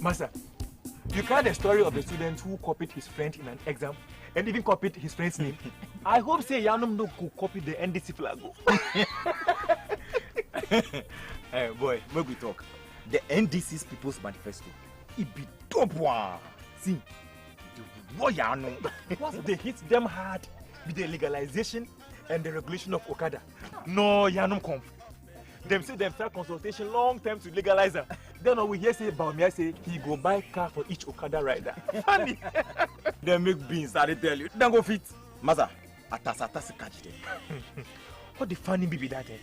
Master, you heard the story of the student who copied his friend in an exam and even copied his friend's name. I hope say Yanum no could copy the NDC flag. Hey boy, when we talk, the NDC's People's Manifesto, it be top one. See, what Once they hit them hard with the legalization and the regulation of Okada. No, Yanum come. Them say them start consultation long time to legalize her. Then we hear say about me, I say he go buy car for each Okada rider. Funny. They make beans, I tell you. Don't go fit. Maza, atasi catch them. What the funny be that? Eh?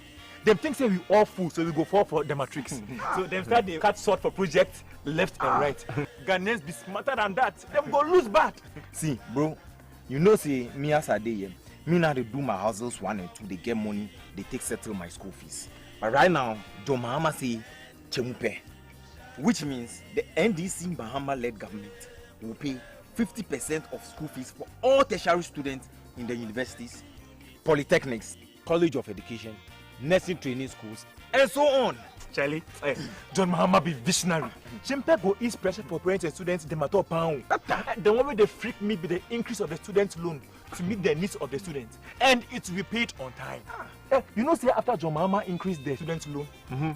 Them think say we all fool, so we go fall for the matrix. So them start they cut short for projects left and right. Ghanaians be smarter than that. Them go lose bad. See, bro, you know say me as a day, me now they do my hustles 1 and 2, they get money, they take settle my school fees. But right now, John Mahama say chemupe, which means the NDC Bahama-led government will pay 50% of school fees for all tertiary students in the universities, polytechnics, college of education, nursing training schools, and so on. Charlie, John Mahama be visionary. Chempe go ease pressure for parents and students, them at all pound. The one way they freak me be the increase of the student loan to meet the needs of the students. And it will be paid on time. You know, say after John Mahama increased the student loan,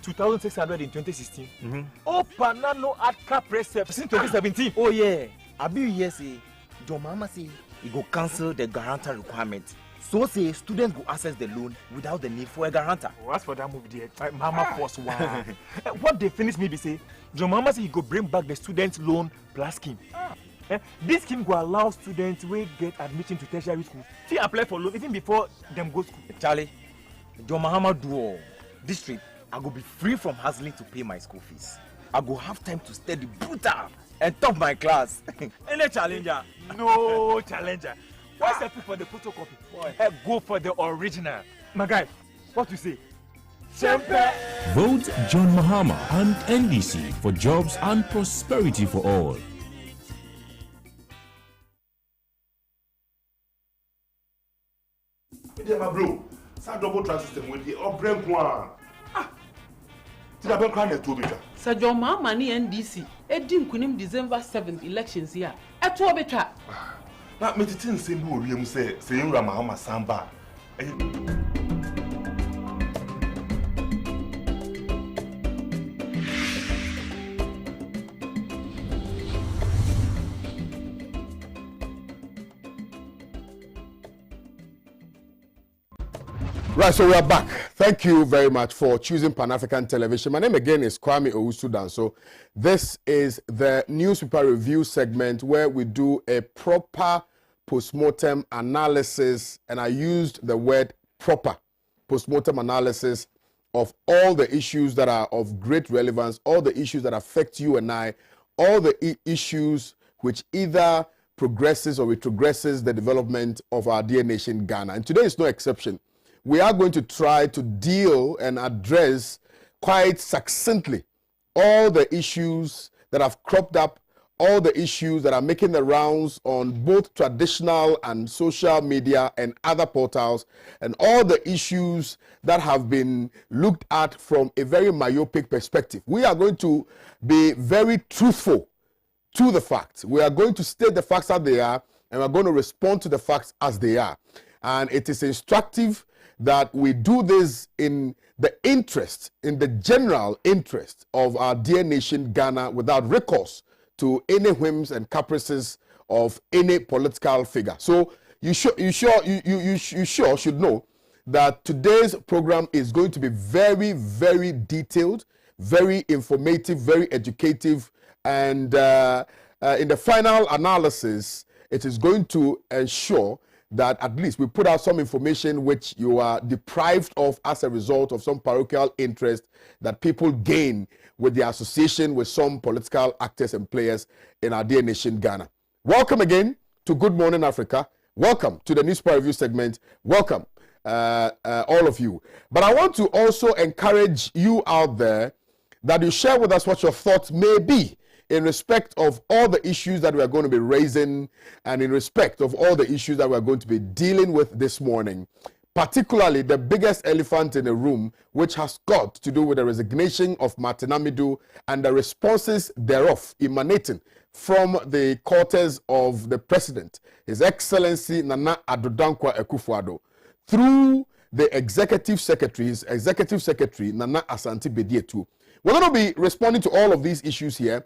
2,600 in 2016. Oh, Panano at cap since 2017. Oh yeah, I be here say, John Mahama say he go cancel the guarantor requirement. So say students go access the loan without the need for a guarantor. Oh, as for that move there, Mama force one. What they finish me be say, John Mama say he go bring back the student loan plus scheme. This scheme will allow students to get admission to tertiary schools to apply for loan even before them go school. Charlie, John Mahama do all. This trip, I go be free from hustling to pay my school fees. I go have time to study brutal and top my class. Any challenger? No challenger. Why settle for the photocopy? Go for the original. My guy, what you say? Sempe! Vote John Mahama and NDC for jobs and prosperity for all. My bro, some double track system with the upbringing one. Did I cry to be? Sir John Mahama ni NDC. Edim kunim December 7th elections here. Eto obetwa. Na me titin say no wiem say Yura Mahama Samba. Right, so we are back. Thank you very much for choosing Pan-African Television. My name again is Kwame Owusu Danso. This is the newspaper review segment where we do a proper postmortem analysis, and I used the word proper postmortem analysis of all the issues that are of great relevance, all the issues that affect you and I, all the issues which either progresses or retrogresses the development of our dear nation Ghana. And today is no exception. We are going to try to deal and address quite succinctly all the issues that have cropped up, all the issues that are making the rounds on both traditional and social media and other portals, and all the issues that have been looked at from a very myopic perspective. We are going to be very truthful to the facts. We are going to state the facts as they are, and we're going to respond to the facts as they are. And it is instructive that we do this in the interest, in the general interest of our dear nation Ghana, without recourse to any whims and caprices of any political figure. So you sure should know that today's program is going to be very, very detailed, very informative, very educative, and in the final analysis, it is going to ensure that at least we put out some information which you are deprived of as a result of some parochial interest that people gain with the association with some political actors and players in our dear nation Ghana. Welcome again to Good Morning Africa. Welcome to the newspaper review segment. Welcome all of you. But I want to also encourage you out there that you share with us what your thoughts may be in respect of all the issues that we are going to be raising and in respect of all the issues that we are going to be dealing with this morning. particularly the biggest elephant in the room, which has got to do with the resignation of Martin Amidu and the responses thereof emanating from the quarters of the president, His Excellency Nana Addo Dankwa Akufo-Addo, through the executive secretary Nana Asante Bedietu. We're going to be responding to all of these issues here.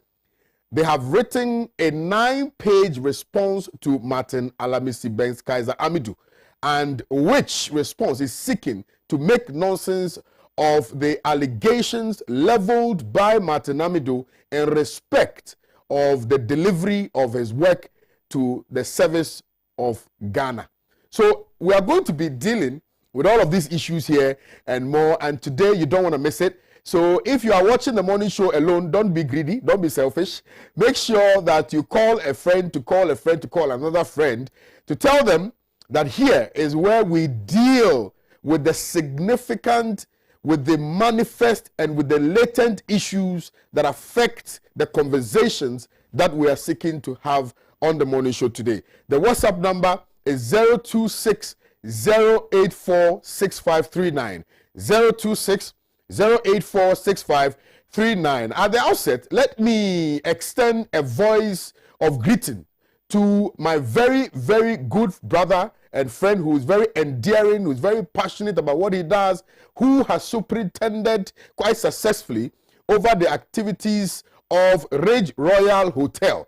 They have written a 9-page response to Martin Alamisi Benz Kaiser Amidu, and which response is seeking to make nonsense of the allegations leveled by Martin Amidu in respect of the delivery of his work to the service of Ghana. So we are going to be dealing with all of these issues here and more, and today you don't want to miss it. So if you are watching the morning show alone, don't be greedy, don't be selfish. Make sure that you call a friend to call a friend to call another friend to tell them that here is where we deal with the significant, with the manifest, and with the latent issues that affect the conversations that we are seeking to have on the morning show today. The WhatsApp number is 026-084-6539. 026-084-6539. At the outset, let me extend a voice of greeting to my very, very good brother and friend who is very endearing, who is very passionate about what he does, who has superintended quite successfully over the activities of Ridge Royal Hotel.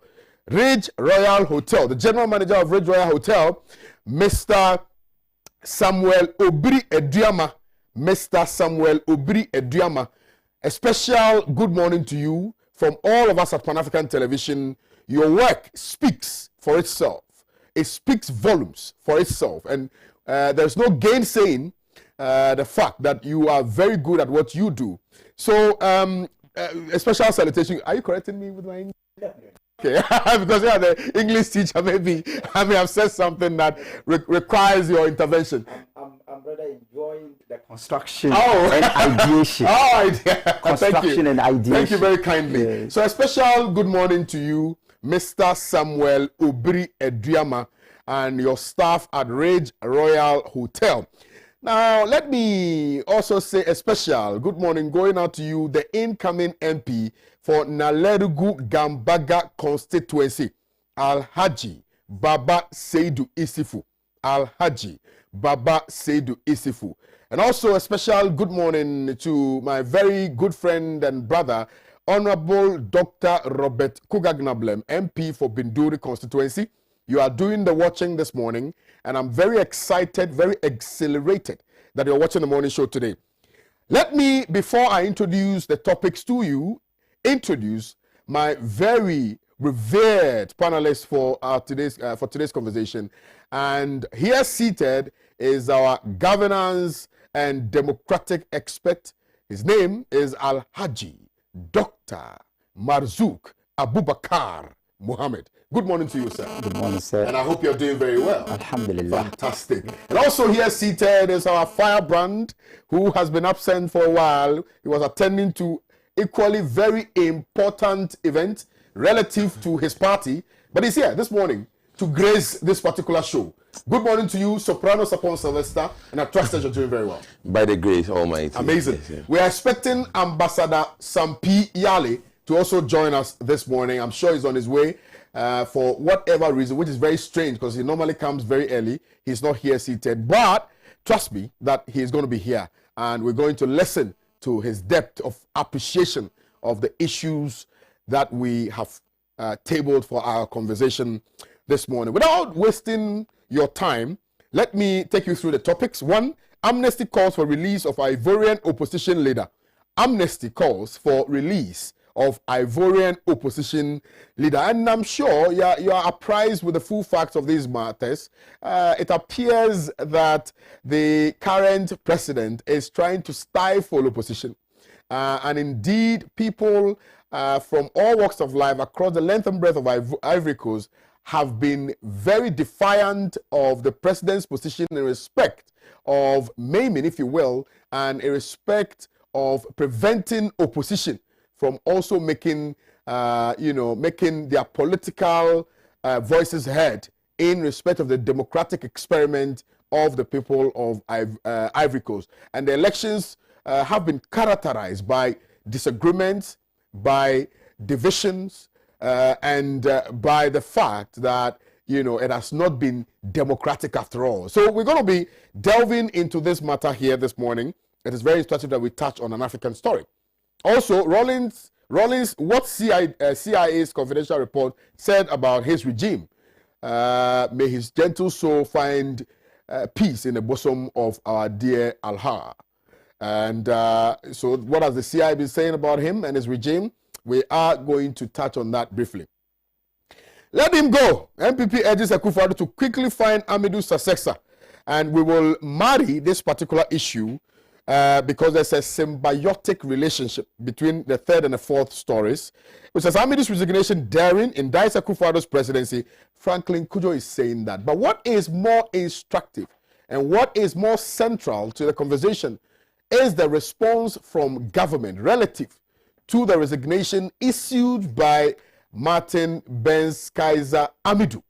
Ridge Royal Hotel, the general manager of Ridge Royal Hotel, Mr. Samuel Obiri Eduama. Mr. Samuel Obiri Eduama, a special good morning to you from all of us at Pan-African Television. Your work speaks for itself. It speaks volumes for itself. And there's no gainsaying the fact that you are very good at what you do. So, a special salutation. Are you correcting me with my English? Okay, because yeah, the English teacher maybe I may have said something that requires your intervention. I'm rather enjoying the construction and ideation. Construction and ideation. Thank you very kindly. Yes. So a special good morning to you, Mr. Samuel Obiri Eduama, and your staff at Ridge Royal Hotel. Now, let me also say a special good morning going out to you, the incoming MP for Nalerugu Gambaga constituency, Alhaji Baba Seidu Isifu. Alhaji Baba Seidu Isifu. And also a special good morning to my very good friend and brother, Honorable Dr. Robert Kugagnablem, MP for Binduri constituency. You are doing the watching this morning, and I'm very excited, very exhilarated that you're watching the morning show today. Let me, before I introduce the topics to you, introduce my very revered panelist for today's conversation. And here seated is our governance and democratic expert. His name is Alhaji Dr. Marzouk Abubakar Muhammad. Good morning to you, sir. Good morning, sir. And I hope you're doing very well. Alhamdulillah. Fantastic. And also here seated is our firebrand who has been absent for a while. He was attending to equally very important event relative to his party, but he's here this morning to grace this particular show. Good morning to you, Soprano Sapon Sylvester, and I trust that you're doing very well. By the grace Almighty. Amazing. Yes, yes. We are expecting Ambassador Sampi Yale to also join us this morning. I'm sure he's on his way for whatever reason, which is very strange because he normally comes very early. He's not here seated, but trust me that he's going to be here, and we're going to listen to his depth of appreciation of the issues that we have tabled for our conversation this morning. Without wasting your time, let me take you through the topics. 1, amnesty calls for release of Ivorian opposition leader. Amnesty calls for release of Ivorian opposition leader. And I'm sure you are apprised with the full facts of these matters. It appears that the current president is trying to stifle opposition. And indeed, people from all walks of life across the length and breadth of Ivory Coast have been very defiant of the president's position in respect of maiming, if you will, and in respect of preventing opposition from also making their political voices heard in respect of the democratic experiment of the people of Ivory Coast. And the elections have been characterized by disagreements, by divisions, and by the fact that, you know, it has not been democratic after all. So we're going to be delving into this matter here this morning. It is very instructive that we touch on an African story. Also, Rawlings, what CIA's confidential report said about his regime. May his gentle soul find peace in the bosom of our dear Alha. And so what has the CIA been saying about him and his regime? We are going to touch on that briefly. Let him go. MPP urges Akufo-Addo to quickly find Amidu's successor. And we will marry this particular issue because there's a symbiotic relationship between the third and the fourth stories. Which says Amidu's resignation daring indicts Akufo-Addo's presidency. Franklin Kujo is saying that. But what is more instructive and what is more central to the conversation is the response from government relative to the resignation issued by Martin Benz Kaiser Amidu.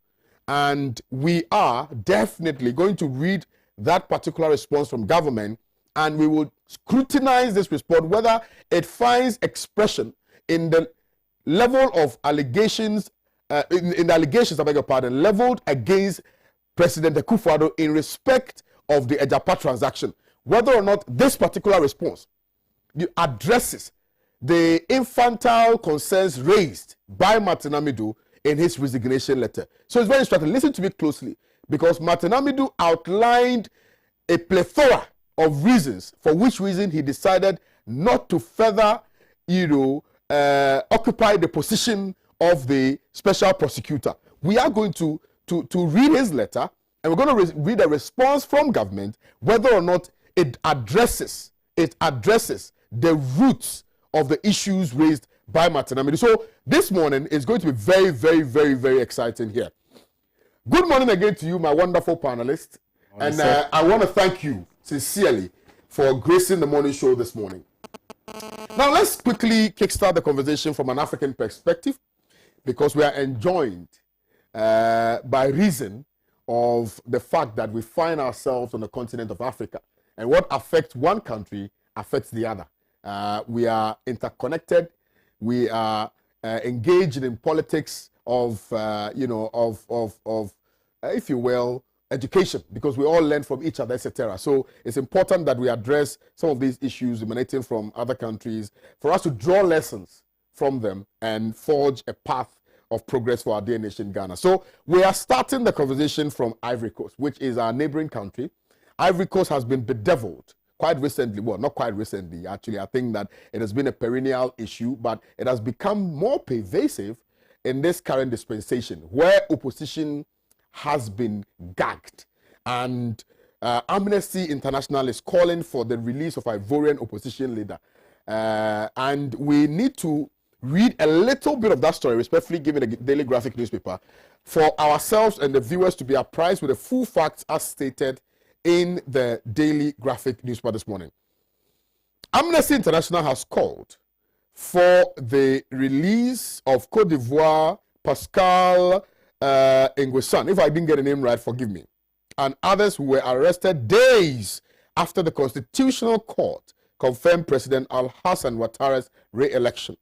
And we are definitely going to read that particular response from government, and we will scrutinize this response, whether it finds expression in the level of allegations, in the allegations, I beg your pardon, leveled against President Akufo-Addo in respect of the Ejapa transaction, whether or not this particular response addresses the infantile concerns raised by Martin Amidu in his resignation letter. So it's very instructive. Listen to me closely, because Martin Amidu outlined a plethora of reasons for which reason he decided not to further, occupy the position of the special prosecutor. We are going to read his letter, and we're going to read a response from government, whether or not it addresses the roots of the issues raised by Martin Amidu. So this morning is going to be very, very, very, very exciting here. Good morning again to you, my wonderful panelists. And I want to thank you sincerely for gracing the morning show this morning. Now let's quickly kickstart the conversation from an African perspective, because we are enjoined by reason of the fact that we find ourselves on the continent of Africa. And what affects one country affects the other. We are interconnected. We are engaged in politics of, if you will, education, because we all learn from each other, etc. So it's important that we address some of these issues emanating from other countries for us to draw lessons from them and forge a path of progress for our dear nation, Ghana. So we are starting the conversation from Ivory Coast, which is our neighboring country. Ivory Coast has been bedeviled quite recently. Well, not quite recently, actually. I think that it has been a perennial issue, but it has become more pervasive in this current dispensation, where opposition has been gagged. And Amnesty International is calling for the release of Ivorian opposition leader. And we need to read a little bit of that story, respectfully given the Daily Graphic newspaper, for ourselves and the viewers to be apprised with the full facts as stated in the Daily Graphic newspaper this morning. Amnesty International has called for the release of Côte d'Ivoire Pascal Nguessan, if I didn't get the name right, forgive me, and others who were arrested days after the Constitutional Court confirmed President Al-Hassan Watara's re-election.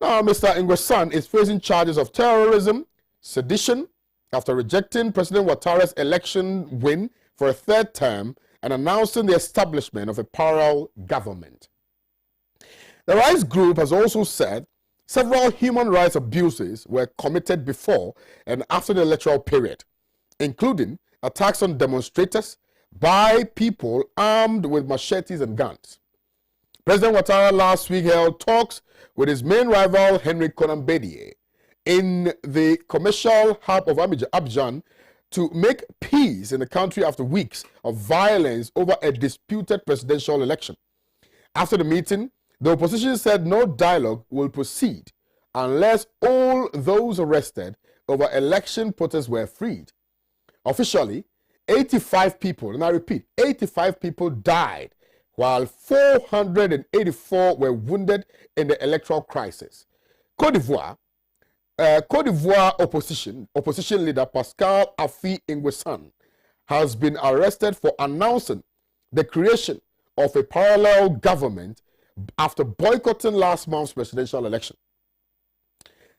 Now, Mr. Nguessan is facing charges of terrorism, sedition, after rejecting President Watara's election win for a third term and announcing the establishment of a parallel government. The rights group has also said several human rights abuses were committed before and after the electoral period, including attacks on demonstrators by people armed with machetes and guns. President Watara last week held talks with his main rival, Henry Konan Bedie, in the commercial hub of Abidjan to make peace in the country after weeks of violence over a disputed presidential election. After the meeting, the opposition said no dialogue will proceed unless all those arrested over election protests were freed. Officially, 85 people, and I repeat, 85 people died, while 484 were wounded in the electoral crisis. Côte d'Ivoire opposition leader Pascal Afi Nguessan has been arrested for announcing the creation of a parallel government after boycotting last month's presidential election.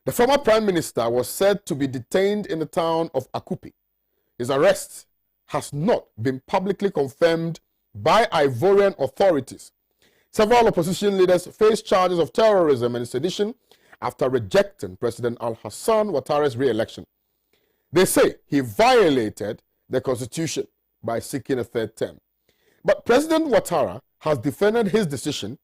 The former prime minister was said to be detained in the town of Akupi. His arrest has not been publicly confirmed by Ivorian authorities. Several opposition leaders face charges of terrorism and sedition after rejecting President Al-Hassan Watara's re-election. They say he violated the constitution by seeking a third term. But President Watara has defended his decision,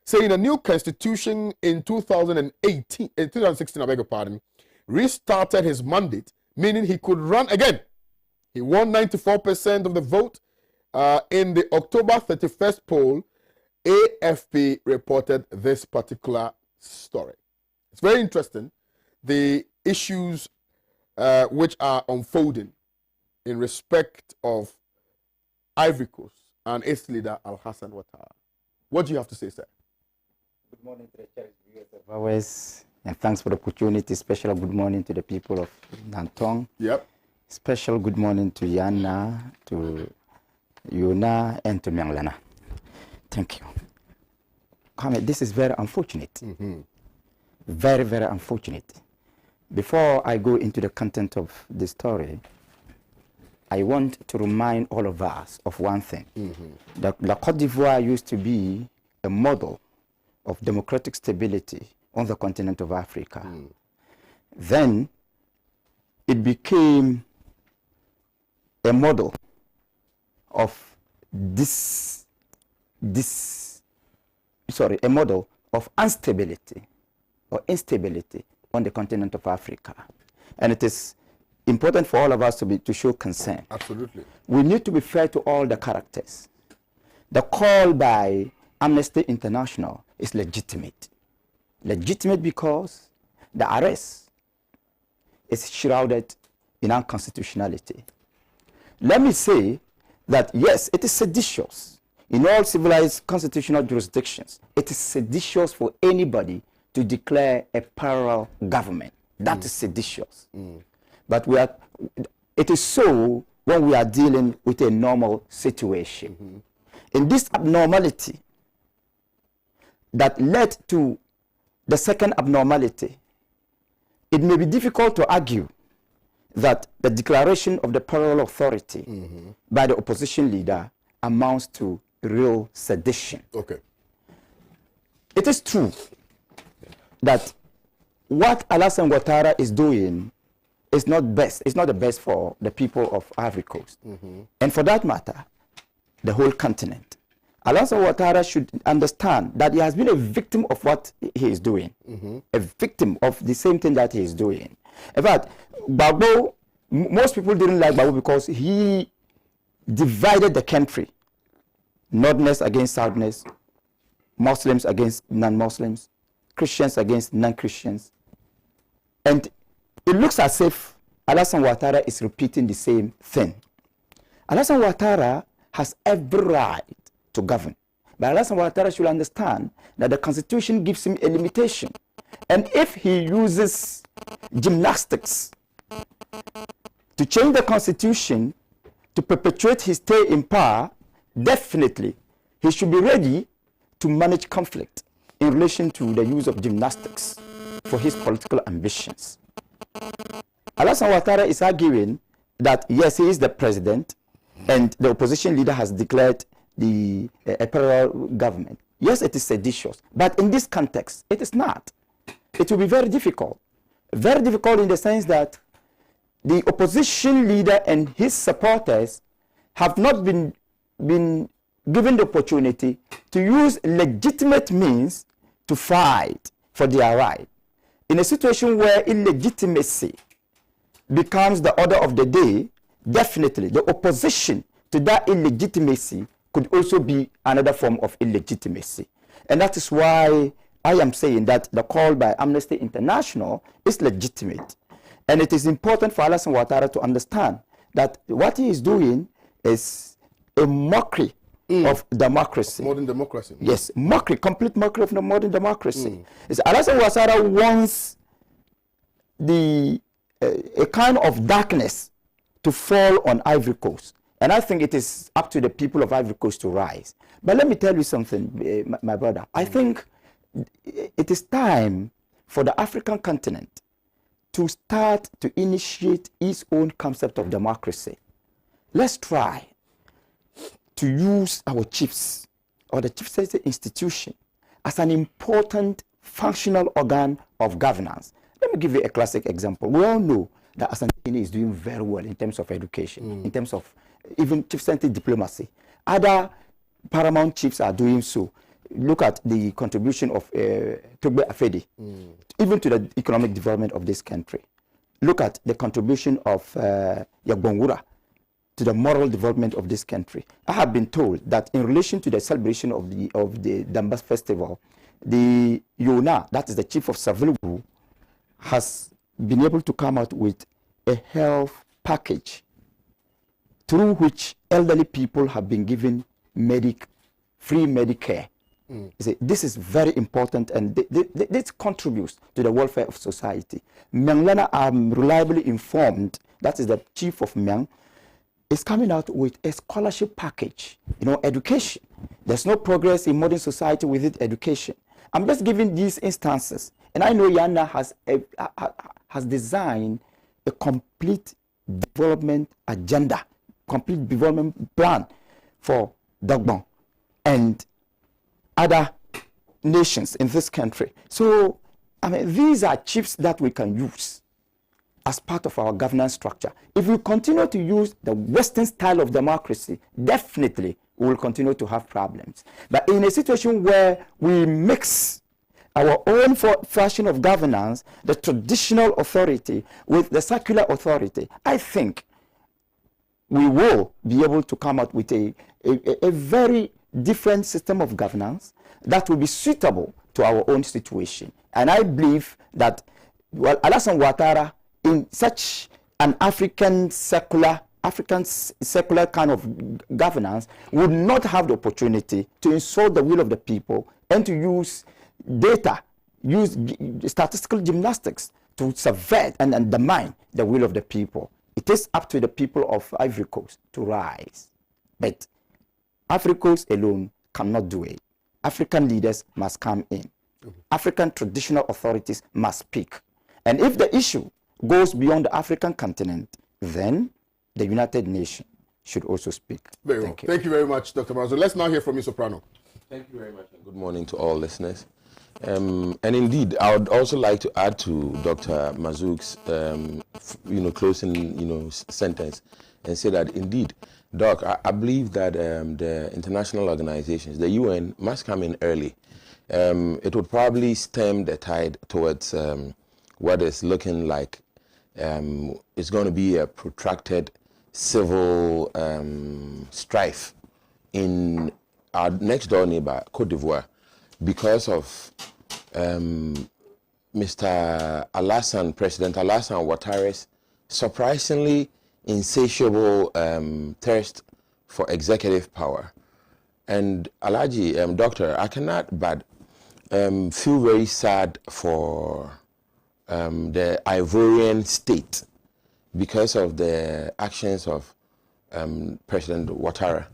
saying a new constitution in 2016, I beg your pardon, restarted his mandate, meaning he could run again. He won 94% of the vote in the October 31st poll. AFP reported this particular story. It's very interesting, the issues which are unfolding in respect of Ivory Coast and its leader Al-Hassan Watara. What do you have to say, sir? Good morning to the cherished viewers of ours, and thanks for the opportunity. Special good morning to the people of Nantong. Yep. Special good morning to Yana, to Yuna, and to Myanglana. Thank you. Kwame, this is very unfortunate. Very, very unfortunate. Before I go into the content of the story, I want to remind all of us of one thing. The Côte d'Ivoire used to be a model of democratic stability on the continent of Africa. Then it became a model of a model of instability on the continent of Africa. And it is important for all of us to show concern. Absolutely. We need to be fair to all the characters. The call by Amnesty International is legitimate. Legitimate because the arrest is shrouded in unconstitutionality. Let me say that yes, it is seditious. In all civilized constitutional jurisdictions, it is seditious for anybody to declare a parallel government. That is seditious. But it is so when we are dealing with a normal situation. In this abnormality that led to the second abnormality, it may be difficult to argue that the declaration of the parallel authority by the opposition leader amounts to real sedition. Okay. It is true that what Alassane Ouattara is doing is not best. It's not the best for the people of Ivory Coast. And for that matter, the whole continent. Alassane Ouattara should understand that he has been a victim of what he is doing. A victim of the same thing that he is doing. In fact, Gbagbo, most people didn't like Gbagbo because he divided the country. Northerners against Southerners, Muslims against non-Muslims, Christians against non-Christians. And it looks as if Alassane Ouattara is repeating the same thing. Alassane Ouattara has every right to govern. But Alassane Ouattara should understand that the constitution gives him a limitation. And if he uses gymnastics to change the constitution to perpetuate his stay in power, definitely he should be ready to manage conflict in relation to the use of gymnastics for his political ambitions. Alassane Ouattara is arguing that yes, he is the president and the opposition leader has declared a parallel government. Yes, it is seditious, but in this context, it is not. It will be very difficult. Very difficult in the sense that the opposition leader and his supporters have not been given the opportunity to use legitimate means to fight for their right. In a situation where illegitimacy becomes the order of the day, definitely the opposition to that illegitimacy could also be another form of illegitimacy. And that is why I am saying that the call by Amnesty International is legitimate. And it is important for Alassane Ouattara to understand that what he is doing is a mockery of democracy. Modern democracy. Yes, mockery, complete mockery of the modern democracy. Alassane Ouattara wants a kind of darkness to fall on Ivory Coast. And I think it is up to the people of Ivory Coast to rise. But let me tell you something, my brother. I think it is time for the African continent to start to initiate its own concept of democracy. Let's try to use our chiefs or the chief executive institution as an important functional organ of governance. Let me give you a classic example. We all know that Asante is doing very well in terms of education, in terms of even chief-centered diplomacy. Other paramount chiefs are doing so. Look at the contribution of Togbe Afedi, even to the economic development of this country. Look at the contribution of Yagbongura to the moral development of this country. I have been told that in relation to the celebration of the Dambas festival, the Yona, that is the chief of Savilugu, has been able to come out with a health package through which elderly people have been given free Medicare. This is very important, and this contributes to the welfare of society. Menglana, I'm reliably informed, that is the chief of Meng, is coming out with a scholarship package, education. There's no progress in modern society without education. I'm just giving these instances, and I know Yana has designed a complete development agenda, complete development plan for Dagbon and other nations in this country. So, these are chiefs that we can use as part of our governance structure. If we continue to use the Western style of democracy, definitely we will continue to have problems. But in a situation where we mix our own fashion of governance, the traditional authority with the secular authority, I think we will be able to come up with a very different system of governance that will be suitable to our own situation. And I believe that, Alassane Ouattara, in such an African secular kind of governance, would not have the opportunity to insult the will of the people and to use data, use statistical gymnastics to subvert and undermine the will of the people. It is up to the people of Ivory Coast to rise. But Ivory Coast alone cannot do it. African leaders must come in. African traditional authorities must speak. And if the issue goes beyond the African continent, then the United Nations should also speak. Very well. Thank you very much, Dr. Mazo. Let's now hear from you, Soprano. Thank you very much, and good morning to all listeners. And indeed, I would also like to add to Dr. Mazouk's, closing, sentence, and say that indeed, Doc, I believe that the international organizations, the UN, must come in early. It would probably stem the tide towards what is looking like it's going to be a protracted civil strife in our next door neighbor, Cote d'Ivoire, because of President Alassane Ouattara's surprisingly insatiable thirst for executive power. And Alhaji, Doctor, I cannot but feel very sad for the Ivorian state because of the actions of President Watara,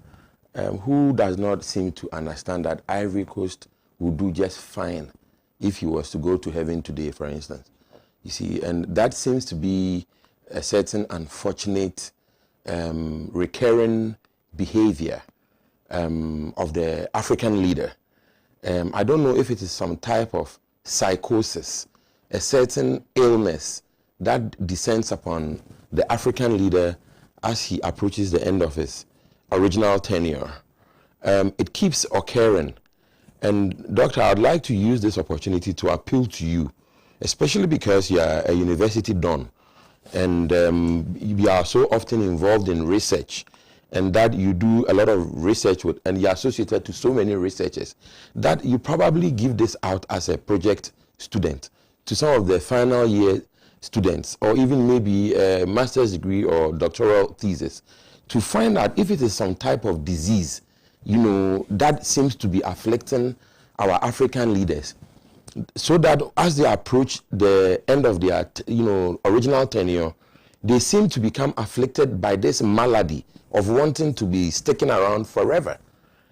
who does not seem to understand that Ivory Coast would do just fine if he was to go to heaven today, for instance. You see, and that seems to be a certain unfortunate recurring behavior of the African leader. I don't know if it is some type of psychosis, a certain illness that descends upon the African leader as he approaches the end of his original tenure. It keeps occurring. And Doctor, I'd like to use this opportunity to appeal to you, especially because you are a university don, and you are so often involved in research, and that you do a lot of research with, and you're associated to so many researchers, that you probably give this out as a project student to some of the final year students, or even maybe a master's degree or doctoral thesis, to find out if it is some type of disease, that seems to be afflicting our African leaders, so that as they approach the end of their, original tenure, they seem to become afflicted by this malady of wanting to be sticking around forever.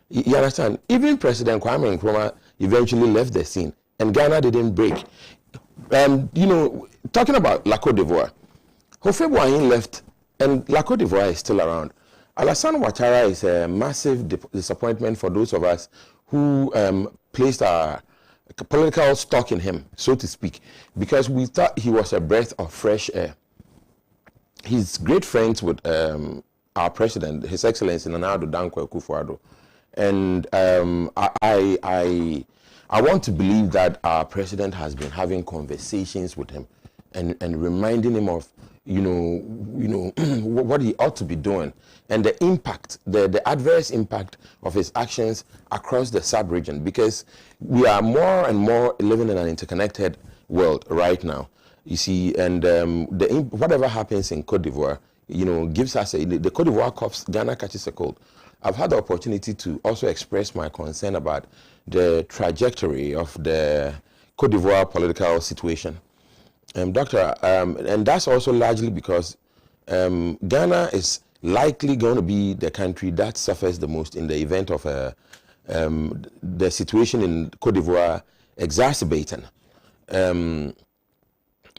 You understand? Even President Kwame Nkrumah eventually left the scene, and Ghana didn't break. You know, talking about La Côte d'Ivoire, Houphouët-Boigny left, and La Côte d'Ivoire is still around. Alassane Ouattara is a massive disappointment for those of us who placed our political stock in him, so to speak, because we thought he was a breath of fresh air. He's great friends with our president, His Excellency Nana Addo Dankwa Akufo-Addo, and I want to believe that our president has been having conversations with him and reminding him of what he ought to be doing and the impact, the adverse impact of his actions across the sub-region, because we are more and more living in an interconnected world right now. You see, and whatever happens in Côte d'Ivoire, gives us the Côte d'Ivoire coughs, Ghana catches a cold. I've had the opportunity to also express my concern about the trajectory of the Côte d'Ivoire political situation. Doctor, and that's also largely because Ghana is likely going to be the country that suffers the most in the event of the situation in Côte d'Ivoire exacerbating.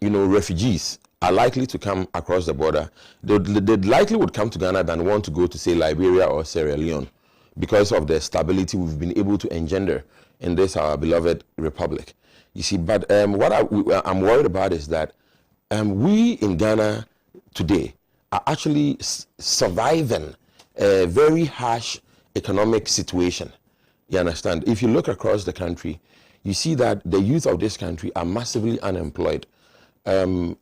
Refugees are likely to come across the border. They likely would come to Ghana than want to go to, say, Liberia or Sierra Leone, because of the stability we've been able to engender in this, our beloved republic. You see, but what I'm worried about is that we in Ghana today are actually surviving a very harsh economic situation. You understand? If you look across the country, you see that the youth of this country are massively unemployed.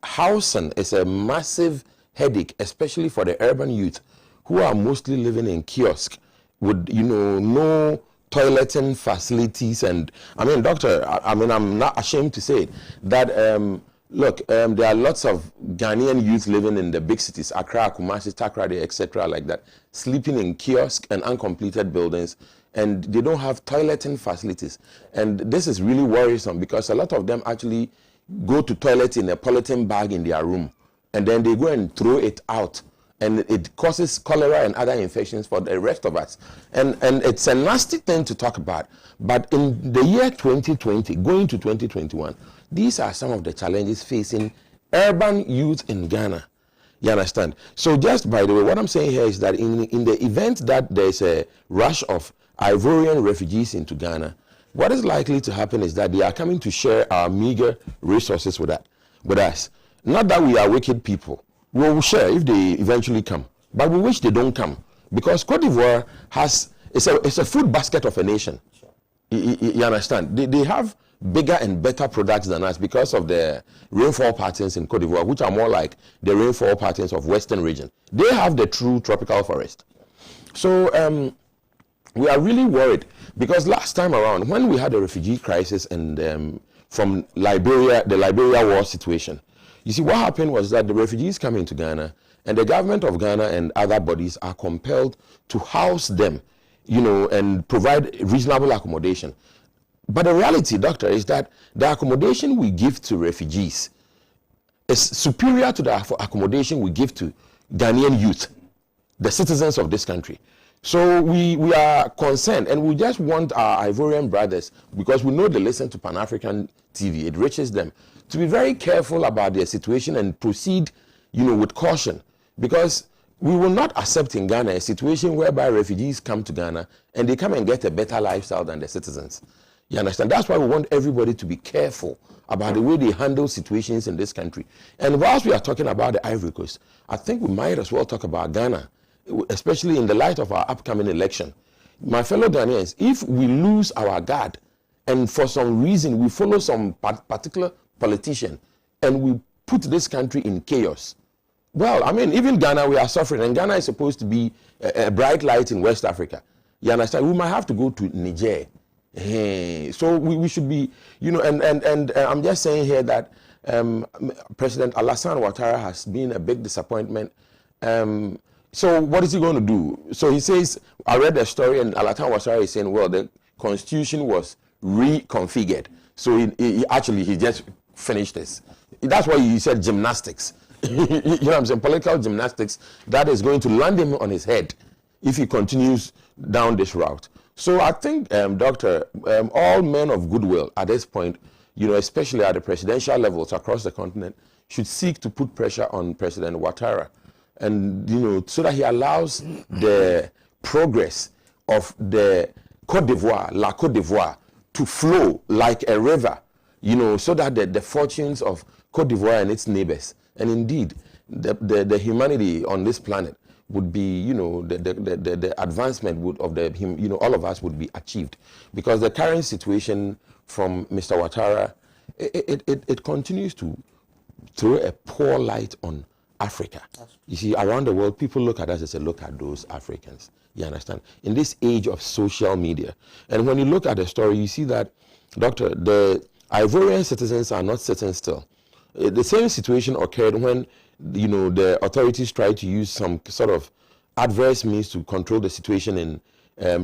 Housing is a massive headache, especially for the urban youth who are mostly living in kiosks with, no toileting facilities. And I mean, doctor, I'm not ashamed to say it, that there are lots of Ghanaian youth living in the big cities, Accra, Kumasi, Takoradi, etc., like that, sleeping in kiosks and uncompleted buildings, and they don't have toileting facilities. And this is really worrisome, because a lot of them actually go to toilet in a polythene bag in their room, and then they go and throw it out, and it causes cholera and other infections for the rest of us. And it's a nasty thing to talk about. But in the year 2020, going to 2021, these are some of the challenges facing urban youth in Ghana. You understand? So just by the way, what I'm saying here is that in the event that there's a rush of Ivorian refugees into Ghana, what is likely to happen is that they are coming to share our meager resources with us. Not that we are wicked people. We will share if they eventually come. But we wish they don't come. Because Côte d'Ivoire it's a food basket of a nation. You understand? They have bigger and better products than us because of the rainfall patterns in Côte d'Ivoire, which are more like the rainfall patterns of Western region. They have the true tropical forest. So we are really worried, because last time around, when we had a refugee crisis and from Liberia, the Liberia war situation, you see, what happened was that the refugees come into Ghana, and the government of Ghana and other bodies are compelled to house them, and provide reasonable accommodation. But the reality, doctor, is that the accommodation we give to refugees is superior to the accommodation we give to Ghanaian youth, the citizens of this country. So we are concerned, and we just want our Ivorian brothers, because we know they listen to Pan-African TV, it reaches them, to be very careful about their situation and proceed, with caution, because we will not accept in Ghana a situation whereby refugees come to Ghana and they come and get a better lifestyle than the citizens. You understand? That's why we want everybody to be careful about the way they handle situations in this country. And whilst we are talking about the Ivory Coast, I think we might as well talk about Ghana, especially in the light of our upcoming election. My fellow Ghanaians, if we lose our guard and for some reason we follow some particular politician and we put this country in chaos, well, even Ghana, we are suffering, and Ghana is supposed to be a bright light in West Africa. You understand? We might have to go to Niger. So we should be, and I'm just saying here that President Alassane Ouattara has been a big disappointment. So what is he going to do? So he says, I read the story, and Alassane Ouattara is saying, well, the constitution was reconfigured. So he just finished this. That's why he said gymnastics. you know what I'm saying, political gymnastics that is going to land him on his head if he continues down this route. So I think, Doctor, all men of goodwill at this point, you know, especially at the presidential levels across the continent, should seek to put pressure on President Watara, and, you know, so that he allows the progress of the Côte d'Ivoire, to flow like a river, you know, so that the fortunes of Côte d'Ivoire and its neighbors, and indeed the humanity on this planet would be, you know, the advancement of you know, all of us would be achieved. Because the current situation from Mr. Watara, it continues to throw a poor light on Africa. You see, around the world, people look at us and say, look at those Africans. You understand? In this age of social media. And when you look at the story, you see that, Doctor, the Ivorian citizens are not sitting still. The same situation occurred when, you know, the authorities tried to use some sort of adverse means to control the situation in,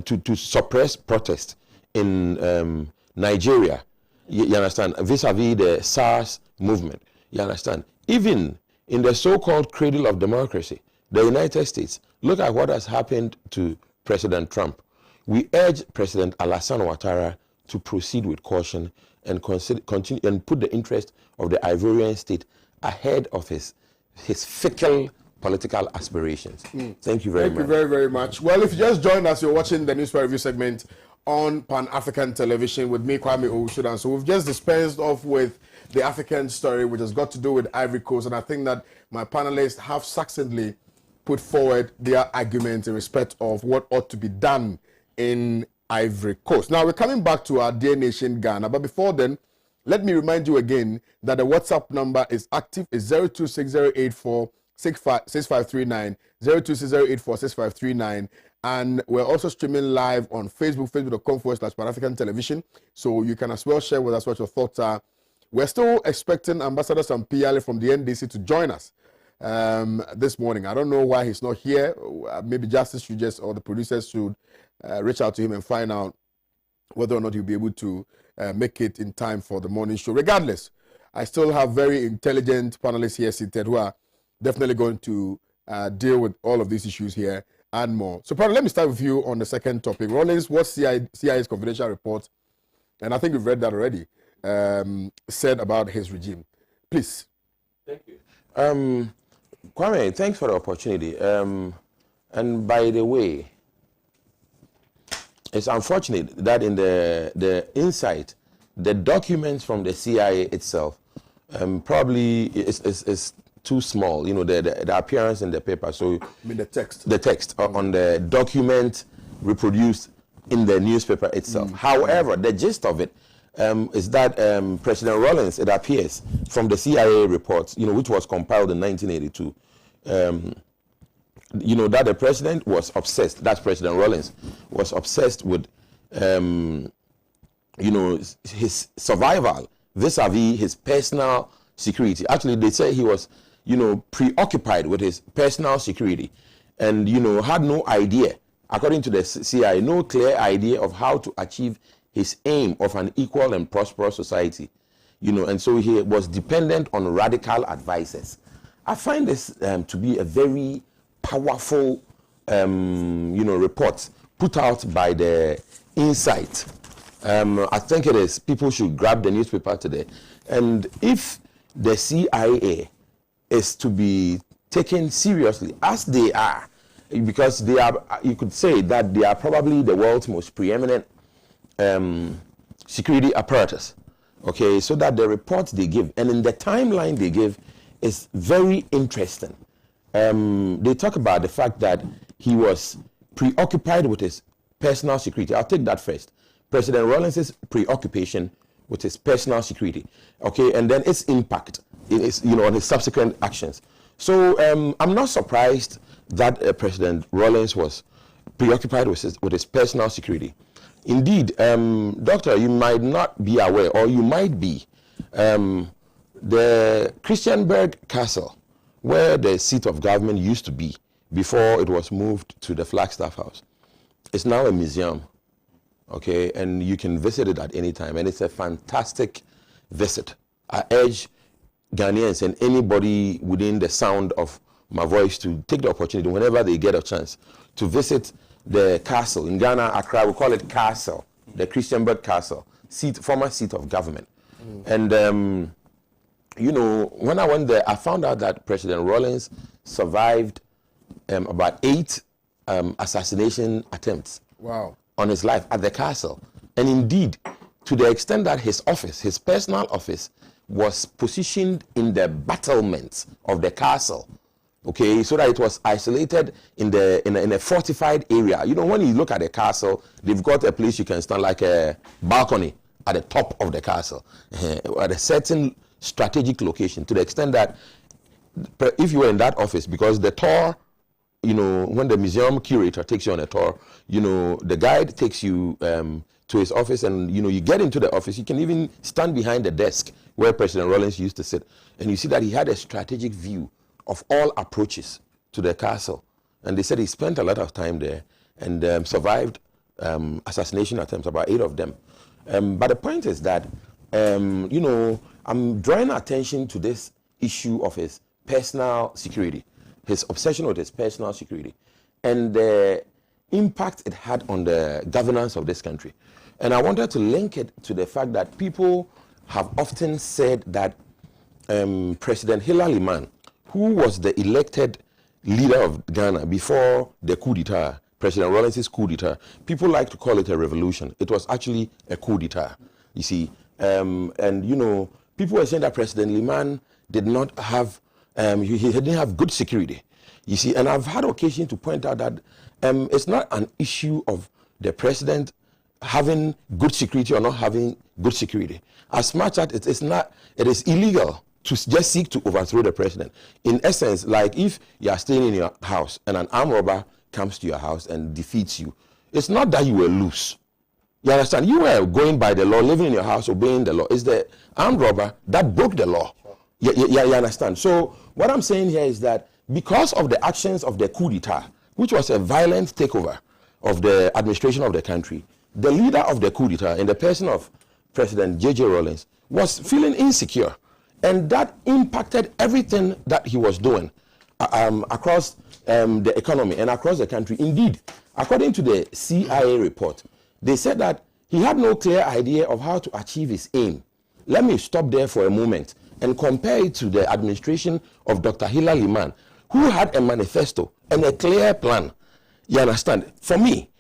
to suppress protest in Nigeria. You understand? Vis-a-vis the SARS movement. You understand? Even in the so-called cradle of democracy, the United States, look at what has happened to President Trump. We urge President Alassane Ouattara to proceed with caution and continue and put the interest of the Ivorian state ahead of his fickle political aspirations. Thank you very much. Thank you very, very much. Well, if you just joined us, you're watching the Newspaper Review segment on Pan-African Television with me, Kwame Owusu. So we've just dispensed off with the African story, which has got to do with Ivory Coast, and I think that my panelists have succinctly put forward their arguments in respect of what ought to be done in Ivory Coast. Now, we're coming back to our dear nation, Ghana, but before then, let me remind you again that the WhatsApp number is active. It's 0260846539, 0260846539, and we're also streaming live on Facebook, facebook.com/Pan-African Television, so you can as well share with us what your thoughts are. We're still expecting Ambassador Sampiale from the NDC to join us this morning. I don't know why he's not here. Maybe Justice should just, or the producers should reach out to him and find out whether or not he'll be able to make it in time for the morning show. Regardless, I still have very intelligent panelists here seated who are definitely going to deal with all of these issues here and more. So, Panel, let me start with you on the second topic. Rawlings, what CIA's confidential report, and I think you've read that already, said about his regime. Please. Thank you. Kwame, thanks for the opportunity. And by the way, it's unfortunate that in the insight, the documents from the CIA itself probably is too small. You know, the appearance in the paper. So I mean the text. The text on the document reproduced in the newspaper itself. However, the gist of it is that President Rawlings, it appears from the CIA reports, you know, which was compiled in 1982, you know, that the president was obsessed, that's President Rawlings, was obsessed with, you know, his survival vis-a-vis his personal security. Actually, they say he was, you know, preoccupied with his personal security and, you know, had no idea, according to the CIA, no clear idea of how to achieve his aim of an equal and prosperous society, you know, and so he was dependent on radical advisors. I find this to be a very powerful, you know, report put out by the Insight. I think it is. People should grab the newspaper today. And if the CIA is to be taken seriously, as they are, because they are, you could say that they are probably the world's most preeminent security apparatus, okay, so that the reports they give and in the timeline they give is very interesting. They talk about the fact that he was preoccupied with his personal security. I'll take that first. President Rawlings' preoccupation with his personal security, okay, and then its impact, you know, on his subsequent actions. So I'm not surprised that President Rawlings was preoccupied with his personal security. Indeed, Doctor, you might not be aware, or you might be, the Christiansburg Castle, where the seat of government used to be before it was moved to the Flagstaff House, is now a museum, okay, and you can visit it at any time, and it's a fantastic visit. I urge Ghanaians and anybody within the sound of my voice to take the opportunity whenever they get a chance to visit the castle in Ghana, Accra. We call it Castle, the Christianburg Castle, former seat of government. And you know, when I went there, I found out that President Rawlings survived about 8 assassination attempts on his life at the castle. And indeed, to the extent that his office, his personal office, was positioned in the battlements of the castle, okay, so that it was isolated in a fortified area. You know, when you look at a castle, they've got a place you can stand, like a balcony at the top of the castle, at a certain strategic location, to the extent that if you were in that office, because the tour, you know, when the museum curator takes you on a tour, you know, the guide takes you to his office, and you know, you get into the office, you can even stand behind the desk where President Rawlings used to sit, and you see that he had a strategic view of all approaches to the castle. And they said he spent a lot of time there and survived assassination attempts, about 8 of them. But the point is that, you know, I'm drawing attention to this issue of his personal security, his obsession with his personal security, and the impact it had on the governance of this country. And I wanted to link it to the fact that people have often said that President Hillary Liman, who was the elected leader of Ghana before the coup d'etat, President Rawlings' coup d'etat, people like to call it a revolution. It was actually a coup d'etat, you see. And, you know, people were saying that President Liman did not have, he didn't have good security, you see. And I've had occasion to point out that it's not an issue of the president having good security or not having good security. As much as it is illegal to just seek to overthrow the president. In essence, like if you are staying in your house and an armed robber comes to your house and defeats you, it's not that you were loose. You understand? You were going by the law, living in your house, obeying the law. It's the armed robber that broke the law. You understand? So what I'm saying here is that because of the actions of the coup d'etat, which was a violent takeover of the administration of the country, the leader of the coup d'etat, in the person of President J.J. Rawlings, was feeling insecure. And that impacted everything that he was doing across the economy and across the country. Indeed, according to the CIA report, they said that he had no clear idea of how to achieve his aim. Let me stop there for a moment and compare it to the administration of Dr. Hillary Liman, who had a manifesto and a clear plan. You understand? For me,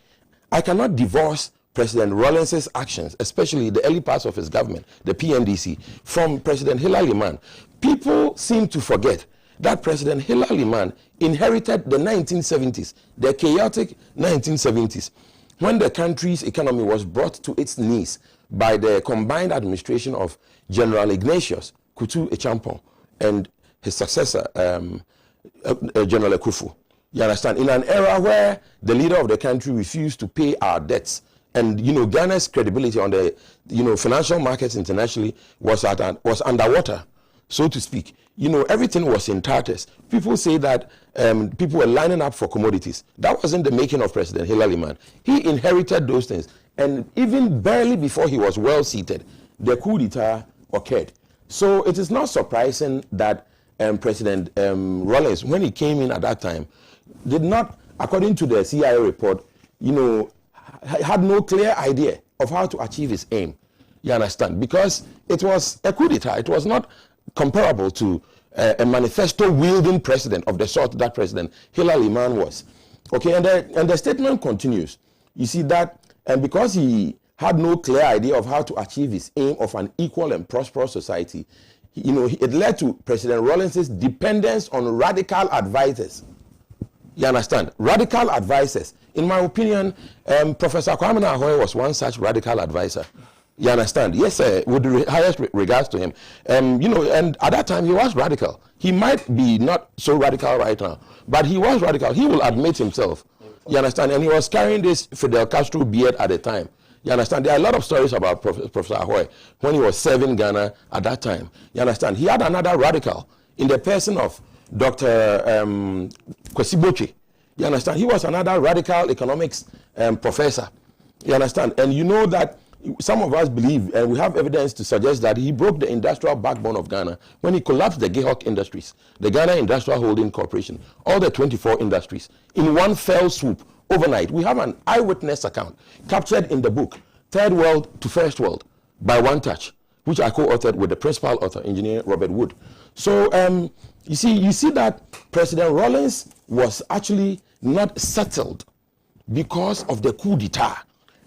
I cannot divorce President Rawlings' actions, especially the early parts of his government, the PNDC, from President Hillary Liman. People seem to forget that President Hillary Liman inherited the 1970s, the chaotic 1970s, when the country's economy was brought to its knees by the combined administration of General Ignatius Kutu Echampong and his successor, General Ekufu. You understand? In an era where the leader of the country refused to pay our debts, and you know, Ghana's credibility on the financial markets internationally was underwater, so to speak. You know, everything was in tatters. People say that people were lining up for commodities. That wasn't the making of President Hillary Liman. He inherited those things, and even barely before he was well seated, the coup d'etat occurred. So it is not surprising that President Rawlings, when he came in at that time, did not, according to the CIA report, you know, had no clear idea of how to achieve his aim. You understand? Because it was a coup d'etat. It was not comparable to a manifesto-wielding president of the sort that President Hillary Liman was. Okay, and the statement continues. You see that, and because he had no clear idea of how to achieve his aim of an equal and prosperous society, you know, it led to President Rawlings' dependence on radical advisors. You understand? Radical advisors. In my opinion, Professor Kwame was one such radical advisor. You understand? Yes, with the highest regards to him. You know, and at that time he was radical. He might be not so radical right now, but he was radical. He will admit himself. You understand? And he was carrying this Fidel Castro beard at the time. You understand? There are a lot of stories about Professor Ahoy when he was serving Ghana at that time. You understand? He had another radical in the person of Dr. Kwesi. You understand? He was another radical economics professor. You understand? And you know that some of us believe, and we have evidence to suggest that he broke the industrial backbone of Ghana when he collapsed the Gihok Industries, the Ghana Industrial Holding Corporation, all the 24 industries, in one fell swoop overnight. We have an eyewitness account captured in the book, Third World to First World, by One Touch, which I co-authored with the principal author, engineer Robert Wood. So you see that President Rawlings was actually not settled because of the coup d'etat.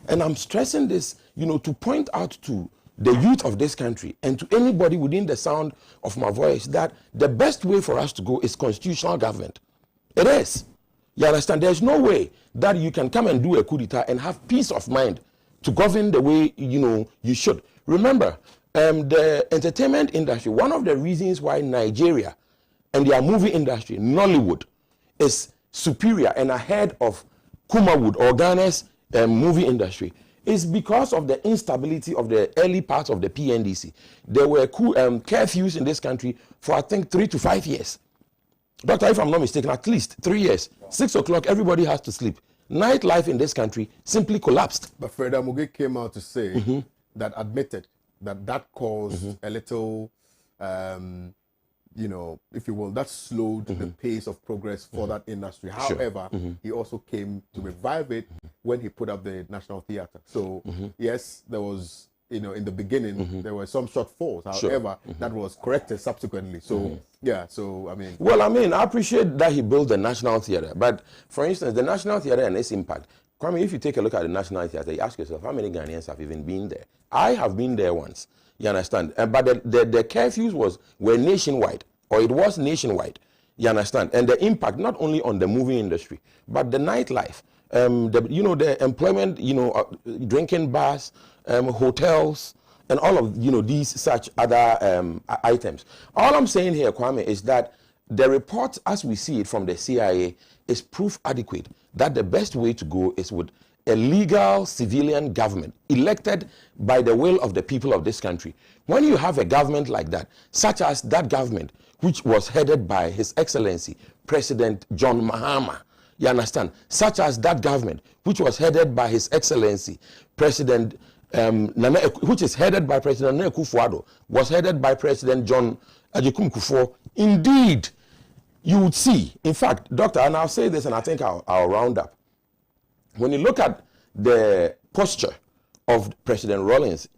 And I'm stressing this, to point out to the youth of this country and to anybody within the sound of my voice that the best way for us to go is constitutional government. It is. You understand? There's no way that you can come and do a coup d'etat and have peace of mind to govern the way, you should. Remember, the entertainment industry, one of the reasons why Nigeria and their movie industry, Nollywood, is superior and ahead of Kumawood or Ghana's movie industry is because of the instability of the early parts of the PNDC. There were curfews in this country for I think 3 to 5 years. Doctor, if I'm not mistaken, at least 3 years. 6 o'clock, everybody has to sleep. Nightlife in this country simply collapsed. But Freda Muge came out to say that admitted that caused a little, if you will, that slowed the pace of progress for that industry. However, he also came to revive it when he put up the National Theatre. So, yes, there was, in the beginning, there were some shortfalls. However, that was corrected subsequently. So, yeah, so, I mean... Well, I appreciate that he built the National Theatre. But, for instance, the National Theatre and its impact. Kwame, if you take a look at the National Theatre, you ask yourself, how many Ghanaians have even been there? I have been there once. You understand? But the curfews were nationwide, or it was nationwide. You understand? And the impact not only on the movie industry, but the nightlife, the employment, drinking bars, hotels, and all of these such other items. All I'm saying here, Kwame, is that the report, as we see it from the CIA, is proof adequate that the best way to go is with a legal civilian government elected by the will of the people of this country. When you have a government like that, such as that government, which was headed by His Excellency President John Mahama, you understand, such as that government, which was headed by His Excellency President which is headed by President Nana Akufo-Addo, was headed by President John Ajekum Kufuor. Indeed, you would see, in fact, Doctor, and I'll say this and I think I'll round up. When you look at the posture of President Rawlings,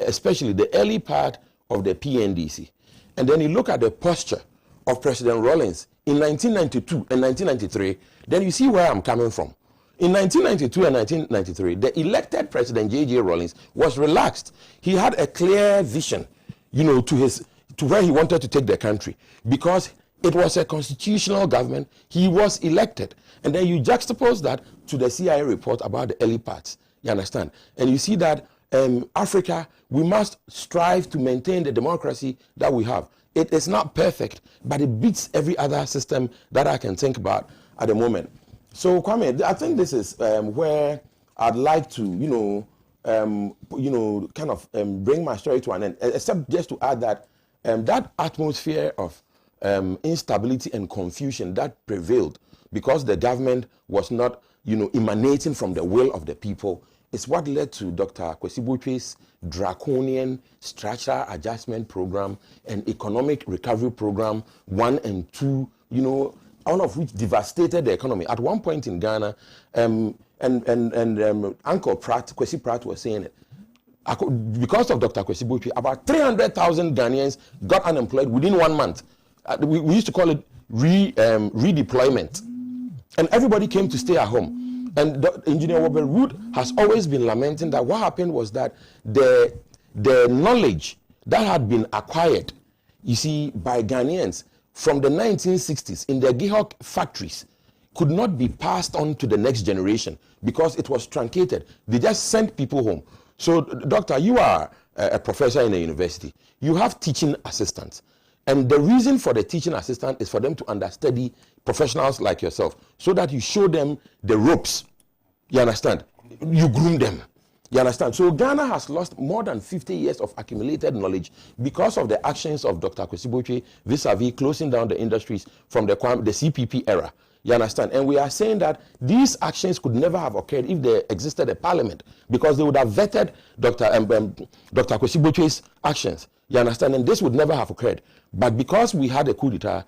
especially the early part of the PNDC, and then you look at the posture of President Rawlings in 1992 and 1993, then you see where I'm coming from. In 1992 and 1993, the elected President J.J. Rawlings was relaxed. He had a clear vision, to where he wanted to take the country, because it was a constitutional government. He was elected. And then you juxtapose that to the CIA report about the early parts. You understand? And you see that Africa, we must strive to maintain the democracy that we have. It is not perfect, but it beats every other system that I can think about at the moment. So, Kwame, I think this is where I'd like to, kind of bring my story to an end, except just to add that that atmosphere of instability and confusion that prevailed because the government was not, emanating from the will of the people is what led to Dr. Kwesi Botwe's draconian structural adjustment program and economic recovery program 1 and 2, all of which devastated the economy. At one point in Ghana, Uncle Pratt, Kwesi Pratt was saying it, because of Dr. Kwesi Botwe, about 300,000 Ghanaians got unemployed within 1 month. We used to call it redeployment. And everybody came to stay at home. And Engineer Robert Wood has always been lamenting that what happened was that the knowledge that had been acquired, by Ghanaians from the 1960s in the Gihok factories could not be passed on to the next generation because it was truncated. They just sent people home. So, Doctor, you are a professor in a university. You have teaching assistants. And the reason for the teaching assistant is for them to understudy professionals like yourself so that you show them the ropes. You understand? You groom them. You understand? So Ghana has lost more than 50 years of accumulated knowledge because of the actions of Dr. Kwesi Botwe vis-a-vis closing down the industries from the CPP era. You understand? And we are saying that these actions could never have occurred if there existed a parliament, because they would have vetted Dr. Kwesi Botwe's actions. You understand? And this would never have occurred. But because we had a coup d'etat, a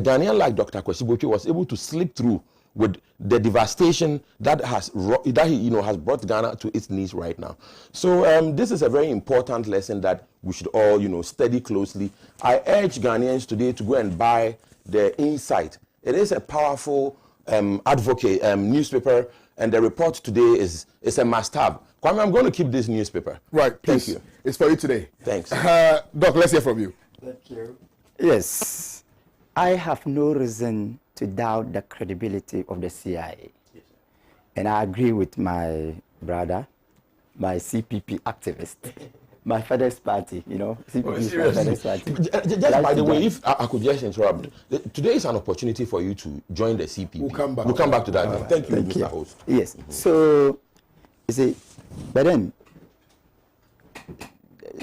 Ghanaian like Dr. Kwesi Botwe was able to slip through with the devastation that has brought Ghana to its knees right now. So this is a very important lesson that we should all study closely. I urge Ghanaians today to go and buy the Insight. It is a powerful advocate newspaper, and the report today is a must-have. Kwame, I'm going to keep this newspaper. Right, thank you. It's for you today. Thanks. Doc, let's hear from you. Thank you. Yes, I have no reason to doubt the credibility of the CIA. Yes, and I agree with my brother, my CPP activist, my father's party, CPP is my father's party. Just by the way, if I could just interrupt, today is an opportunity for you to join the CPP. We'll come back. We'll come back to that. Thank you, Mr. Host. Yes, so, you see, but then,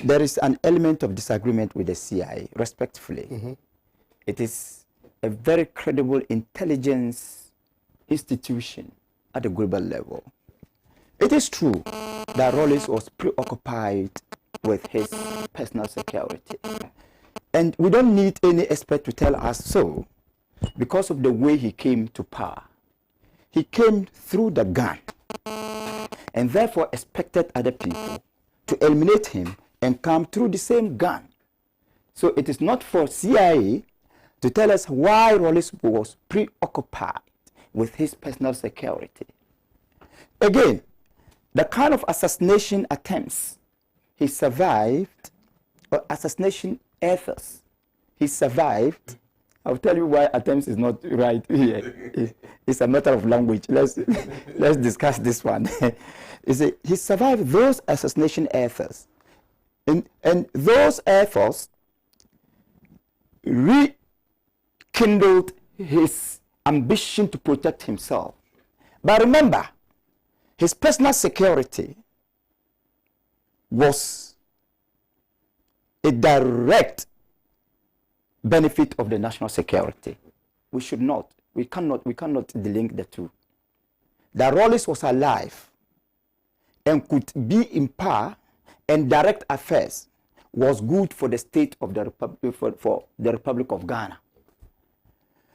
there is an element of disagreement with the CIA, respectfully. Mm-hmm. It is a very credible intelligence institution at the global level. It is true that Rawlings was preoccupied with his personal security. And we don't need any expert to tell us so, because of the way he came to power. He came through the gun, and therefore expected other people to eliminate him and come through the same gun. So it is not for CIA to tell us why Rawlings was preoccupied with his personal security. Again, the kind of assassination attempts he survived, or assassination efforts he survived. I'll tell you why attempts is not right here. It's a matter of language. Let's discuss this one. He survived those assassination efforts. And those efforts rekindled his ambition to protect himself. But remember, his personal security was a direct benefit of the national security. We cannot delink the two. That Rawlings was alive and could be in power and direct affairs was good for the state of the Republic, for the Republic of Ghana.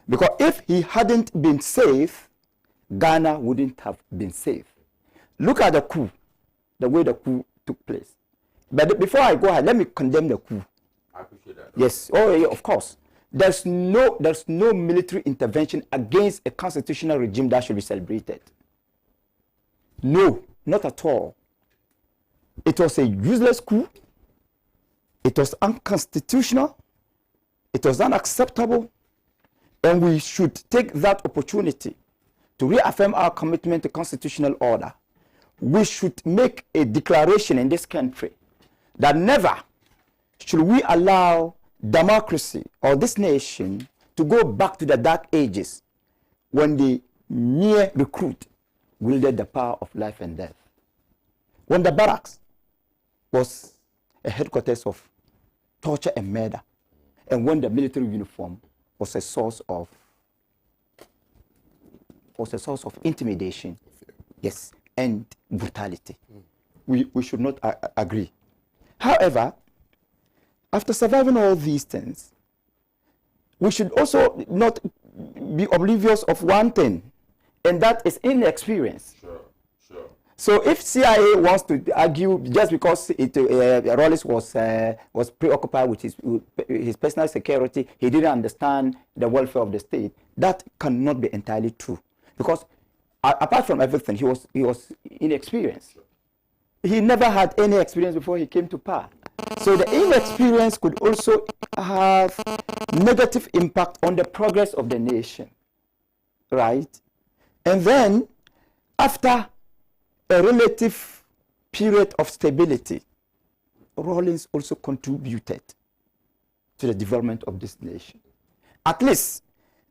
Because if he hadn't been safe, Ghana wouldn't have been safe. Look at the coup, the way the coup took place. But before I go ahead, let me condemn the coup. I appreciate that. Yes, yeah, of course. There's no military intervention against a constitutional regime that should be celebrated. No, not at all. It was a useless coup. It was unconstitutional. It was unacceptable. And we should take that opportunity to reaffirm our commitment to constitutional order. We should make a declaration in this country that never should we allow democracy or this nation to go back to the dark ages when the mere recruit wielded the power of life and death. When the barracks was a headquarters of torture and murder, and when the military uniform was a source of intimidation, yes, and brutality. We should not agree. However, after surviving all these things, we should also not be oblivious of one thing, and that is inexperience. Sure. So if CIA wants to argue just because Rawlings was preoccupied with his personal security, he didn't understand the welfare of the state, that cannot be entirely true. Because apart from everything, he was inexperienced. He never had any experience before he came to power. So the inexperience could also have negative impact on the progress of the nation, right? And then, after a relative period of stability, Rawlings also contributed to the development of this nation. At least,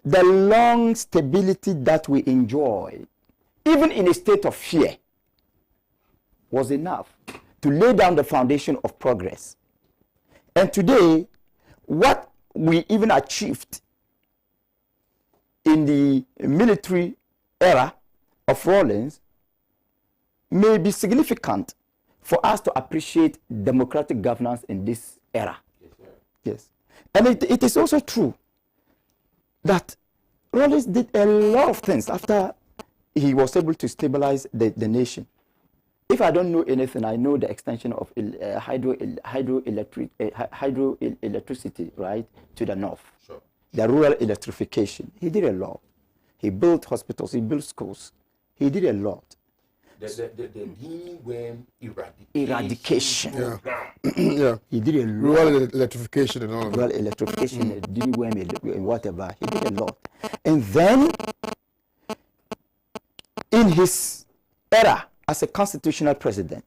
the long stability that we enjoy, even in a state of fear, was enough to lay down the foundation of progress. And today, what we even achieved in the military era of Rawlings may be significant for us to appreciate democratic governance in this era. Yes. And it is also true that Rawlings did a lot of things after he was able to stabilize the nation. If I don't know anything, I know the extension of hydroelectricity, right, to the north. Sure. The rural electrification. He did a lot. He built hospitals, he built schools. He did a lot. The worm eradication. Yeah. Yeah. He did a lot. Rural electrification and all of Rural that. electrification, whatever. He did a lot. And then, in his era as a constitutional president,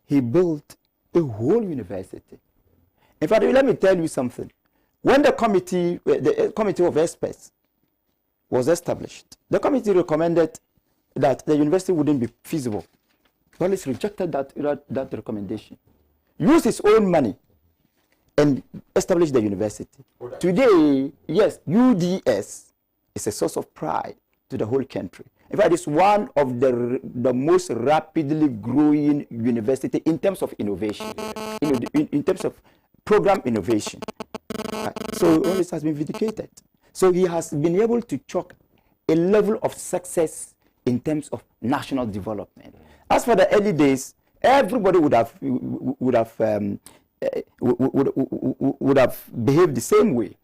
he built a whole university. In fact, let me tell you something. When the committee of experts was established, the committee recommended that the university wouldn't be feasible. Rawlings rejected that recommendation. Used his own money and established the university. Today, yes, UDS is a source of pride to the whole country. In fact, it's one of the most rapidly growing university in terms of innovation, in terms of program innovation. So Rawlings has been vindicated. So he has been able to chalk a level of success in terms of national development. As for the early days, everybody would have behaved the same way.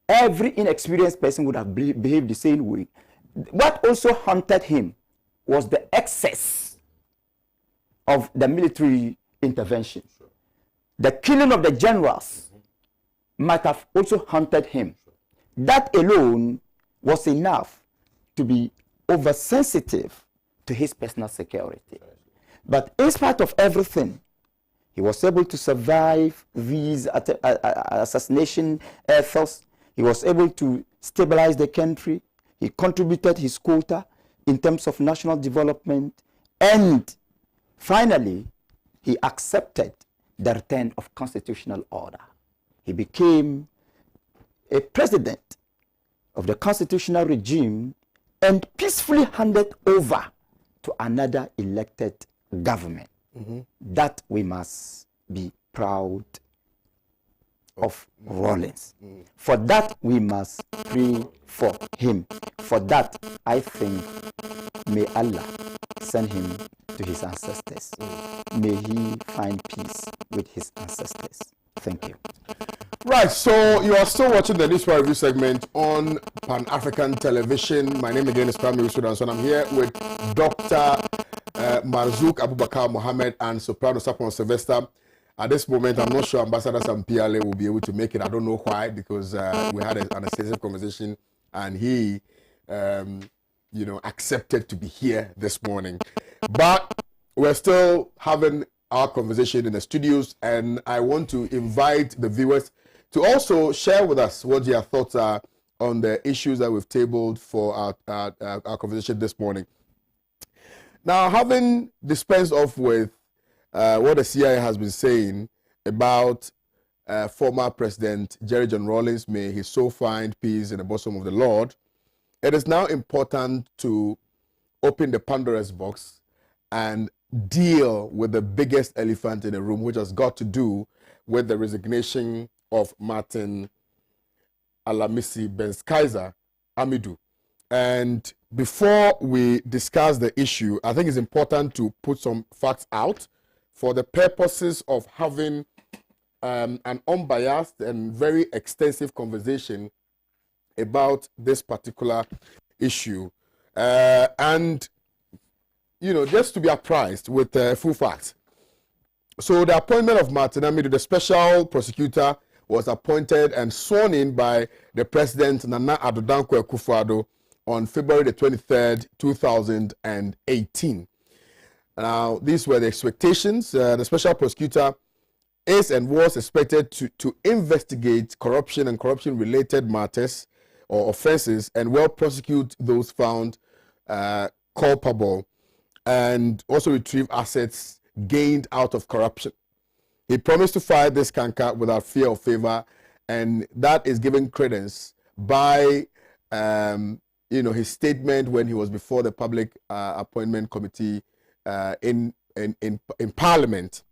Every inexperienced person would have behaved the same way. What also haunted him was the excess of the military intervention. The killing of the generals might have also haunted him. That alone was enough to be oversensitive to his personal security. But in spite of everything, he was able to survive these assassination efforts. He was able to stabilize the country. He contributed his quota in terms of national development. And finally, he accepted the return of constitutional order. He became a president of the constitutional regime and peacefully handed over to another elected government. That we must be proud of Rawlings. For that we must pray for him. For that, I think, may Allah send him to his ancestors. May he find peace with his ancestors. Thank you. Right, so you are still watching the Newspaper Review segment on Pan-African Television. My name again is Kwame Owusu, and I'm here with Dr. Marzouk Abubakar Mohammed and Soprano Sapon Sylvester. At this moment, I'm not sure Ambassador Sampiale will be able to make it. I don't know why, because we had an extensive conversation, and he, accepted to be here this morning. But we're still having our conversation in the studios, and I want to invite the viewers to also share with us what their thoughts are on the issues that we've tabled for our conversation this morning. Now, having dispensed off with what the CIA has been saying about former President Jerry John Rawlings, may his soul find peace in the bosom of the Lord, it is now important to open the Pandora's box and deal with the biggest elephant in the room, which has got to do with the resignation of Martin Alamisi Benskaiser Amidu. And before we discuss the issue, I think it's important to put some facts out for the purposes of having an unbiased and very extensive conversation about this particular issue. And just to be apprised with full facts. So the appointment of Martin Amidu, the special prosecutor, was appointed and sworn in by the President Nana Addo Dankwa Akufo-Addo on February the 23rd, 2018. Now, these were the expectations. The special prosecutor is and was expected to investigate corruption and corruption-related matters or offenses and will prosecute those found culpable and also retrieve assets gained out of corruption. He promised to fight this canker without fear or favor, and that is given credence by his statement when he was before the Public Appointment Committee in Parliament.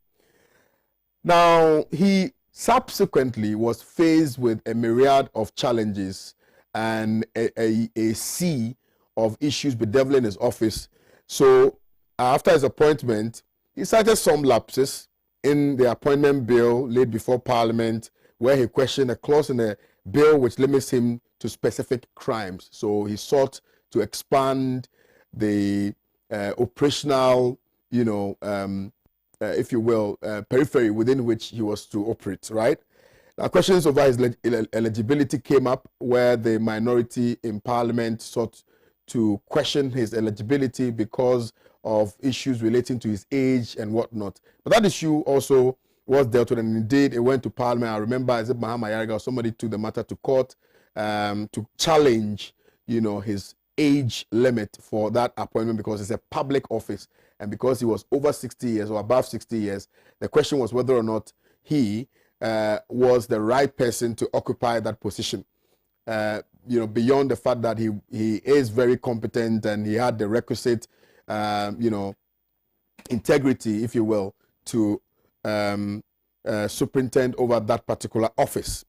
Now, he subsequently was faced with a myriad of challenges and a sea of issues bedeviling his office. So, after his appointment, he cited some lapses in the appointment bill laid before Parliament, where he questioned a clause in the bill which limits him to specific crimes. So he sought to expand the operational, if you will, periphery within which he was to operate, right? Now, questions over his eligibility came up, where the minority in Parliament sought to question his eligibility because of issues relating to his age and whatnot. But that issue also was dealt with, and indeed it went to Parliament. I remember, as it Mahama Yariga or somebody took the matter to court to challenge, his age limit for that appointment, because it's a public office, and because he was over 60 years or above 60 years, the question was whether or not he was the right person to occupy that position. Beyond the fact that he is very competent and he had the requisite, integrity, if you will, to superintend over that particular office.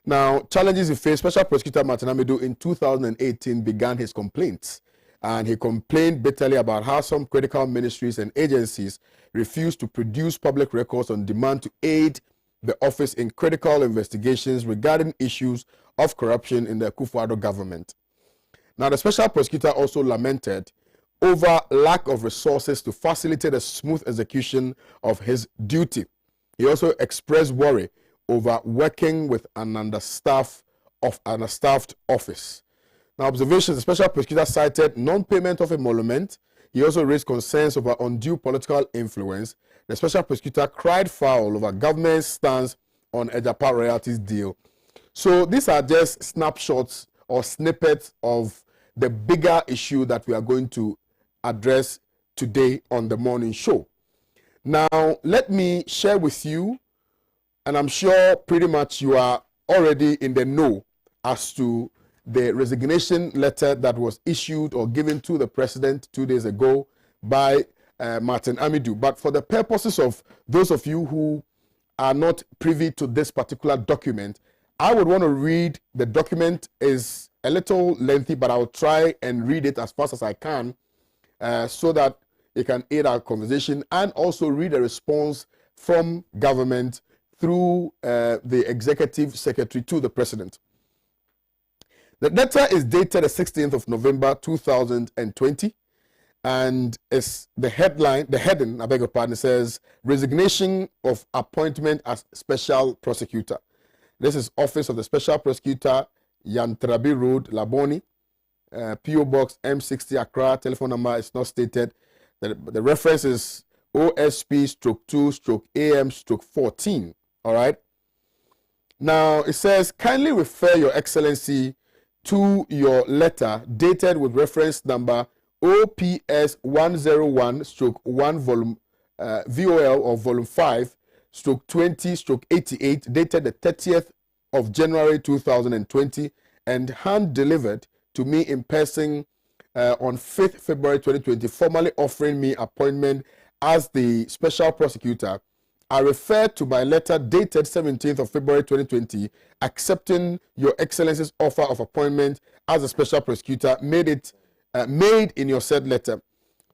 Now, challenges he faced. Special Prosecutor Martin Amidu in 2018 began his complaints, and he complained bitterly about how some critical ministries and agencies refused to produce public records on demand to aid the office in critical investigations regarding issues of corruption in the Akufo-Addo government. Now, the Special Prosecutor also lamented over lack of resources to facilitate a smooth execution of his duty. He also expressed worry over working with an understaffed office. Now, observations: the Special Prosecutor cited non-payment of emolument. He also raised concerns over undue political influence. The Special Prosecutor cried foul over government's stance on Ejapa royalties deal. So these are just snapshots or snippets of the bigger issue that we are going to address today on the morning show. Now, let me share with you, and I'm sure pretty much you are already in the know as to the resignation letter that was issued or given to the president 2 days ago by Martin Amidu. But for the purposes of those of you who are not privy to this particular document, I would want to read the document. Is a little lengthy, but I'll try and read it as fast as I can so that it can aid our conversation, and also read a response from government through the executive secretary to the president. The letter is dated the 16th of November 2020, and it's the heading, I beg your pardon, says resignation of appointment as special prosecutor. This is Office of the Special Prosecutor, Yantrabi Road, Laboni, PO Box M60 Accra. Telephone number is not stated. The reference is OSP/2/AM/14. All right. Now it says, kindly refer your excellency to your letter dated with reference number OPS 101/1 volume VOL or volume 5/20/88 dated the 30th of January 2020 and hand delivered to me in person on 5th February 2020, formally offering me appointment as the special prosecutor. I refer to my letter dated 17th of February 2020, accepting your excellency's offer of appointment as a special prosecutor made in your said letter.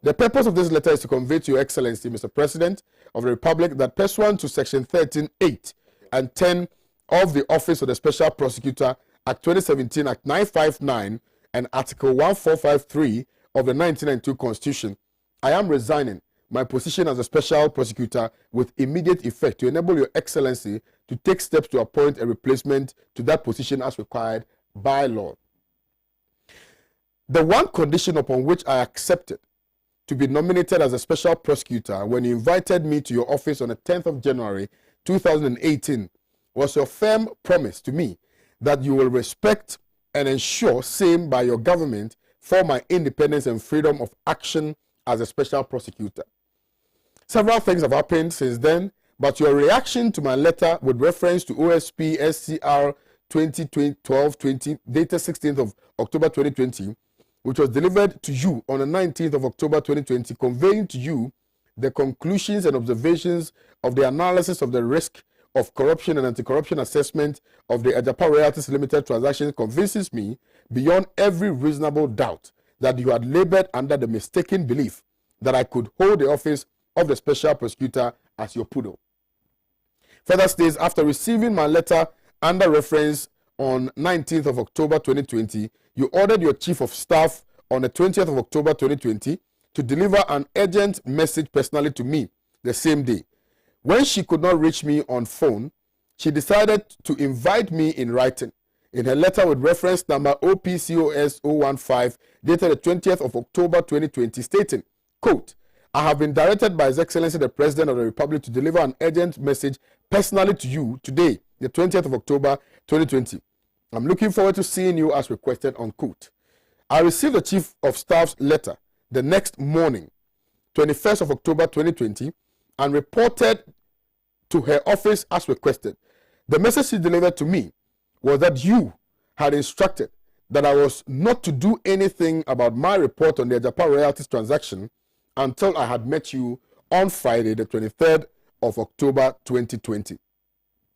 The purpose of this letter is to convey to your excellency, Mr. President of the Republic, that pursuant to section 13(8) and 10 of the Office of the Special Prosecutor, Act 2017, Act 959, and Article 1453 of the 1992 Constitution, I am resigning my position as a special prosecutor with immediate effect to enable your excellency to take steps to appoint a replacement to that position as required by law. The one condition upon which I accepted to be nominated as a special prosecutor when you invited me to your office on the 10th of January 2018 was your firm promise to me that you will respect and ensure same by your government for my independence and freedom of action as a special prosecutor. Several things have happened since then, but your reaction to my letter with reference to OSP SCR 2020, dated 16th of October 2020, which was delivered to you on the 19th of October 2020, conveying to you the conclusions and observations of the analysis of the risk of corruption and anti-corruption assessment of the Ajapa Royalties Limited transaction, convinces me beyond every reasonable doubt that you had labored under the mistaken belief that I could hold the office of the special prosecutor as your poodle. Further states, after receiving my letter under reference on 19th of October 2020, you ordered your chief of staff on the 20th of October 2020 to deliver an urgent message personally to me the same day. When she could not reach me on phone, she decided to invite me in writing. In her letter with reference number OPCOS 015, dated the 20th of October 2020, stating, quote, I have been directed by His Excellency the President of the Republic to deliver an urgent message personally to you today, the 20th of October 2020. I'm looking forward to seeing you as requested, unquote. I received the Chief of Staff's letter the next morning, 21st of October 2020, and reported to her office as requested. The message she delivered to me was that you had instructed that I was not to do anything about my report on the Ajapa Royalties transaction until I had met you on Friday, the 23rd of October 2020.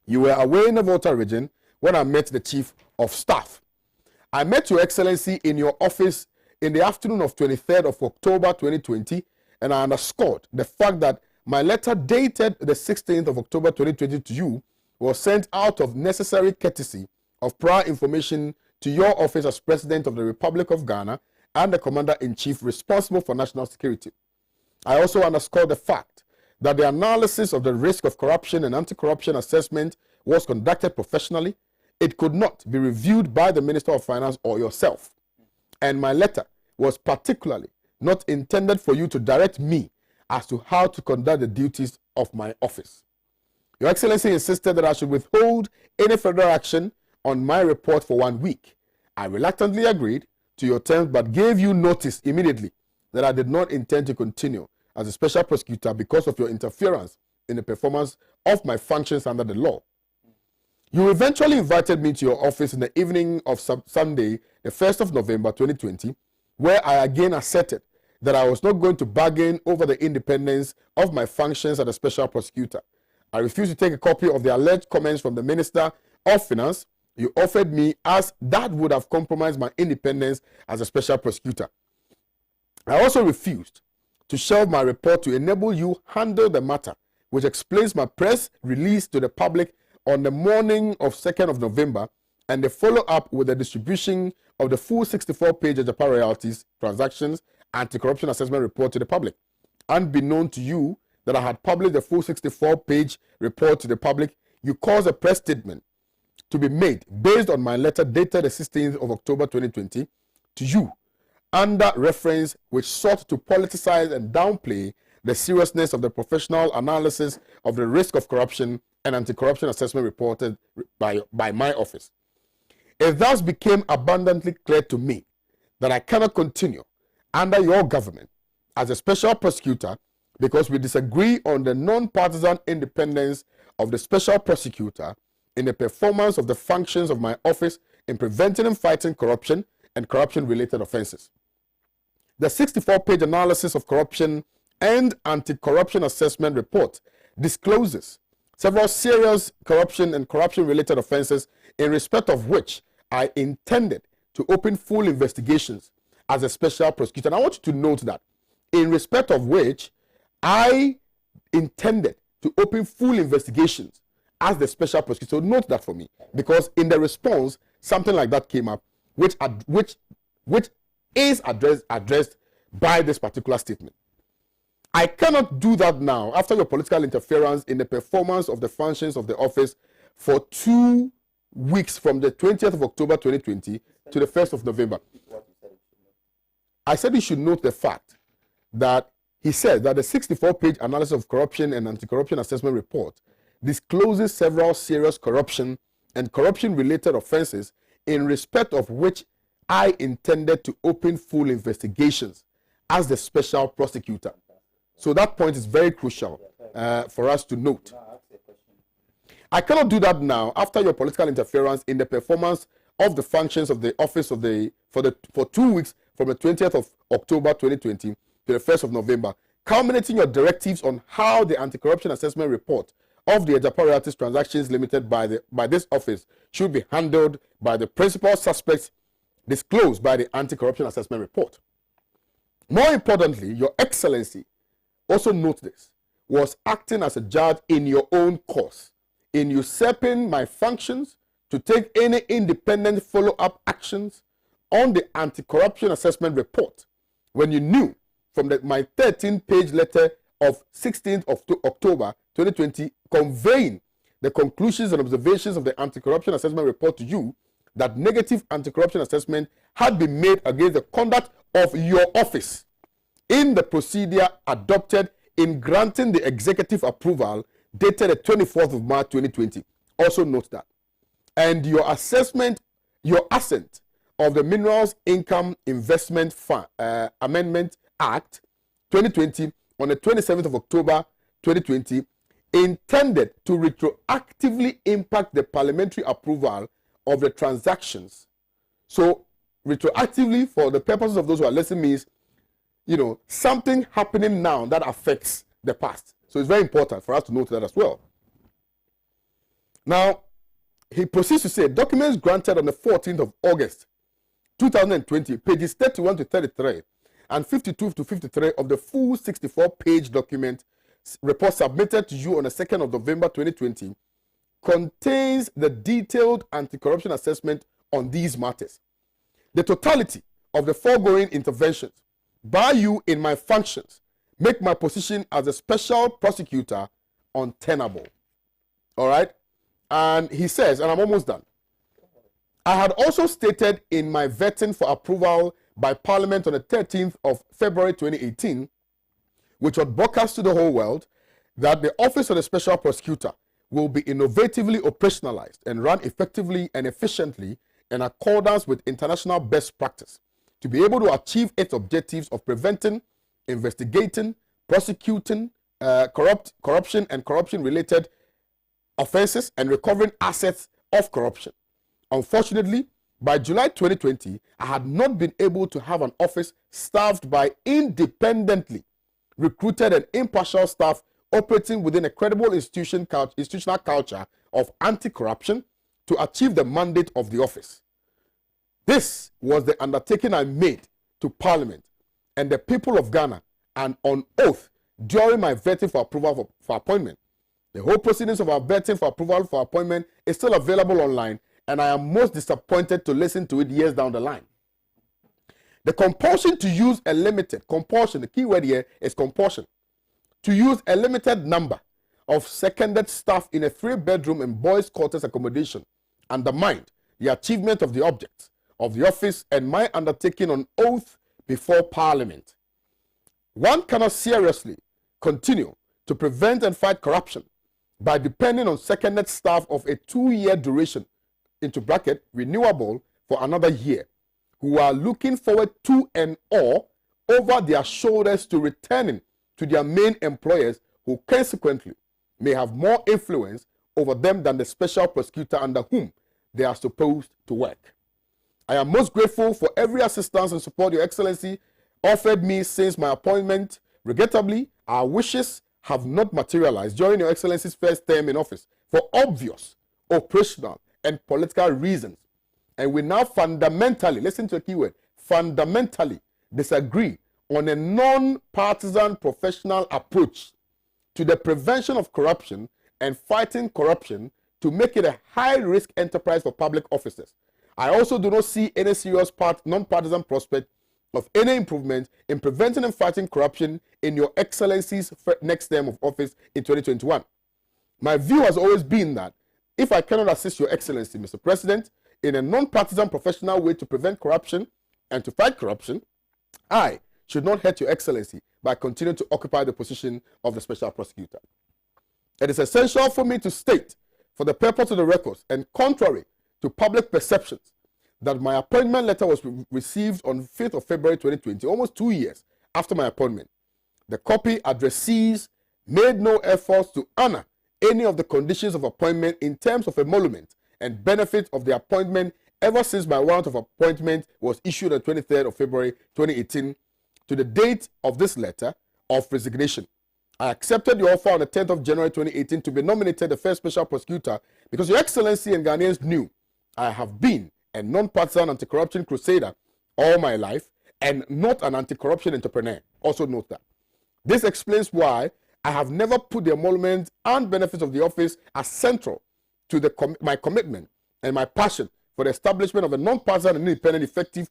You were away in the Volta region when I met the Chief of Staff. I met Your Excellency in your office in the afternoon of 23rd of October 2020, and I underscored the fact that my letter dated the 16th of October 2020 to you was sent out of necessary courtesy of prior information to your office as President of the Republic of Ghana and the Commander-in-Chief responsible for national security. I also underscored the fact that the analysis of the risk of corruption and anti-corruption assessment was conducted professionally. It could not be reviewed by the Minister of Finance or yourself. And my letter was particularly not intended for you to direct me as to how to conduct the duties of my office. Your Excellency insisted that I should withhold any further action on my report for 1 week. I reluctantly agreed to your terms but gave you notice immediately that I did not intend to continue as a special prosecutor because of your interference in the performance of my functions under the law. You eventually invited me to your office in the evening of Sunday, the 1st of November 2020, where I again asserted that I was not going to bargain over the independence of my functions as a special prosecutor. I refused to take a copy of the alleged comments from the Minister of Finance you offered me, as that would have compromised my independence as a special prosecutor. I also refused to shelve my report to enable you handle the matter, which explains my press release to the public on the morning of 2nd of November and the follow-up with the distribution of the full 64-page Ajapa Royalties transactions anti-corruption assessment report to the public. Unbeknown to you that I had published the full 64-page report to the public, you caused a press statement to be made based on my letter dated the 16th of October 2020 to you, under reference which sought to politicize and downplay the seriousness of the professional analysis of the risk of corruption and anti-corruption assessment reported by my office. It thus became abundantly clear to me that I cannot continue under your government as a special prosecutor because we disagree on the non-partisan independence of the special prosecutor in the performance of the functions of my office in preventing and fighting corruption and corruption-related offenses. The 64-page analysis of corruption and anti-corruption assessment report discloses several serious corruption and corruption-related offenses in respect of which I intended to open full investigations as a special prosecutor. And I want you to note that in respect of which I intended to open full investigations as the special prosecutor. So note that for me, because in the response, something like that came up, which is addressed by this particular statement. I cannot do that now after your political interference in the performance of the functions of the office for 2 weeks from the 20th of October 2020 to the 1st of November. I said you should note the fact that he said that the 64-page analysis of corruption and anti-corruption assessment report discloses several serious corruption and corruption-related offenses in respect of which I intended to open full investigations as the special prosecutor. So that point is very crucial for us to note. I cannot do that now after your political interference in the performance of the functions of the office for 2 weeks from the 20th of October 2020 to the 1st of November, culminating your directives on how the anti-corruption assessment report of the Ejapa Royalties transactions limited by this office should be handled by the principal suspects disclosed by the anti-corruption assessment report. More importantly, Your Excellency, also note this, was acting as a judge in your own cause, in usurping my functions to take any independent follow-up actions on the anti-corruption assessment report when you knew from my 13-page letter of 16th of October 2020 conveying the conclusions and observations of the anti-corruption assessment report to you that negative anti-corruption assessment had been made against the conduct of your office in the procedure adopted in granting the executive approval dated the 24th of March 2020. Also note that. And your assent of the Minerals Income Investment Fund, Amendment Act 2020 on the 27th of October 2020 intended to retroactively impact the parliamentary approval of the transactions. So retroactively, for the purposes of those who are listening, means, something happening now that affects the past. So it's very important for us to note that as well. Now, he proceeds to say, documents granted on the 14th of August 2020, pages 31 to 33 and 52 to 53 of the full 64-page document report submitted to you on the 2nd of November 2020 contains the detailed anti-corruption assessment on these matters. The totality of the foregoing interventions by you in my functions make my position as a special prosecutor untenable. All right? And he says, and I'm almost done, I had also stated in my vetting for approval by Parliament on the 13th of February 2018, which was broadcast to the whole world, that the Office of the Special Prosecutor will be innovatively operationalized and run effectively and efficiently in accordance with international best practice to be able to achieve its objectives of preventing, investigating, prosecuting corruption and corruption-related offenses and recovering assets of corruption. Unfortunately, by July 2020, I had not been able to have an office staffed by independently recruited and impartial staff operating within a credible institutional culture of anti-corruption to achieve the mandate of the office. This was the undertaking I made to Parliament and the people of Ghana and on oath during my vetting for approval for appointment. The whole proceedings of our vetting for approval for appointment is still available online, and I am most disappointed to listen to it years down the line. The compulsion to use a limited, the key word here is compulsion, to use a limited number of seconded staff in a 3-bedroom and boys' quarters accommodation undermined the achievement of the objects of the office and my undertaking on oath before Parliament. One cannot seriously continue to prevent and fight corruption by depending on seconded staff of a 2-year duration, into bracket, renewable for another year, who are looking forward to and or over their shoulders to returning to their main employers, who consequently may have more influence over them than the special prosecutor under whom they are supposed to work. I am most grateful for every assistance and support Your Excellency offered me since my appointment. Regrettably, our wishes have not materialized during Your Excellency's first term in office for obvious operational and political reasons. And we now fundamentally, listen to a keyword, fundamentally disagree on a non-partisan professional approach to the prevention of corruption and fighting corruption to make it a high-risk enterprise for public officers. I also do not see any serious non-partisan prospect of any improvement in preventing and fighting corruption in Your Excellency's next term of office in 2021. My view has always been that if I cannot assist Your Excellency, Mr. President, in a non-partisan professional way to prevent corruption and to fight corruption, I should not hurt Your Excellency by continuing to occupy the position of the Special Prosecutor. It is essential for me to state, for the purpose of the records and contrary to public perceptions, that my appointment letter was received on 5th of February 2020, almost 2 years after my appointment. The copy addressees made no efforts to honor any of the conditions of appointment in terms of emolument and benefits of the appointment ever since my warrant of appointment was issued on 23rd of February 2018 to the date of this letter of resignation. I accepted the offer on the 10th of January 2018 to be nominated the first special prosecutor because Your Excellency and Ghanaians knew I have been a non-partisan anti-corruption crusader all my life and not an anti-corruption entrepreneur. Also note that. This explains why I have never put the emolument and benefits of the office as central to my commitment and my passion for the establishment of a non-partisan and independent, effective,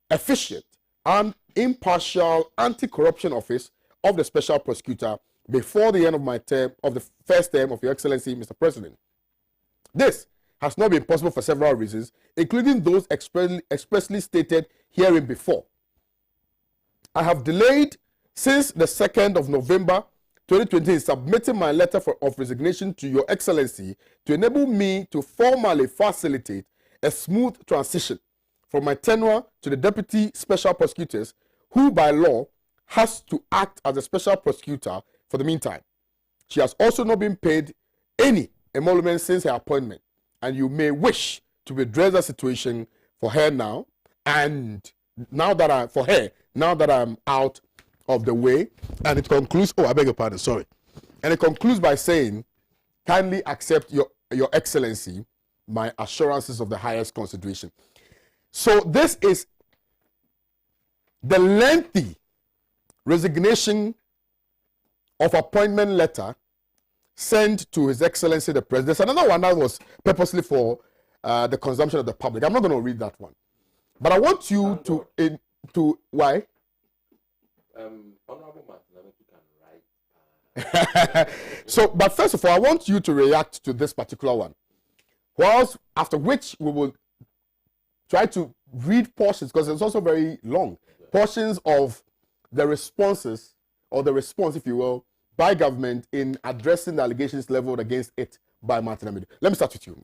efficient, and impartial anti-corruption office of the special prosecutor before the end of my term, of the first term of Your Excellency, Mr. President. This has not been possible for several reasons, including those expressly stated herein before. I have delayed since the 2nd of November 2020 in submitting my letter of resignation to Your Excellency to enable me to formally facilitate a smooth transition from my tenure to the Deputy Special Prosecutors, who by law has to act as a special prosecutor for the meantime. She has also not been paid any emolument since her appointment, and you may wish to redress the situation for her now, and now that I'm out of the way. And it concludes, I beg your pardon, sorry. And it concludes by saying, kindly accept your Excellency my assurances of the highest consideration. So this is the lengthy resignation of appointment letter sent to His Excellency the President. There's another one that was purposely for the consumption of the public. I'm not going to read that one, but I want you to why? Honorable Martin, you can write. So, but first of all, I want you to react to this particular one. Whilst after which we will try to read portions, because it's also very long, portions of the responses, or the response, if you will, by government in addressing the allegations leveled against it by Martin Amidu. Let me start with you.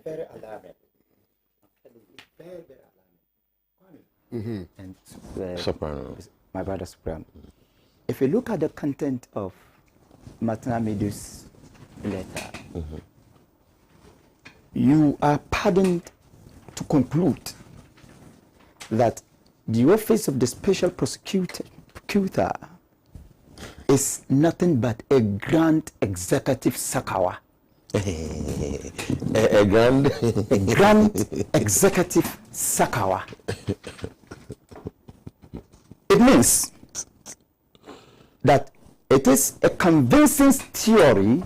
Very alarming. Very alarming. And Soprano. My brother Soprano. If you look at the content of Martin Amidu's letter, you are pardoned to conclude that the office of the special prosecutor is nothing but a grand executive sakawa. a grand executive sakawa. It means that it is a convincing theory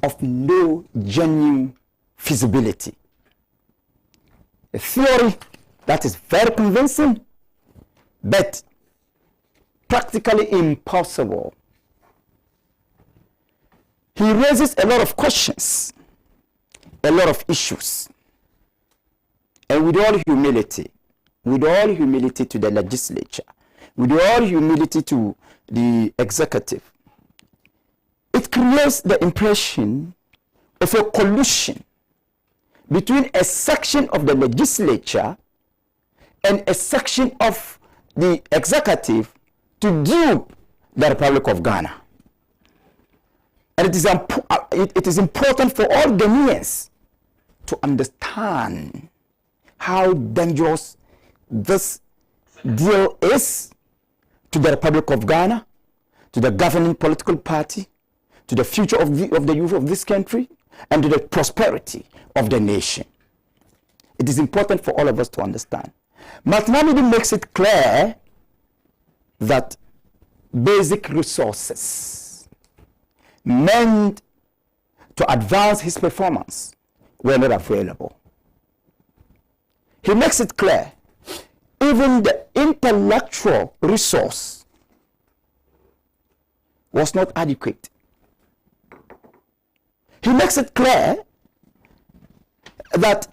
of no genuine feasibility. A theory that is very convincing, but practically impossible. He raises a lot of questions, a lot of issues, and with all humility to the legislature, with all humility to the executive, it creates the impression of a collusion between a section of the legislature and a section of the executive to dupe the Republic of Ghana. And it is important for all Ghanaians to understand how dangerous this deal is to the Republic of Ghana, to the governing political party, to the future of the youth of this country, and to the prosperity of the nation. It is important for all of us to understand. Martin Amidu makes it clear that basic resources meant to advance his performance were not available. He makes it clear even the intellectual resource was not adequate. He makes it clear that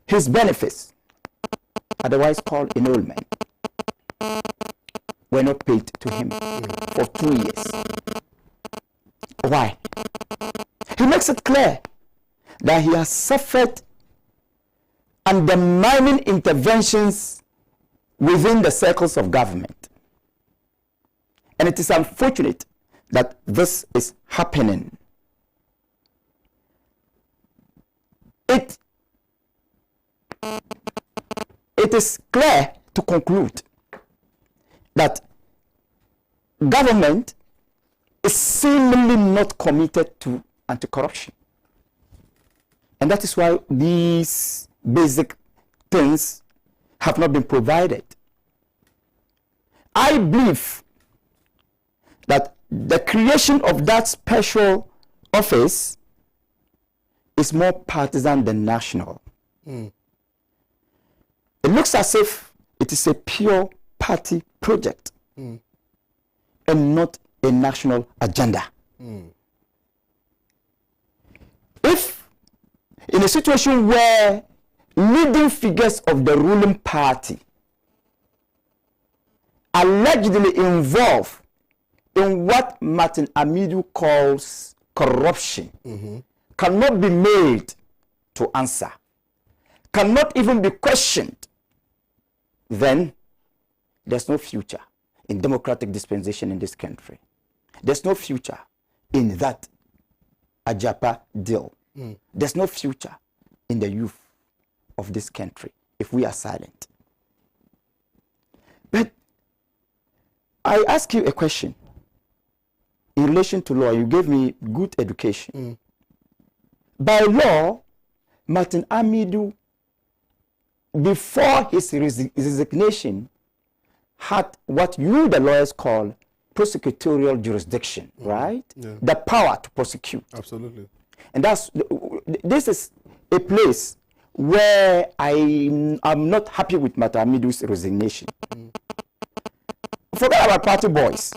his benefits, otherwise called emolument, were not paid to him for 2 years. Why? He makes it clear that he has suffered undermining interventions within the circles of government. And it is unfortunate that this is happening, it is clear to conclude that government is seemingly not committed to anti-corruption. And that is why these basic things have not been provided. I believe that the creation of that special office is more partisan than national. It looks as if it is a pure party project and not a national agenda. If in a situation where leading figures of the ruling party allegedly involved in what Martin Amidu calls corruption, cannot be made to answer, cannot even be questioned, then there's no future in democratic dispensation in this country. There's no future in that Ajapa deal. There's no future in the youth of this country if we are silent. But I ask you a question in relation to law. You gave me good education. By law, Martin Amidu, before his resignation, had what you, the lawyers, call prosecutorial jurisdiction, right? Yeah. The power to prosecute. Absolutely. And this is a place where I'm not happy with Martin Amidu's resignation. Forget about party boys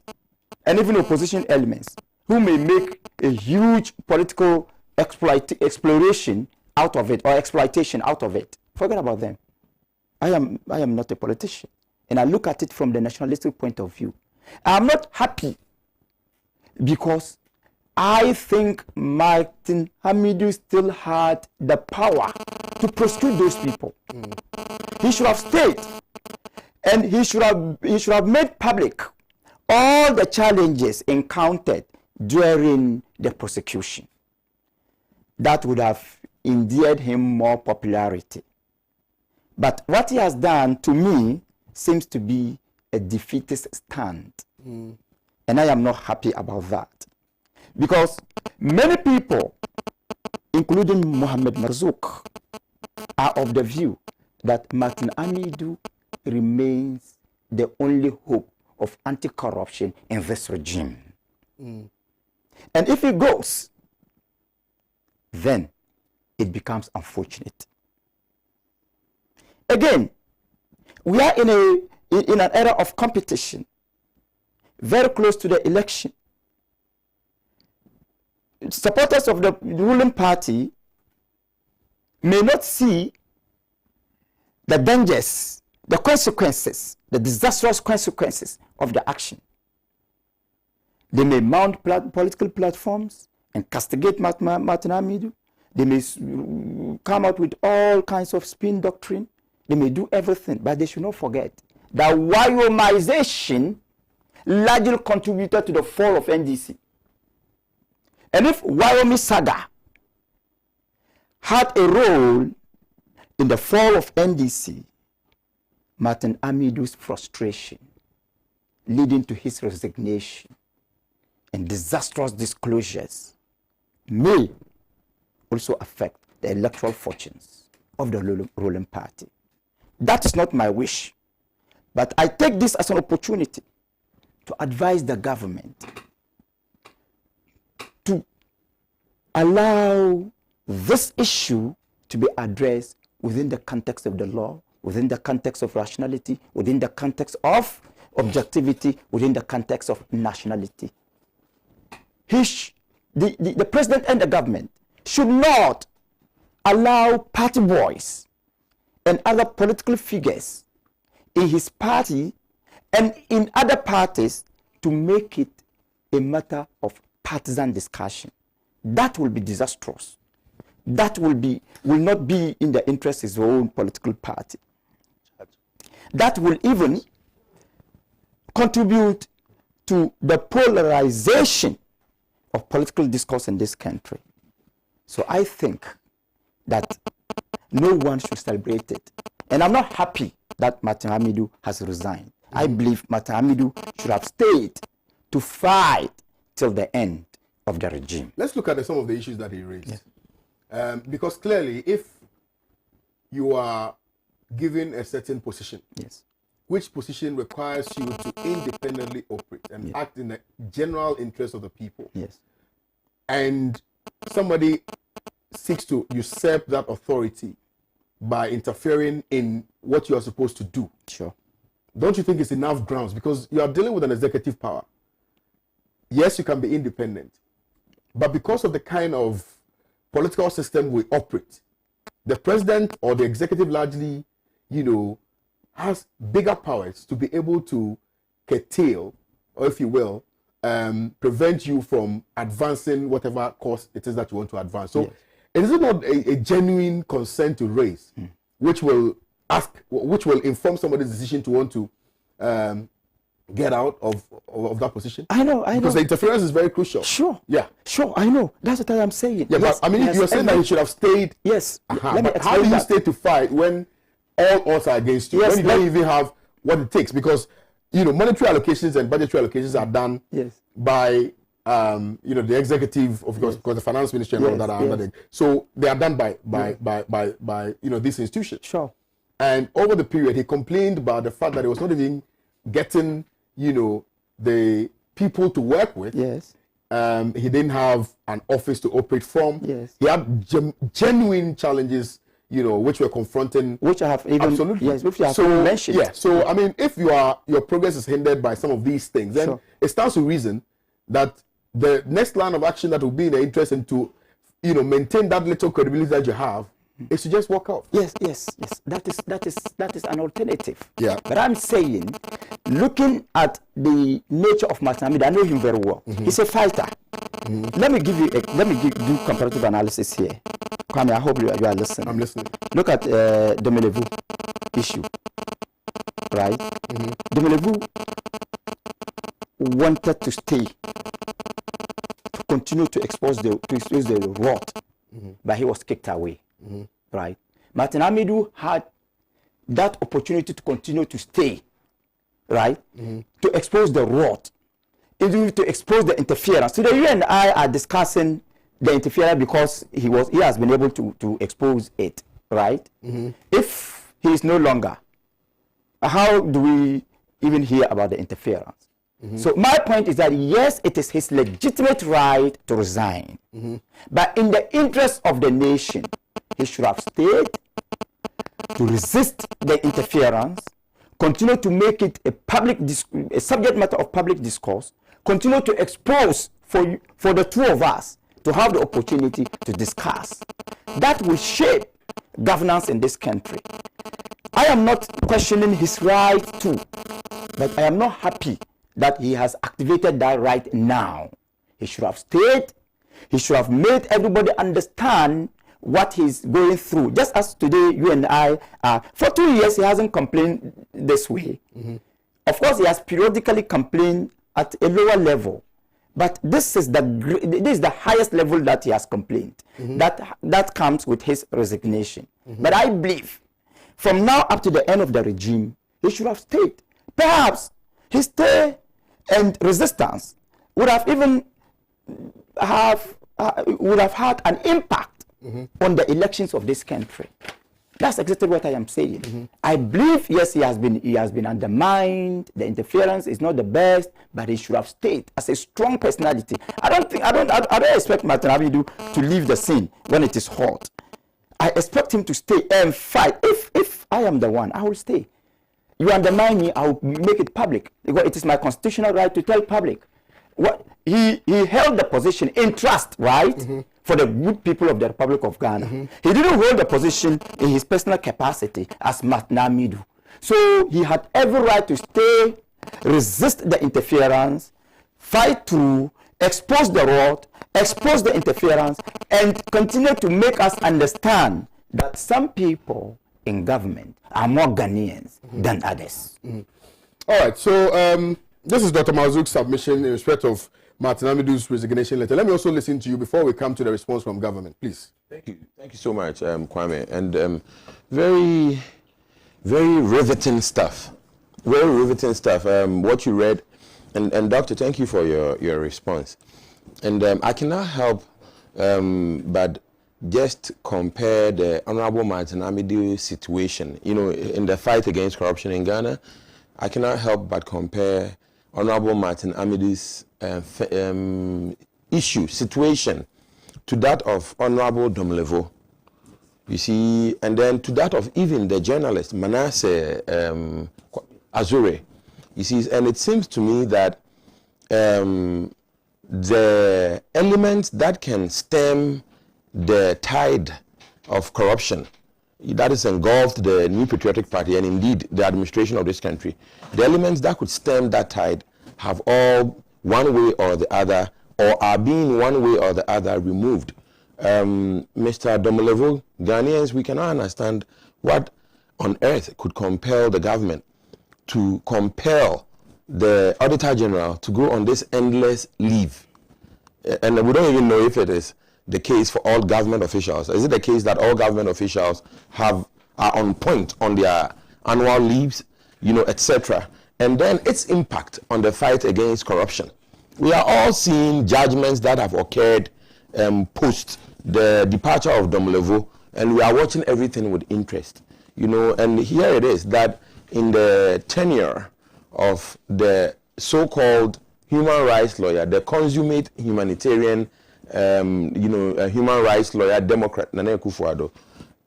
and even opposition elements who may make a huge political exploration out of it or exploitation out of it. Forget about them. I am not a politician, and I look at it from the nationalistic point of view. I'm not happy because I think Martin Amidu still had the power to prosecute those people. He should have stayed, and he should have made public all the challenges encountered during the prosecution. That would have endeared him more popularity. But what he has done, to me, seems to be a defeatist stand. And I am not happy about that. Because many people, including Mohamed Marzouk, are of the view that Martin Amidu remains the only hope of anti-corruption in this regime. And if he goes, then it becomes unfortunate. Again, we are in an era of competition, very close to the election. Supporters of the ruling party may not see the dangers, the consequences, the disastrous consequences of the action. They may mount political platforms and castigate Martin Amidu. They may come out with all kinds of spin doctrine. They may do everything, but they should not forget that Wyomization largely contributed to the fall of NDC. And if Wyoming saga had a role in the fall of NDC, Martin Amidu's frustration leading to his resignation and disastrous disclosures may also affect the electoral fortunes of the ruling party. That is not my wish, but I take this as an opportunity to advise the government to allow this issue to be addressed within the context of the law, within the context of rationality, within the context of objectivity, within the context of nationality. The president and the government should not allow party boys and other political figures in his party and in other parties to make it a matter of partisan discussion. That will be disastrous. That will not be in the interest of his own political party. That will even contribute to the polarization of political discourse in this country. So I think that no one should celebrate it. And I'm not happy that Martin Amidu has resigned. I believe Martin Amidu should have stayed to fight till the end of the regime. Let's look at some of the issues that he raised. Yes. Because clearly, if you are given a certain position, yes, which position requires you to independently operate and act in the general interest of the people, yes, and somebody seeks to usurp that authority by interfering in what you are supposed to do, sure, don't you think it's enough grounds? Because you are dealing with an executive power. Yes, you can be independent, but because of the kind of political system we operate, the president or the executive largely, has bigger powers to be able to curtail, or if you will, prevent you from advancing whatever course it is that you want to advance. So, is it not a genuine concern to raise, which will inform somebody's decision to want to get out of that position? I know. Because the interference is very crucial. Sure. Yeah. Sure, I know. That's what I'm saying. Yeah, yes, but I mean, you're saying that he should have stayed. Yes. Let me how do you stay to fight when all odds are against you? Yes, when you don't even have what it takes? Because, monetary allocations and budgetary allocations are done by, the executive, of course, because the finance ministry and all that are under it. So they are done by these institutions. Sure. And over the period, he complained about the fact that he was not even getting, the people to work with. Yes. He didn't have an office to operate from. Yes. He had genuine challenges, which were confronting. Which I have even absolutely. Yes, which you have mentioned. Yeah. So I mean, if your progress is hindered by some of these things, then it stands to reason that the next line of action that will be in the interest and to, maintain that little credibility that you have is to just walk out. Yes. That is an alternative. Yeah. But I'm saying, looking at the nature of Martin Amidu, I know him very well. He's a fighter. Let me do comparative analysis here. Kwame, I hope you are listening. I'm listening. Look at the Melevu issue, right? The Melevu wanted to stay, to continue to expose the rot, but he was kicked away. Right. Martin Amidu had that opportunity to continue to stay, right? To expose the rot, to expose the interference. Today, you and I are discussing the interference because he has been able to expose it, right? If he is no longer, how do we even hear about the interference? So my point is that yes, it is his legitimate right to resign, but in the interest of the nation, he should have stayed to resist the interference, continue to make it a subject matter of public discourse, continue to expose for the two of us to have the opportunity to discuss. That will shape governance in this country. I am not questioning his right to, but I am not happy that he has activated that right now. He should have stayed. He should have made everybody understand what he's going through. Just as today, you and I are. For 2 years, he hasn't complained this way. Of course, he has periodically complained at a lower level. But this is the highest level that he has complained. That comes with his resignation. But I believe, from now up to the end of the regime, he should have stayed. Perhaps his stay and resistance would have even had an impact on the elections of this country. That's exactly what I am saying. I believe, yes, he has been undermined. The interference is not the best, but he should have stayed as a strong personality. I don't expect Martin Amidu to leave the scene when it is hot. I expect him to stay and fight. If I am the one, I will stay. You undermine me, I will make it public. Because it is my constitutional right to tell public. What he held the position in trust, right? For the good people of the Republic of Ghana. He didn't hold the position in his personal capacity as Martin Amidu. So he had every right to stay, resist the interference, fight through, expose the rot, expose the interference, and continue to make us understand that some people in government are more Ghanaians than others. All right, so This is Dr. Mazuk's submission in respect of Martin Amidu's resignation letter. Let me also listen to you before we come to the response from government, please. Thank you so much, Kwame. And very, very riveting stuff. Very riveting stuff. What you read, and Doctor, thank you for your response. And I cannot help but just compare the Honorable Martin Amidu's situation, in the fight against corruption in Ghana. I cannot help but compare Honorable Martin Amidu's situation to that of Honorable Domlevo. You see, and then to that of even the journalist Manasseh Azure. You see, and it seems to me that the elements that can stem the tide of corruption that is engulfed the New Patriotic Party and indeed the administration of this country, the elements that could stem that tide have all one way or the other, or are being one way or the other removed. Mr. Domlevo, Ghanaians, we cannot understand what on earth could compel the government to compel the Auditor General to go on this endless leave. And we don't even know if it is the case for all government officials. Is it the case that all government officials are on point on their annual leaves, etc.? And then its impact on the fight against corruption. We are all seeing judgments that have occurred post the departure of Domlevo, and we are watching everything with interest. And here it is that in the tenure of the so-called human rights lawyer, the consummate humanitarian, human rights lawyer, Democrat Nana Akufo-Addo,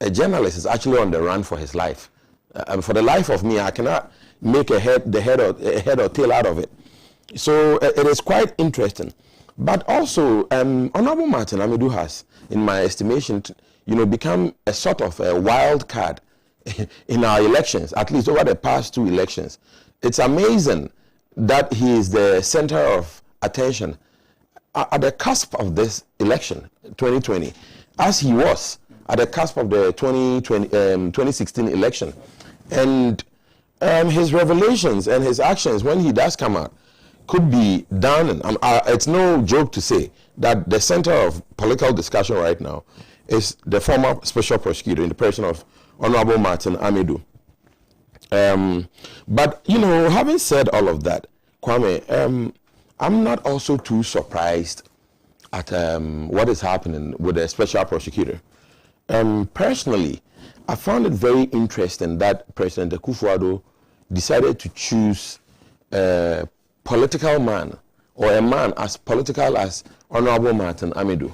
a journalist is actually on the run for his life. And for the life of me, I cannot make the head or tail out of it. So it is quite interesting. But also, Honorable Martin Amidu has, in my estimation, become a sort of a wild card in our elections, at least over the past 2 elections. It's amazing that he is the center of attention at the cusp of this election, 2020, as he was at the cusp of the 2016 election. And his revelations and his actions, when he does come out, could be done. It's no joke to say that the center of political discussion right now is the former special prosecutor in the person of Honorable Martin Amidu. But, having said all of that, Kwame, I'm not also too surprised at what is happening with the special prosecutor. Personally, I found it very interesting that President Akufo-Addo decided to choose a political man, or a man as political as Honorable Martin Amidu.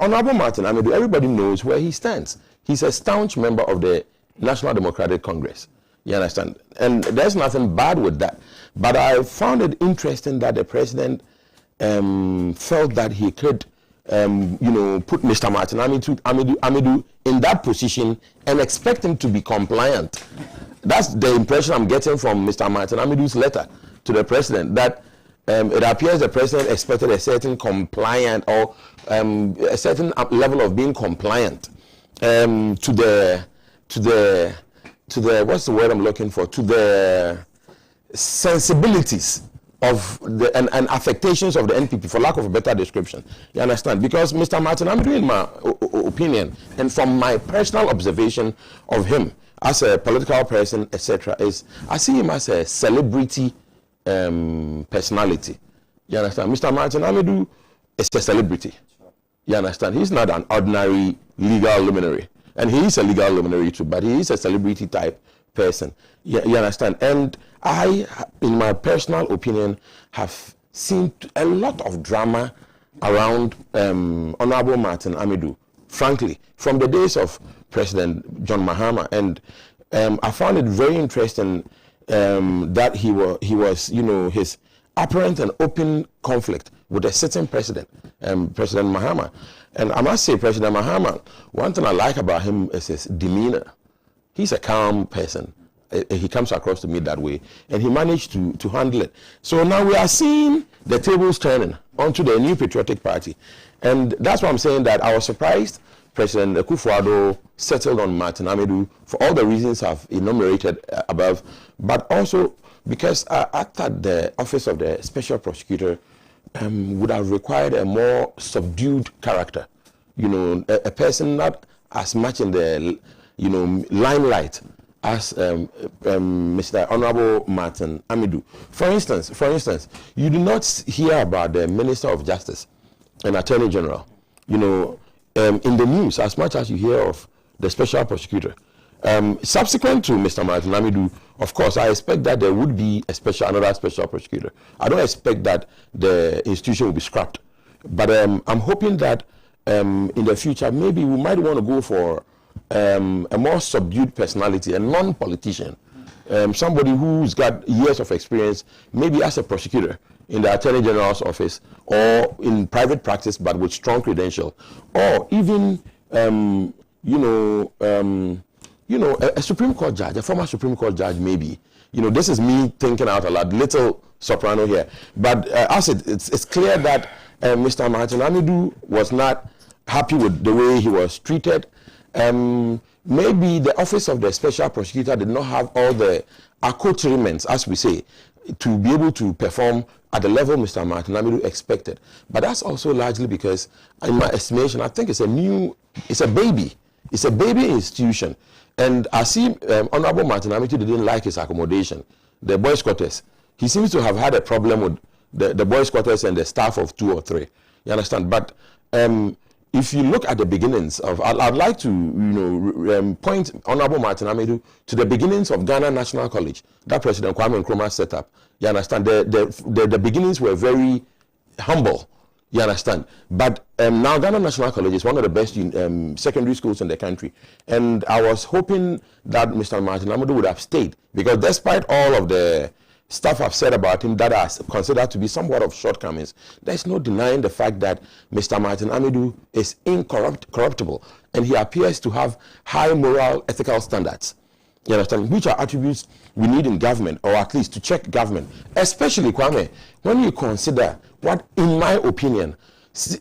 Honorable Martin Amidu, everybody knows where he stands. He's a staunch member of the National Democratic Congress. You understand? And there's nothing bad with that. But I found it interesting that the president felt that he could, put Mr. Martin Amidu in that position and expect him to be compliant. That's the impression I'm getting from Mr. Martin Amidu's letter to the president, that it appears the president expected a certain compliant or a certain level of being compliant to the what's the word I'm looking for, to the sensibilities of the and affectations of the NPP, for lack of a better description. You understand? Because Mr. Martin Amidu, in my opinion, and from my personal observation of him as a political person, etc., is I see him as a celebrity personality. You understand? Mr. Martin Amidu is a celebrity. You understand? He's not an ordinary legal luminary. And he is a legal luminary too, but he is a celebrity type person. You understand? And I, in my personal opinion, have seen a lot of drama around Honorable Martin Amidu, frankly, from the days of President John Mahama. And I found it very interesting that he was, his apparent and open conflict with a sitting president, President Mahama. And I must say, President Mahama, one thing I like about him is his demeanor. He's a calm person. He comes across to me that way, and he managed to handle it. So now we are seeing the tables turning onto the New Patriotic Party. And that's why I'm saying that I was surprised President Akufo-Addo settled on Martin Amidu for all the reasons I've enumerated above, but also because I thought the office of the special prosecutor would have required a more subdued character. You know, a person not as much in the, you know, limelight as Mr. Honorable Martin Amidu. For instance, you do not hear about the Minister of Justice and Attorney General, you know, in the news as much as you hear of the special prosecutor. Subsequent to Mr. Martin Amidu, of course, I expect that there would be another special prosecutor. I don't expect that the institution will be scrapped, but I'm hoping that in the future, maybe we might want to go for a more subdued personality, a non-politician, somebody who's got years of experience, maybe as a prosecutor in the Attorney General's office or in private practice, but with strong credential, or even, a Supreme Court judge, a former Supreme Court judge, maybe. You know, this is me thinking out a lot, little soprano here. But it's clear that Mr. Martin Amidu was not happy with the way he was treated. Maybe the office of the special prosecutor did not have all the accoutrements, as we say, to be able to perform at the level Mr. Martin Amidu expected. But that's also largely because, in my estimation, I think it's a baby. It's a baby institution. And I see Honorable Martin Amidu didn't like his accommodation, the boys' quarters. He seems to have had a problem with the boys' quarters and the staff of 2 or 3. You understand? But if you look at the beginnings of, I'd like to point Honorable Martin Amidu to the beginnings of Ghana National College that President Kwame Nkrumah set up. You understand? The beginnings were very humble. You understand? But now Ghana National College is one of the best secondary schools in the country. And I was hoping that Mr. Martin Amidu would have stayed, because despite all of the stuff I've said about him that are considered to be somewhat of shortcomings, there's no denying the fact that Mr. Martin Amidu is incorruptible, and he appears to have high moral, ethical standards. You understand? Which are attributes we need in government, or at least to check government. Especially, Kwame, when you consider what, in my opinion,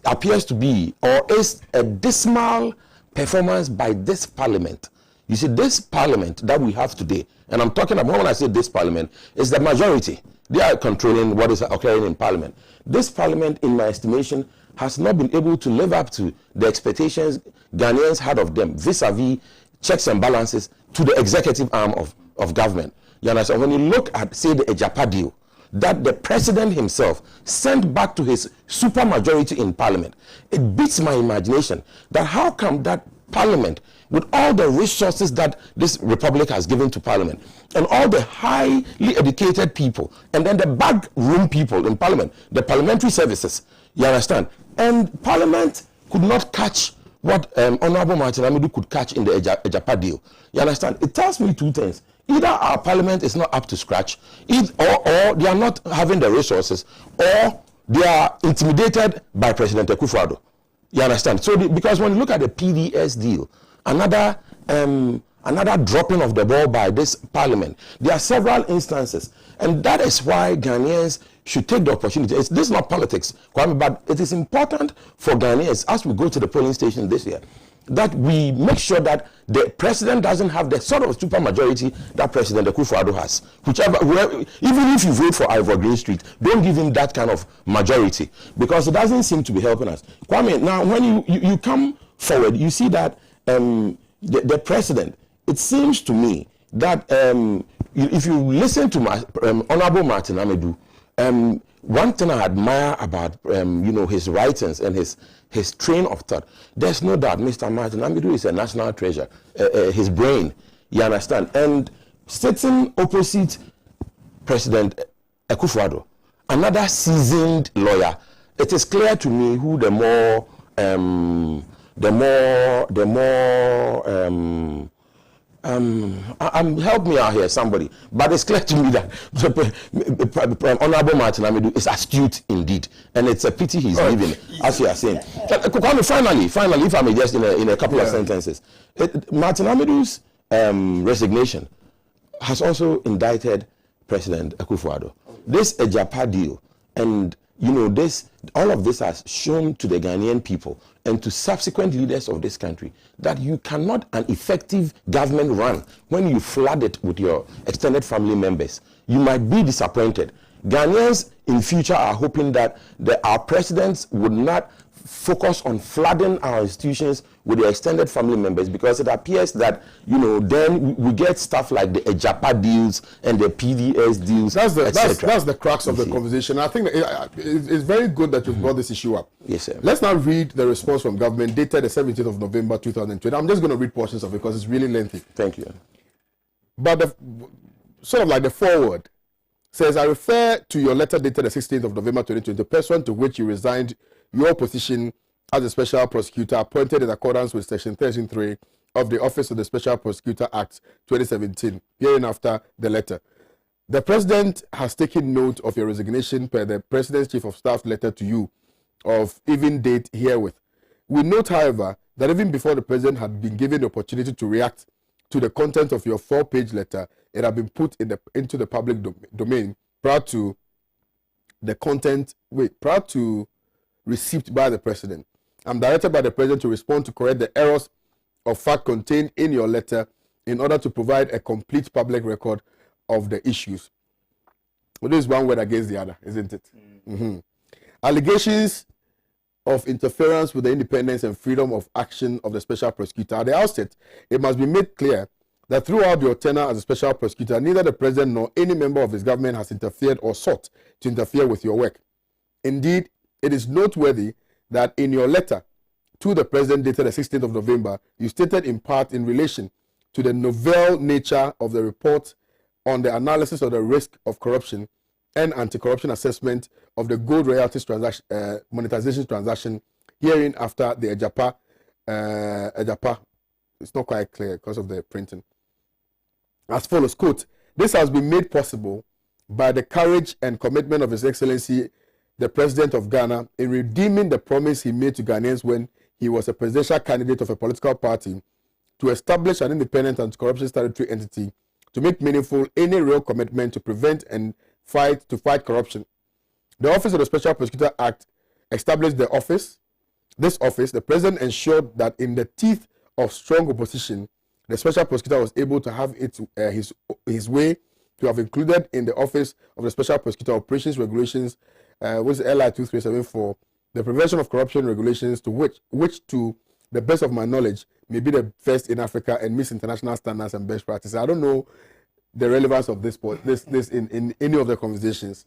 appears to be or is a dismal performance by this parliament. You see, this parliament that we have today, and I'm talking about, when I say this parliament, is the majority. They are controlling what is occurring in parliament. This parliament, in my estimation, has not been able to live up to the expectations Ghanaians had of them vis-a-vis checks and balances to the executive arm of government. You understand? When you look at, say, the Ejapa deal that the president himself sent back to his supermajority in parliament, it beats my imagination that how come that parliament, with all the resources that this republic has given to parliament, and all the highly educated people, and then the backroom people in parliament, the parliamentary services, you understand, and parliament could not catch what Honorable Martin Amidu could catch in the Ejapa deal. You understand? It tells me 2 things. Either our parliament is not up to scratch, or they are not having the resources, or they are intimidated by President Akufo-Addo. You understand? So, because when you look at the PDS deal, another dropping of the ball by this parliament, there are several instances, and that is why Ghanaians should take the opportunity. This is not politics, Kwame, but it is important for Ghanaians, as we go to the polling station this year, that we make sure that the president doesn't have the sort of supermajority that President Akufo-Addo has. Even if you vote for Ivor Green Street, don't give him that kind of majority, because it doesn't seem to be helping us. Kwame, now when you come forward, you see that the president, it seems to me that if you listen to Honorable Martin Amidu, one thing I admire about his writings and his train of thought, there's no doubt Mr. Martin Amidu is a national treasure. His brain, you understand, and sitting opposite President Akufo-Addo, another seasoned lawyer, it is clear to me who help me out here, somebody. But it's clear to me that Honorable Martin Amidu is astute indeed, and it's a pity he's leaving, as you are saying. Finally, if I may just in a couple of sentences, Martin Amidu's resignation has also indicted President Akufo-Addo. This Ejapa deal, and all of this has shown to the Ghanaian people and to subsequent leaders of this country that you cannot an effective government run when you flood it with your extended family members. you might be disappointed. Ghanaians in future are hoping that our presidents would not focus on flooding our institutions with the extended family members, because it appears that, you know, then we get stuff like the Ejapa deals and the PDS deals. That's the crux of the conversation. I think it's very good that you've brought this issue up. Yes, sir. Let's now read the response from government dated the 17th of November 2020. I'm just going to read portions of it because it's really lengthy. Thank you. But the sort of like the foreword says, I refer to your letter dated the 16th of November 2020, pursuant to which you resigned your position as a special prosecutor appointed in accordance with Section 13.3 of the Office of the Special Prosecutor Act 2017, hereinafter the letter. The President has taken note of your resignation per the President's Chief of Staff's letter to you of even date herewith. We note, however, that even before the President had been given the opportunity to react to the content of your 4-page letter, it had been put into the public domain prior to receipt by the President. I'm directed by the President to respond to correct the errors of fact contained in your letter in order to provide a complete public record of the issues. Well, this is one word against the other, isn't it? Allegations of interference with the independence and freedom of action of the Special Prosecutor. At the outset, it must be made clear that throughout your tenure as a Special Prosecutor, neither the President nor any member of his government has interfered or sought to interfere with your work. Indeed, it is noteworthy that in your letter to the President dated the 16th of November, you stated in part in relation to the novel nature of the report on the analysis of the risk of corruption and anti-corruption assessment of the gold royalties transaction, monetization transaction, herein after the Ejapa. It's not quite clear because of the printing. As follows, quote, this has been made possible by the courage and commitment of His Excellency the President of Ghana in redeeming the promise he made to Ghanaians when he was a presidential candidate of a political party to establish an independent anti-corruption statutory entity to make meaningful any real commitment to prevent and fight corruption. The Office of the Special Prosecutor Act established this office. The President ensured that in the teeth of strong opposition, the Special Prosecutor was able to have his way to have included in the Office of the Special Prosecutor Operations Regulations, which is LI 2374, the Prevention of Corruption Regulations, to which to the best of my knowledge may be the first in Africa and meets international standards and best practices. I don't know the relevance of this in any of the conversations.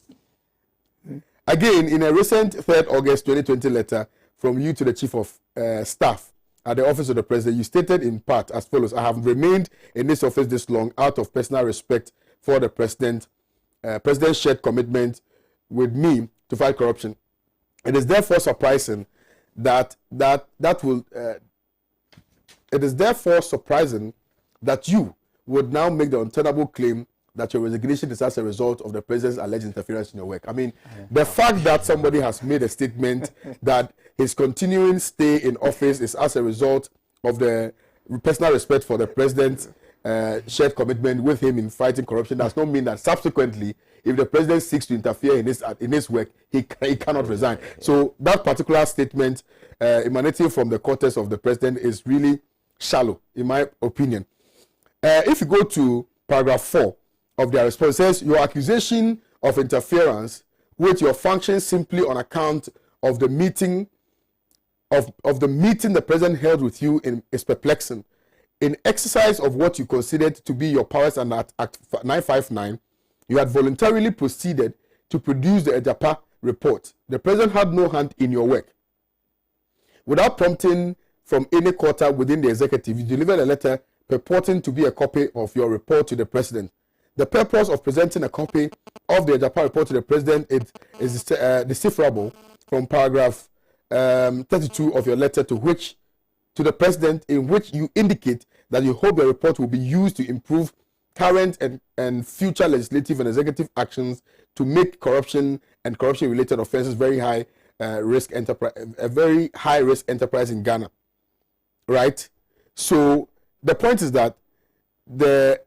Again, in a recent 3rd August 2020 letter from you to the Chief of Staff at the Office of the President, you stated in part as follows: I have remained in this office this long out of personal respect for the President. President's shared commitment with me to fight corruption. It is therefore surprising that you would now make the untenable claim that your resignation is as a result of the President's alleged interference in your work. I mean, the fact that somebody has made a statement that his continuing stay in office is as a result of the personal respect for the President's shared commitment with him in fighting corruption does not mean that subsequently, if the President seeks to interfere in his work, he cannot resign. So that particular statement emanating from the cortex of the President is really shallow, in my opinion. If you go to paragraph 4 of their response, it says your accusation of interference with your function simply on account of the meeting the President held with you is perplexing. In exercise of what you considered to be your powers under Act 959, you had voluntarily proceeded to produce the Ejapa report. The President had no hand in your work. Without prompting from any quarter within the executive, you delivered a letter purporting to be a copy of your report to the President. The purpose of presenting a copy of the Ejapa report to the President is decipherable from paragraph 32 of your letter to the President, in which you indicate that you hope the report will be used to improve current and future legislative and executive actions to make corruption and corruption-related offences a very high risk enterprise in Ghana. Right? So the point is that they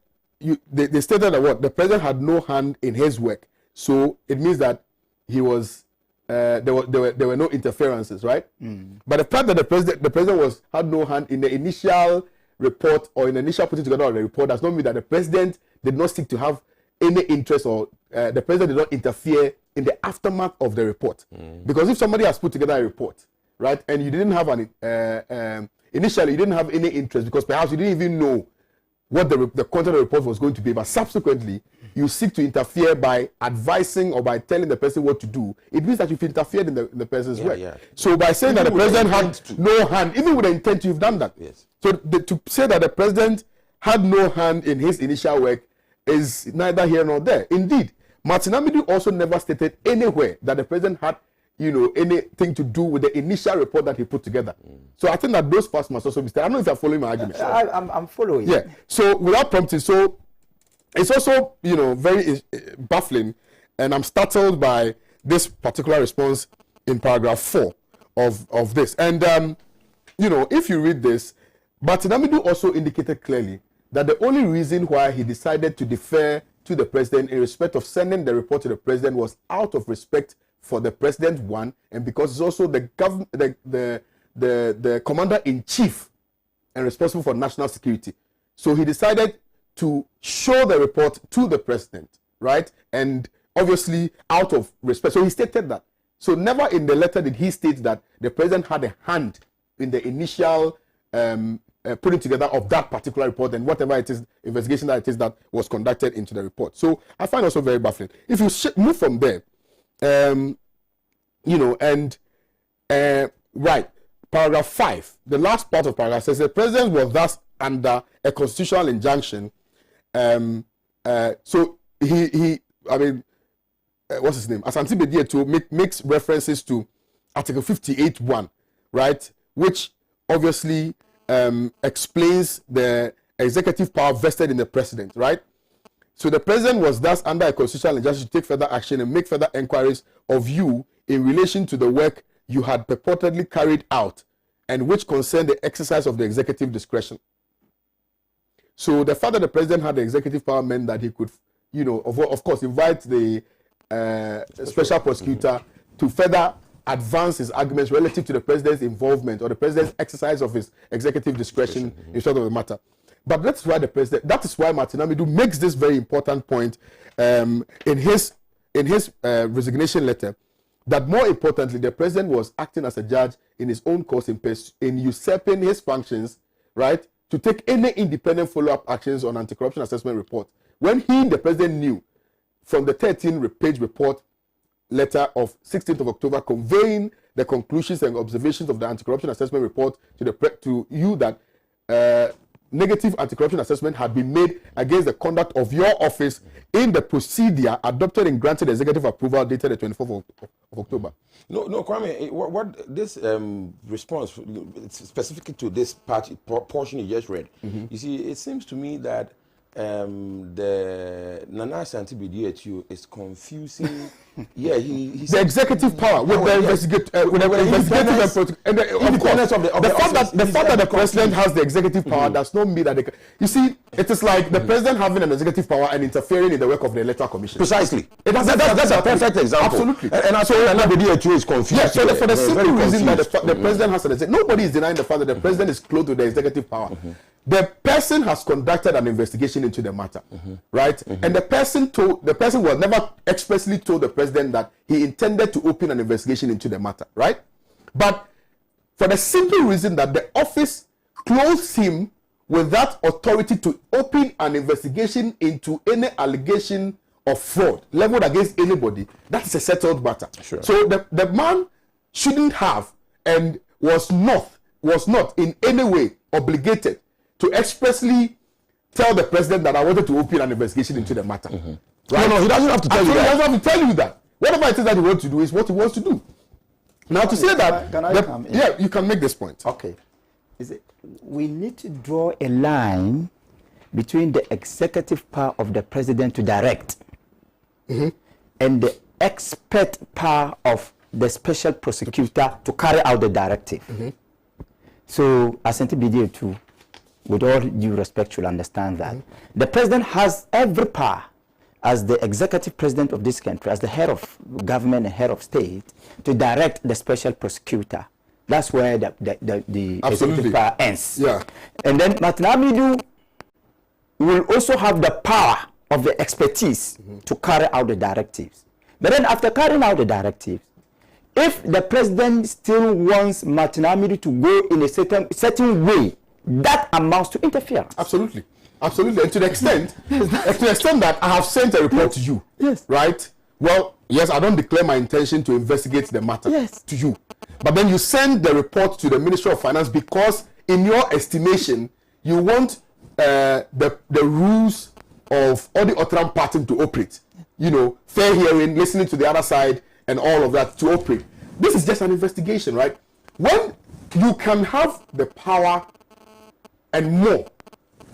stated that what the President had no hand in his work. So it means that he was there were no interferences, right? But the fact that the President had no hand in the initial report or in the initial putting together of the report does not mean that the President did not seek to have any interest, or the president did not interfere in the aftermath of the report. Because if somebody has put together a report, right, and you didn't have initially you didn't have any interest because perhaps you didn't even know what the content of the report was going to be, but subsequently you seek to interfere by advising or by telling the person what to do, it means that you've interfered in the person's work. So by saying that the president had no hand, even with the intent to have done that. So to say that the president had no hand in his initial work is neither here nor there. Indeed, Martin Amidu also never stated anywhere that the president had, anything to do with the initial report that he put together. So I think that those parts must also be stated. I don't know if you're following my argument. I'm following. Yeah. So without prompting, so it's also, very baffling, and I'm startled by this particular response in paragraph 4 of this. And, if you read this, Martin Amidu also indicated clearly that the only reason why he decided to defer to the president in respect of sending the report to the president was out of respect for the president, one, and because it's also the commander-in-chief and responsible for national security. So he decided to show the report to the president, right? And obviously out of respect. So he stated that. So never in the letter did he state that the president had a hand in the initial putting together of that particular report and whatever it is, investigation that it is that was conducted into the report. So I find also very baffling. If you move from there, right, paragraph 5, the last part of paragraph says the president was thus under a constitutional injunction. So what's his name? Asante Bediatu makes references to Article 58(1), right, which obviously explains the executive power vested in the president, right? So the president was thus under a constitutional injunction to take further action and make further inquiries of you in relation to the work you had purportedly carried out and which concerned the exercise of the executive discretion. So the fact that the president had the executive power meant that he could, of course, invite the special prosecutor to further advance his arguments relative to the president's involvement or the president's exercise of his executive discretion in sort of the matter. But that is why Martin Amidu makes this very important point in his resignation letter, that more importantly, the president was acting as a judge in his own course in usurping his functions, right, to take any independent follow-up actions on anti-corruption assessment report. When the president knew from the 13-page report letter of 16th of October conveying the conclusions and observations of the anti-corruption assessment report to you that negative anti-corruption assessment had been made against the conduct of your office in the procedure adopted and granted executive approval dated the 24th of October. No, Kwame, what this response, specifically to this portion you just read, you see, it seems to me that the Nana Asante Bediatu is confusing. He's the executive power with the investigative and of course the fact that the president has the executive power does not mean that you see, it is like the president having an executive power and interfering in the work of the electoral commission. Precisely. That's a perfect example. Absolutely. And I saw Nana Bediatu is confused. Yes, so for the simple reason that the president has an executive, nobody is denying the fact that the president is close to the executive power. The person has conducted an investigation into the matter, right? And the person was never expressly told the president that he intended to open an investigation into the matter, right? But for the simple reason that the office clothes him with that authority to open an investigation into any allegation of fraud leveled against anybody, that is a settled matter. Sure. So the man shouldn't have and was not in any way obligated to expressly tell the president that I wanted to open an investigation into the matter. Right? No, he doesn't have to tell you that. He doesn't have to tell you that. Whatever it is that he wants to do is what he wants to do. Now to say that, can I come in? Yeah, you can make this point. Okay. We need to draw a line between the executive power of the president to direct and the expert power of the special prosecutor to carry out the directive. So Asante Bediatu, with all due respect, should understand that the president has every power as the executive president of this country, as the head of government and head of state, to direct the special prosecutor. That's where the executive power ends. Yeah. And then Martin Amidu will also have the power of the expertise to carry out the directives. But then after carrying out the directives, if the president still wants Martin Amidu to go in a certain way, that amounts to interference. Absolutely. Absolutely. And to the extent, that I have sent a report to you. Yes. Right? Well, yes, I don't declare my intention to investigate the matter to you. But then you send the report to the Ministry of Finance because in your estimation, you want the rules of all the Otram party to operate. You know, fair hearing, listening to the other side, and all of that to operate. This is just an investigation, right? When you can have the power and more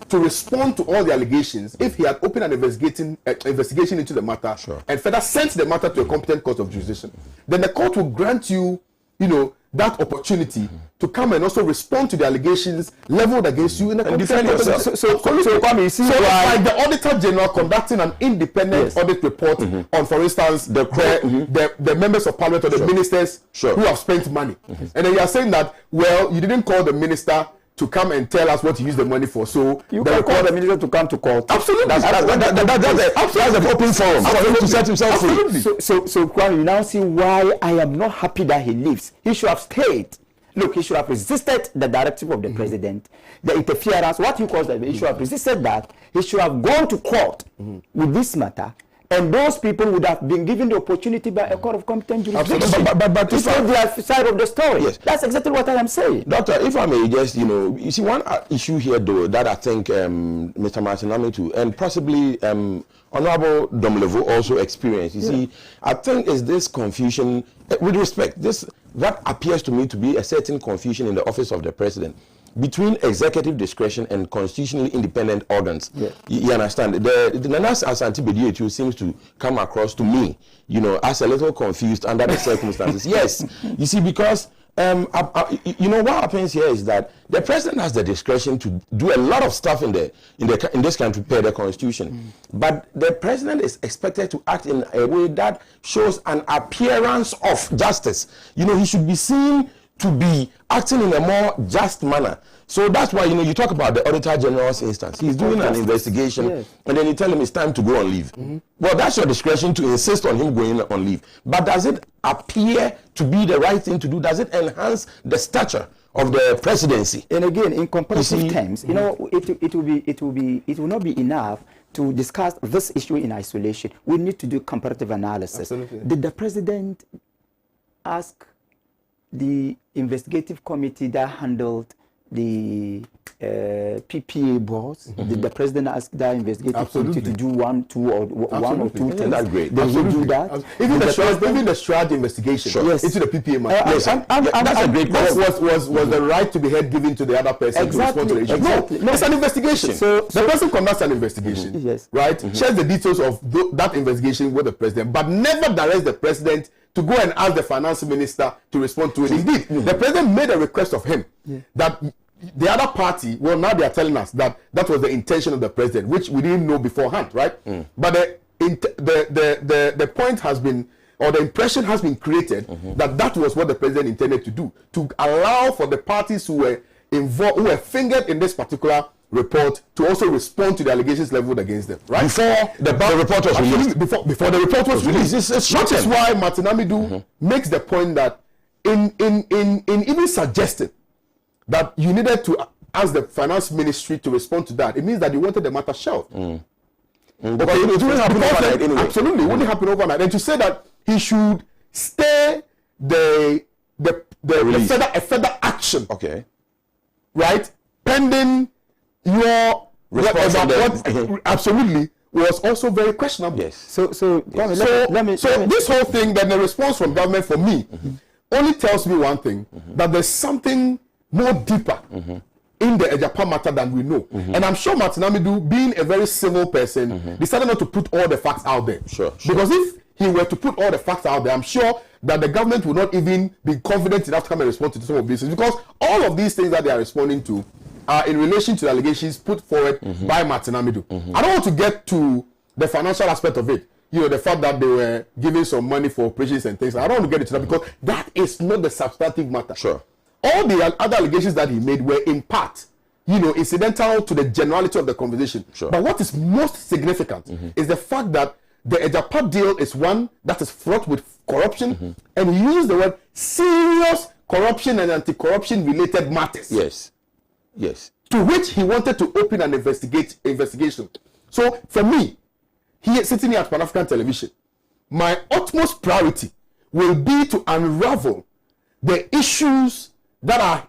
to respond to all the allegations, if he had opened an investigation into the matter and further sent the matter to a competent court of jurisdiction, then the court will grant you, that opportunity to come and also respond to the allegations leveled against you in the competent court. So Kwame, you see, like the Auditor General conducting an independent audit report on, for instance, the members of Parliament or the ministers who have spent money, and then you are saying that, well, you didn't call the minister to come and tell us what you use the money for. So you can call the minister to come to court. Absolutely. That's an open forum for him to set himself free. So Kwame, you now see why I am not happy that he leaves. He should have stayed. Look, he should have resisted the directive of the president, the interference, what he calls that. He should have resisted that. He should have gone to court with this matter. And those people would have been given the opportunity by a court of competent jurisdiction. But to say the side of the story. Yes. That's exactly what I am saying. Doctor, if I may just, you see one issue here, though, that I think Mr. Martin Amidu and possibly Honorable Domlevo also experienced. You see, I think is this confusion, with respect, what appears to me to be a certain confusion in the office of the president between executive discretion and constitutionally independent organs. You understand? The Nanas Asante Bediatu seems to come across to me, as a little confused under the circumstances. Yes, you see, because what happens here is that the president has the discretion to do a lot of stuff in this country per the constitution, but the president is expected to act in a way that shows an appearance of justice. He should be seen to be acting in a more just manner. So that's why, you talk about the Auditor General's instance. He's doing an investigation, and then you tell him it's time to go on leave. Well, that's your discretion to insist on him going on leave. But does it appear to be the right thing to do? Does it enhance the stature of the presidency? And again, in comparative terms, it will not be enough to discuss this issue in isolation. We need to do comparative analysis. Absolutely. Did the president ask the investigative committee that handled the PPA boards? Did the president ask that investigative committee to do one or two things? That's great. Did he do that? Even the Shrad investigation into the PPA matter. That's a great point. Was the right to be heard given to the other person to respond to the issue? Exactly. No, it's an investigation. So the person conducts an investigation, right? Shares the details of that investigation with the president, but never directs the president to go and ask the finance minister to respond to it. Indeed, the president made a request of him that the other party, well, now they are telling us that was the intention of the president, which we didn't know beforehand, right? But the point has been, or the impression has been created that was what the president intended to do, to allow for the parties who were involved, who were fingered in this particular report, to also respond to the allegations leveled against them, right? Before the report was released. Before the report was released. That is why Martin Amidu makes the point that in even suggesting that you needed to ask the finance ministry to respond to that, it means that you wanted the matter shelved. Okay, it wouldn't happen overnight anyway. Absolutely, it wouldn't happen overnight. And to say that he should stay a further action, right, pending your absolutely, was also very questionable. Yes. So this whole thing, then the response from government for me only tells me one thing, that there's something more deeper in the Ejapa matter than we know. And I'm sure Martin Amidu, being a very civil person, decided not to put all the facts out there. Because if he were to put all the facts out there, I'm sure that the government would not even be confident enough to come and respond to some of these things, because all of these things that they are responding to are in relation to the allegations put forward by Martin Amidu. I don't want to get to the financial aspect of it. The fact that they were giving some money for operations and things. I don't want to get into that, because that is not the substantive matter. Sure. All the other allegations that he made were in part incidental to the generality of the conversation. Sure. But what is most significant is the fact that the Ejapa deal is one that is fraught with corruption, and he uses the word serious corruption and anti-corruption related matters. Yes. Yes. To which he wanted to open an investigation. So for me, sitting here at Pan-African Television, my utmost priority will be to unravel the issues that are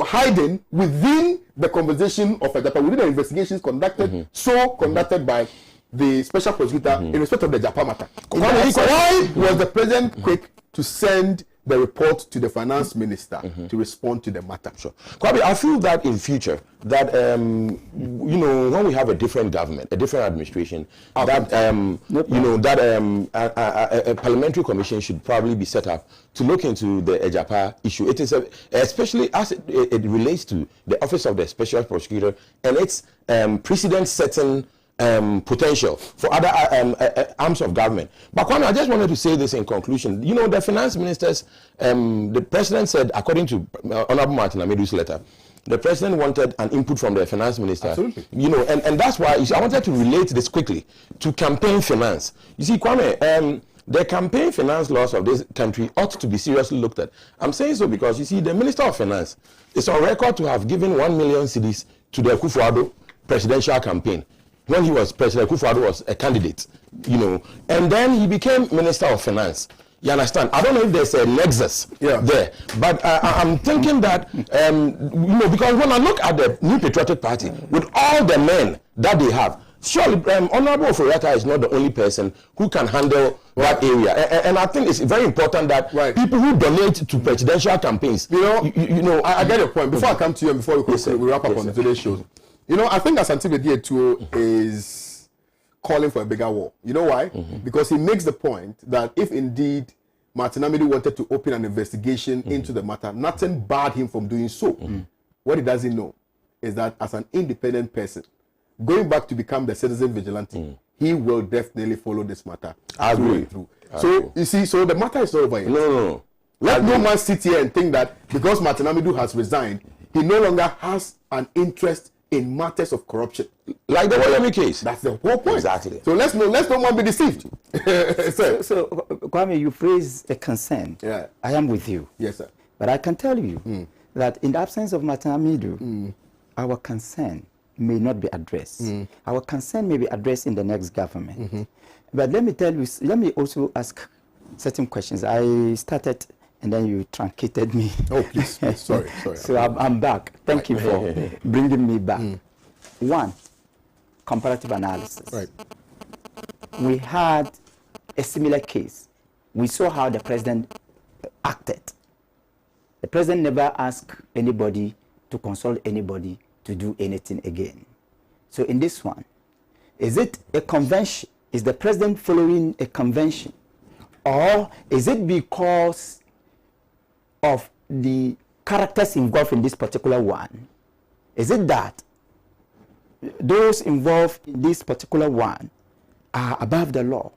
hiding within the conversation of Ejapa, within the investigations conducted, conducted by the special prosecutor in respect of the Ejapa matter. Why was the president quick to send the report to the finance minister to respond to the matter? Sure. Kwame, I feel that in future, that when we have a different government, a different administration, a parliamentary commission should probably be set up to look into the Ejapa issue. It is especially as it relates to the office of the special prosecutor and its precedent-setting potential for other arms of government. But Kwame, I just wanted to say this in conclusion. The finance ministers, the president said, according to Honorable Martin Amidu's letter, the president wanted an input from the finance minister. Absolutely. And that's why I wanted to relate this quickly to campaign finance. You see, Kwame, the campaign finance laws of this country ought to be seriously looked at. I'm saying so because, you see, the Minister of Finance is on record to have given 1 million cedis to the Akufo-Addo presidential campaign when he was President Akufo-Addo was a candidate, and then he became Minister of Finance. You understand? I don't know if there's a nexus there, but I'm thinking that, because when I look at the New Patriotic Party, with all the men that they have, surely Honorable Oforiatta is not the only person who can handle that area. And I think it's very important that people who donate to presidential campaigns, I get your point. Before I come to you and before we wrap up on today's show, I think Asante Bedier is calling for a bigger war. You know why? Because he makes the point that if indeed Martin Amidu wanted to open an investigation into the matter, nothing barred him from doing so. What he doesn't know is that as an independent person, going back to become the citizen vigilante, he will definitely follow this matter through. So, you see, so the matter is not over yet. No. Let no man sit here and think that because Martin Amidu has resigned, he no longer has an interest in matters of corruption. Like the Wyoming case. That's the whole point. Exactly. So let's not be deceived. So, Kwame, you've raised a concern. Yeah. I am with you. Yes, sir. But I can tell you that in the absence of Martin Amidu, our concern may not be addressed. Our concern may be addressed in the next government. But let me tell you, let me also ask certain questions. I started and then you truncated me. Oh, please. Sorry. So I'm back. Thank you for bringing me back. One, comparative analysis. Right. We had a similar case. We saw how the president acted. The president never asked anybody to consult anybody to do anything again. So in this one, is it a convention? Is the president following a convention? Or is it because of the characters involved in this particular one? Is it that those involved in this particular one are above the law?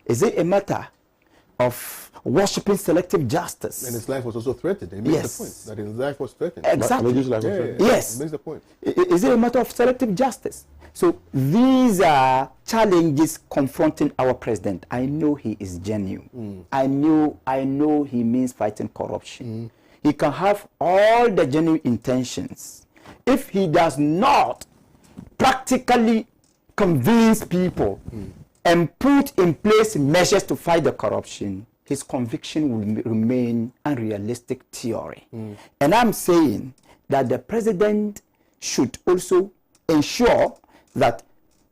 Is it a matter of worshipping selective justice? And his life was also threatened. He makes the point that his life was threatened. Exactly. Yes. He makes the point. Is it a matter of selective justice? So these are challenges confronting our president. I know he is genuine. I know he means fighting corruption. He can have all the genuine intentions. If he does not practically convince people and put in place measures to fight the corruption, his conviction will remain unrealistic theory. And I'm saying that the president should also ensure that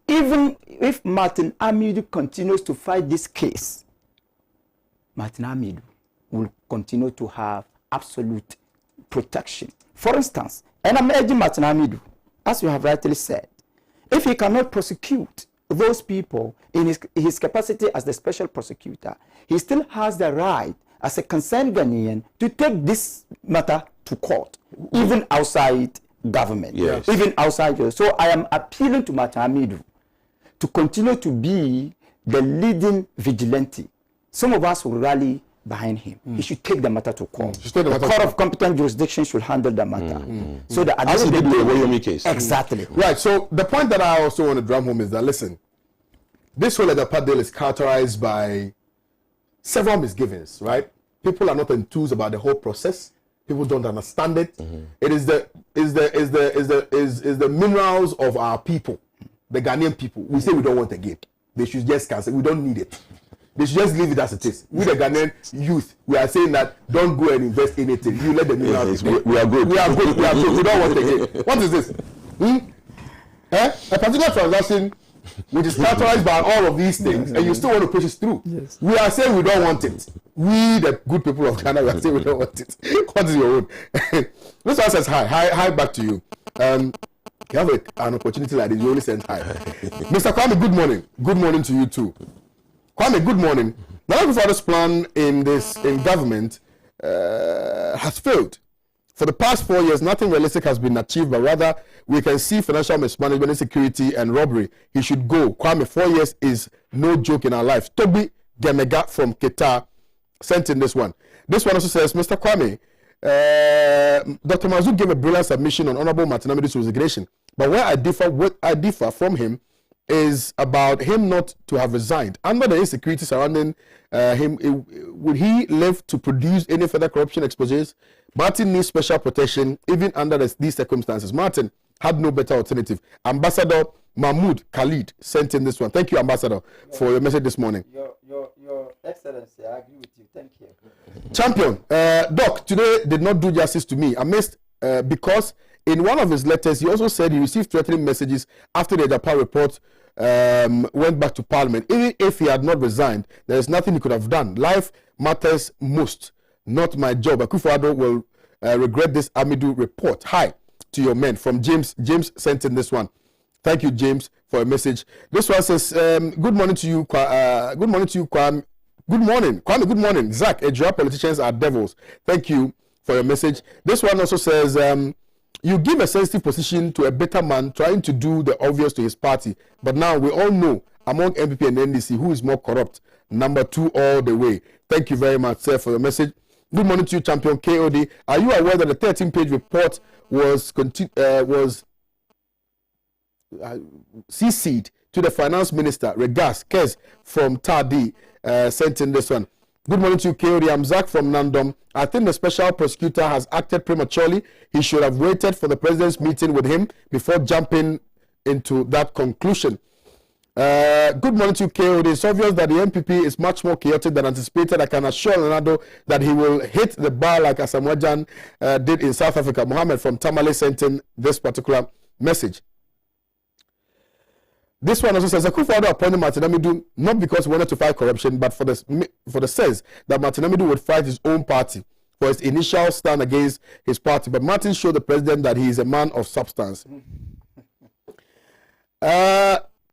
even if Martin Amidu continues to fight this case, Martin Amidu will continue to have absolute protection. For instance, and I'm urging Martin Amidu, as you have rightly said, if he cannot prosecute those people in his capacity as the special prosecutor, he still has the right as a concerned Ghanaian to take this matter to court, even outside government, even outside. So I am appealing to Martin Amidu to continue to be the leading vigilante. Some of us will rally behind him. He should take the matter to court. The court of competent jurisdiction should handle the matter. So that as he did with the Woyomi case. Exactly. Right. So the point that I also want to drum home is that, listen, this whole Edapa deal is characterized by several misgivings, right? People are not enthused about the whole process. People don't understand it. It is the minerals of our people, the Ghanaian people. We say we don't want again. They should just cancel. We don't need it. They should just leave it as it is. We, the Ghanaian youth, we are saying that don't go and invest in anything. You let the minerals. We are good. We are good. We are good. We don't want again. What is this? A particular transaction which is characterized by all of these things, and you still want to push it through. Yes. We are saying we don't want it. We, the good people of Ghana, we are saying we don't want it. What is your own? This one says hi back to you. You have an opportunity like this, you only send hi. Mr. Kwame, good morning. Good morning to you too. Kwame, good morning. The Father's plan in government has failed. For the past 4 years, nothing realistic has been achieved, but rather we can see financial mismanagement, insecurity, and robbery. He should go. Kwame, 4 years is no joke in our life. Toby Gemega from Qatar sent in this one. This one also says, Mr. Kwame, Dr. Mazu gave a brilliant submission on Honorable Martin Amidu's resignation. But where I differ from him is about him not to have resigned. Under the insecurity surrounding him, would he live to produce any further corruption exposures? Martin needs special protection even under these circumstances. Martin had no better alternative. Ambassador Mahmoud Khalid sent in this one. Thank you, Ambassador, for your message this morning. Your Excellency, I agree with you. Thank you. Champion, Doc, today did not do justice to me. I missed because in one of his letters, he also said he received threatening messages after the Japan report went back to Parliament. Even if he had not resigned, there is nothing he could have done. Life matters most, not my job. Akufo-Addo will regret this Amidu report. Hi to your men. From James. James sent in this one. Thank you, James, for a message. This one says, good morning to you, good morning to you, Kwame. Good morning, Kwame. Good morning, Zach. Ejura politicians are devils. Thank you for your message. This one also says, you give a sensitive position to a better man trying to do the obvious to his party. But now we all know among MPP and NDC who is more corrupt. Number 2 all the way. Thank you very much, sir, for your message. Good morning to you, Champion KOD. Are you aware that the 13-page report was CC'd to the finance minister? Regards, Kes from Tadi sent in this one. Good morning to you, KOD. I'm Zach from Nandom. I think the special prosecutor has acted prematurely. He should have waited for the president's meeting with him before jumping into that conclusion. Good morning to you, KOD. It's obvious that the MPP is much more chaotic than anticipated. I can assure Ronaldo that he will hit the bar like Asamoah did in South Africa. Mohammed from Tamale sent in this particular message. This one also says, Akufo-Addo appointed Martin Amidu not because he wanted to fight corruption, but for the sense that Martin Amidu would fight his own party for his initial stand against his party. But Martin showed the president that he is a man of substance.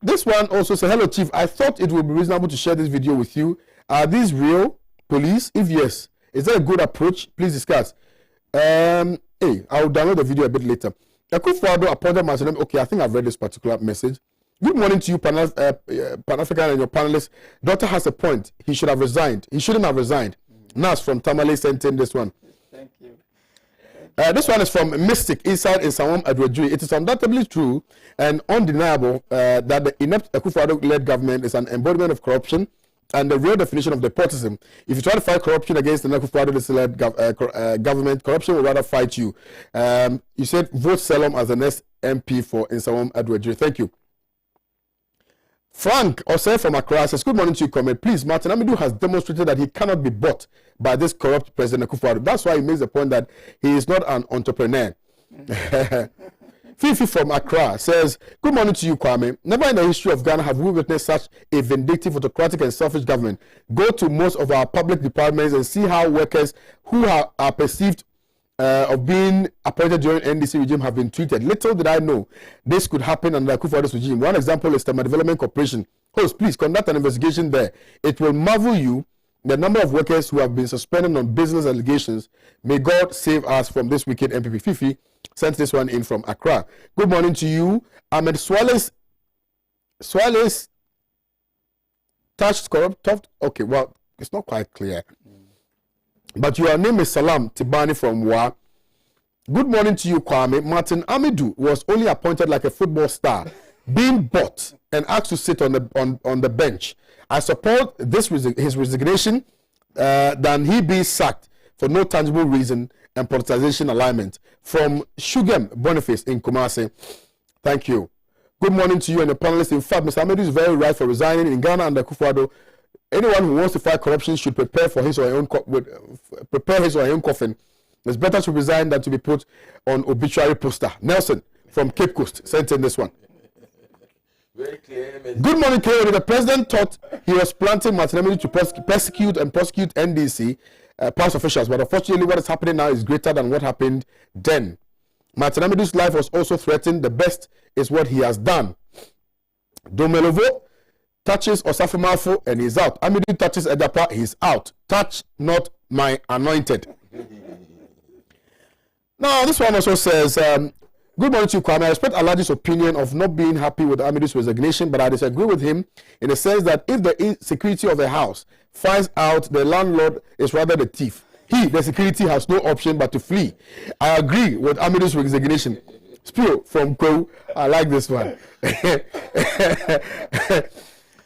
This one also says, hello, Chief. I thought it would be reasonable to share this video with you. Are these real police? If yes, is that a good approach? Please discuss. I'll download the video a bit later. Akufo-Addo appointed Martin Amidu. Okay, I think I've read this particular message. Good morning to you, Pan-African and your panelists. Doctor has a point. He should have resigned. He shouldn't have resigned. Nas from Tamale sent in this one. Thank you. This one is from Mystic inside in Sawam Adwejui. It is undoubtedly true and undeniable that the inept Akufo-Addo-led government is an embodiment of corruption and the real definition of nepotism. If you try to fight corruption against the Akufo-Addo-led government, corruption will rather fight you. You said vote Selom as the next MP for Insawam Adwejui. Thank you. Frank Osei from Accra says, good morning to you, Kwame. Please, Martin Amidu has demonstrated that he cannot be bought by this corrupt President Akufo-Addo. That's why he makes the point that he is not an entrepreneur. Fifi from Accra says, good morning to you, Kwame. Never in the history of Ghana have we witnessed such a vindictive, autocratic and selfish government. Go to most of our public departments and see how workers who are perceived of being appointed during NDC regime have been treated. Little did I know this could happen under Akufo-Addo's regime. One example is Tema Development Corporation. Host, please conduct an investigation there. It will marvel you the number of workers who have been suspended on business allegations. May God save us from this wicked MPP. Fifi sent this one in from Accra. Good morning to you. Ahmed Swales touched corrupt. Okay, well, it's not quite clear. But your name is Salam Tibani from Wa. Good morning to you, Kwame. Martin Amidu was only appointed like a football star, being bought and asked to sit on the bench. I support his resignation than he be sacked for no tangible reason and politicization alignment. From Shugem Boniface in Kumasi. Thank you. Good morning to you and the panelists. In fact, Mr. Amidu is very right for resigning in Ghana under Akufo-Addo. Anyone who wants to fight corruption should prepare his or her own coffin. It's better to resign than to be put on obituary poster. Nelson from Cape Coast sent in this one. Very clear. Good morning, Kerry. The president thought he was planting Martin Amidu to persecute NDC past officials, but unfortunately what is happening now is greater than what happened then. Martin Amidu's life was also threatened. The best is what he has done. Domelovo touches Osafo and he's out. Amidu touches Edapa, he's out. Touch not my anointed. Now, this one also says, good morning to you, Kwame. I respect Alaji's opinion of not being happy with Amidu's resignation, but I disagree with him in the sense that if the security of a house finds out the landlord is rather the thief, he, the security, has no option but to flee. I agree with Amidu's resignation. Spiro from Kwewu, I like this one.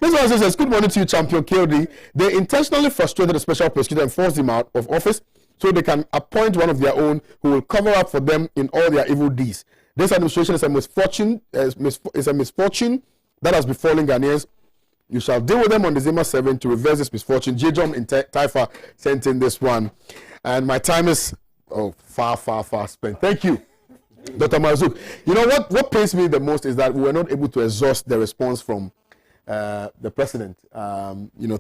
This one says, good morning to you, Champion KOD. They intentionally frustrated the special prosecutor and forced him out of office so they can appoint one of their own who will cover up for them in all their evil deeds. This administration is a misfortune, that has befallen Ghanaians. You shall deal with them on December 7 to reverse this misfortune. J-Jom in Taifa sent in this one. And my time is far spent. Thank you, Dr. Marzouk. You know what pains me the most is that we were not able to exhaust the response from the president,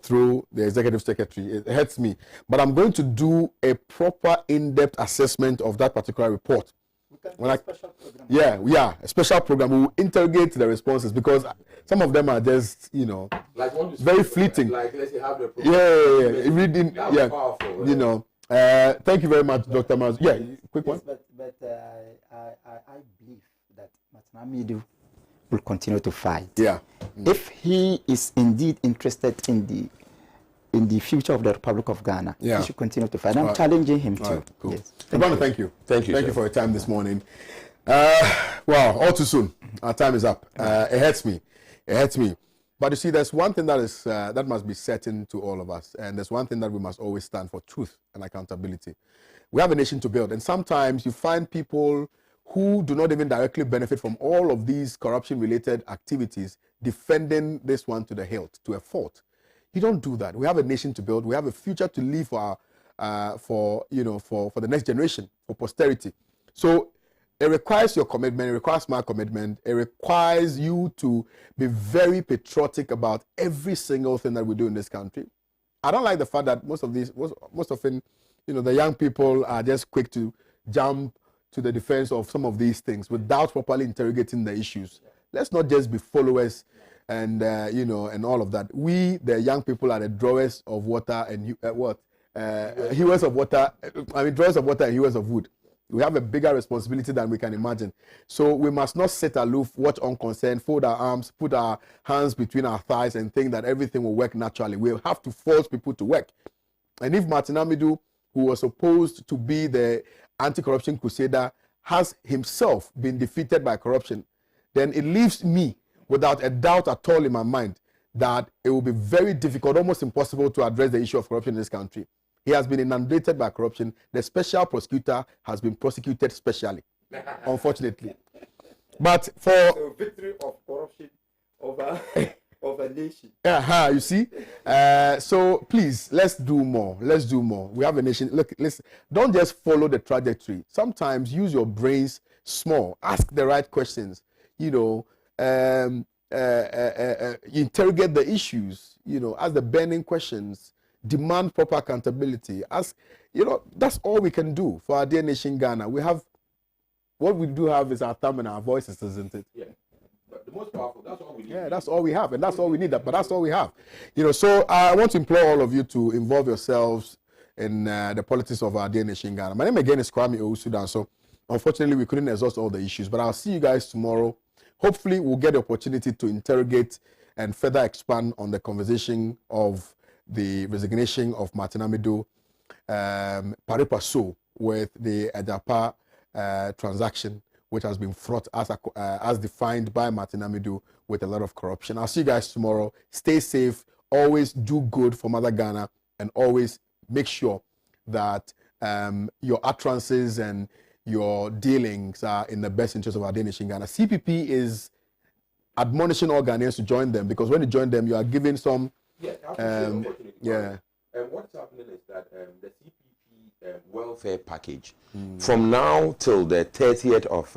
through the executive secretary. It hurts me. But I'm going to do a proper in-depth assessment of that particular report. A special program. We will interrogate the responses because some of them are just, very fleeting. Like, let's say, have the program. Reading, powerful, thank you very much, Dr. Maz. Yeah, quick one. But I believe that Martin Amidu will continue to fight. Yeah. If he is indeed interested in the future of the Republic of Ghana, he should continue to fight. I'm challenging him too. Right, cool. Yes. Thank you. Thank you for your time this morning. All too soon. Our time is up. It hurts me. But you see, there's one thing that must be certain to all of us, and there's one thing that we must always stand for: truth and accountability. We have a nation to build, and sometimes you find people who do not even directly benefit from all of these corruption-related activities defending this one to the hilt, to a fault. You don't do that. We have a nation to build. We have a future to live for the next generation, for posterity. So it requires your commitment. It requires my commitment. It requires you to be very patriotic about every single thing that we do in this country. I don't like the fact that most often, the young people are just quick to jump to the defense of some of these things without properly interrogating the issues. Let's not just be followers and and all of that. We, the young people, are the drawers of water and hewers of water. Drawers of water and hewers of wood. We have a bigger responsibility than we can imagine. So we must not sit aloof, watch unconcerned, fold our arms, put our hands between our thighs and think that everything will work naturally. We'll have to force people to work. And if Martin Amidu, who was supposed to be the anti-corruption crusader, has himself been defeated by corruption, then it leaves me without a doubt at all in my mind that it will be very difficult, almost impossible, to address the issue of corruption in this country. He has been inundated by corruption. The special prosecutor has been prosecuted specially, unfortunately. But for the victory of corruption over a nation. You see? So please, let's do more. We have a nation. Look, don't just follow the trajectory. Sometimes use your brains small. Ask the right questions. Interrogate the issues. Ask the burning questions. Demand proper accountability. That's all we can do for our dear nation, Ghana. What we do have is our thumb and our voices, isn't it? Yeah. But the most powerful, that's all we need. Yeah, that's all we have, and that's all we need. But that's all we have. So I want to implore all of you to involve yourselves in the politics of our dear nation, Ghana. My name again is Kwame Owusu Danso. Unfortunately, we couldn't exhaust all the issues, but I'll see you guys tomorrow. Hopefully, we'll get the opportunity to interrogate and further expand on the conversation of the resignation of Martin Amidu pari passu with the Ajapa transaction, which has been fraught as defined by Martin Amidu with a lot of corruption. I'll see you guys tomorrow. Stay safe. Always do good for Mother Ghana, and always make sure that your utterances and your dealings are in the best interest of our Danish in Ghana. CPP is admonishing all Ghanaians to join them, because when you join them, you are giving some. What's happening is that the CPP welfare package, from now till the 30th of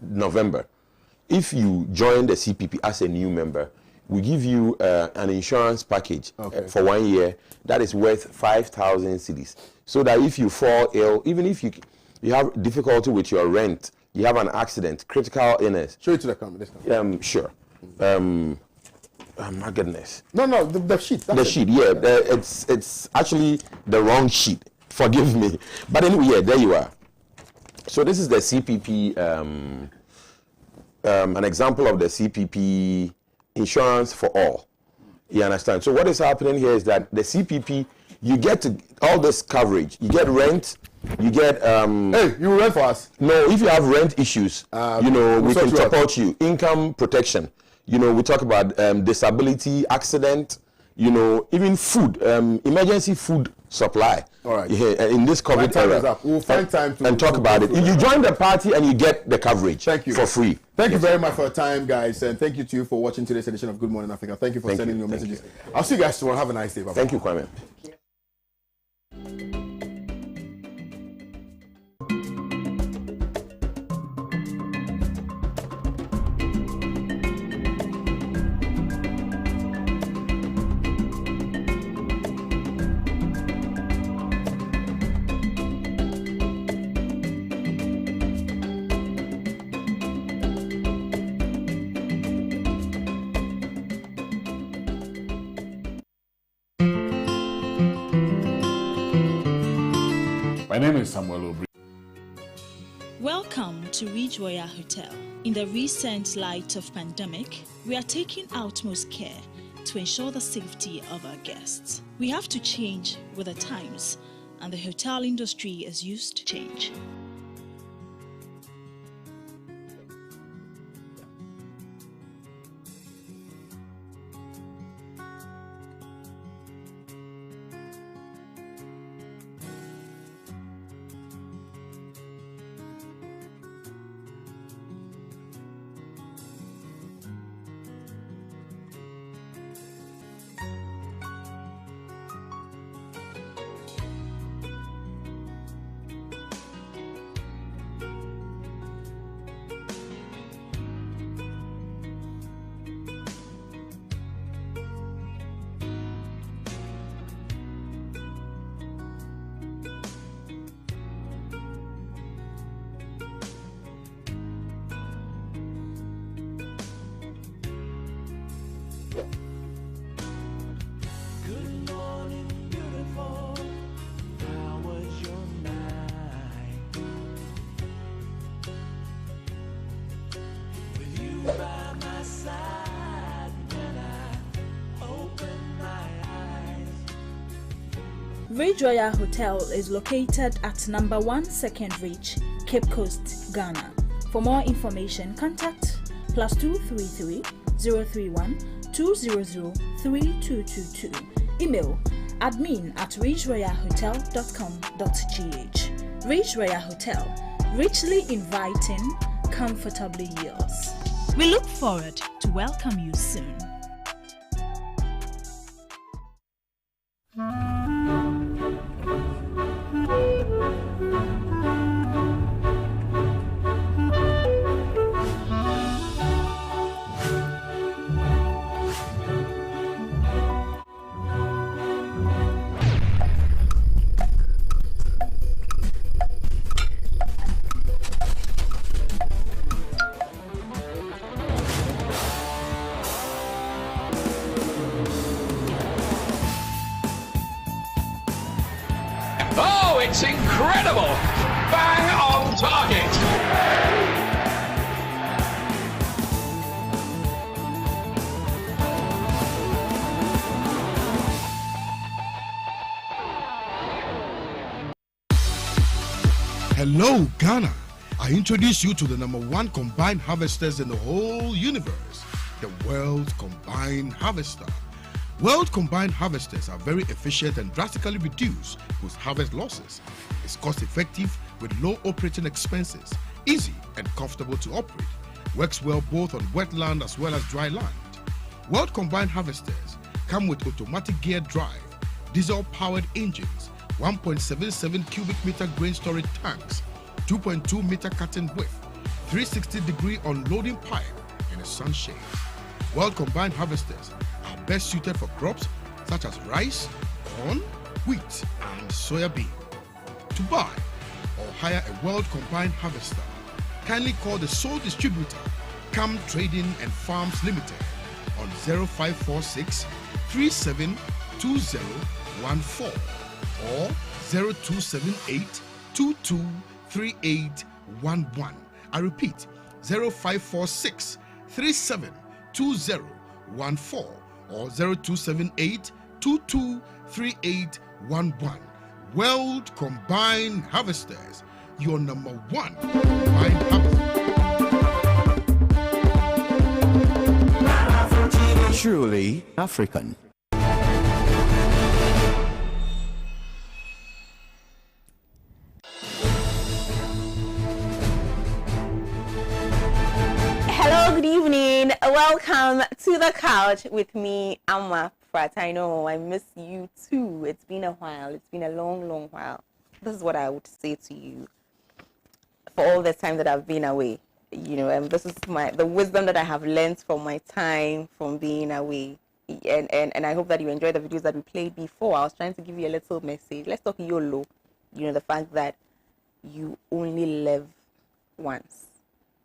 November, if you join the CPP as a new member, we give you an insurance package for 1 year that is worth 5,000 cedis. So that if you fall ill, even if you have difficulty with your rent, you have an accident, critical illness. Show it to the camera. Sure. My goodness. No, the sheet. The sheet, yeah. It's actually the wrong sheet. Forgive me. But anyway, yeah, there you are. So this is the CPP, an example of the CPP insurance for all. You understand? So what is happening here is that the CPP, you get to all this coverage. You get rent. You get hey, you rent for us? No, if you have rent issues, we can support you. Income protection. We talk about disability, accident, even food, emergency food supply. All right. Yeah, in this COVID era. We'll find time to talk about it. You join the party and you get the coverage. Thank you. For free. Thank you very much for your time, guys, and thank you to you for watching today's edition of Good Morning Africa. Thank you for sending your messages. I'll see you guys tomorrow. Have a nice day. Bye-bye. Thank you, Kwame. My name is Samuel Obri. Welcome to Ridge Royal Hotel. In the recent light of pandemic, we are taking utmost care to ensure the safety of our guests. We have to change with the times, and the hotel industry is used to change. Ridge Royal Hotel is located at number 1 Second Ridge, Cape Coast, Ghana. For more information, contact +233 031 200 3222. Email admin@ridgeroyalhotel.com.gh. Ridge Royal Hotel, richly inviting, comfortably yours. We look forward to welcome you soon. Oh, it's incredible! Bang on target! Hello, Ghana. I introduce you to the #1 combined harvesters in the whole universe, the World Combined Harvester. World Combined Harvesters are very efficient and drastically reduce post-harvest losses. It's cost-effective with low operating expenses, easy and comfortable to operate. Works well both on wet land as well as dry land. World Combined Harvesters come with automatic gear drive, diesel-powered engines, 1.77 cubic meter grain storage tanks, 2.2 meter cutting width, 360-degree unloading pipe, and a sunshade. World Combined Harvesters are best suited for crops such as rice, corn, wheat, and soya bean. To buy or hire a World Combined Harvester, kindly call the sole distributor, CAM Trading and Farms Limited, on 0546 372014 or 0278 223811. I repeat, 0546 372014 or 0278 223811. World Combined Harvesters, your #1 combined harvester. Truly African. Hello, good evening. Welcome to the couch with me, Amma Pratt. I know I miss you too. It's been a while. It's been a long, long while. This is what I would say to you for all the time that I've been away. You know, and this is the wisdom that I have learned from my time from being away. And I hope that you enjoyed the videos that we played before. I was trying to give you a little message. Let's talk YOLO. You know, the fact that you only live once,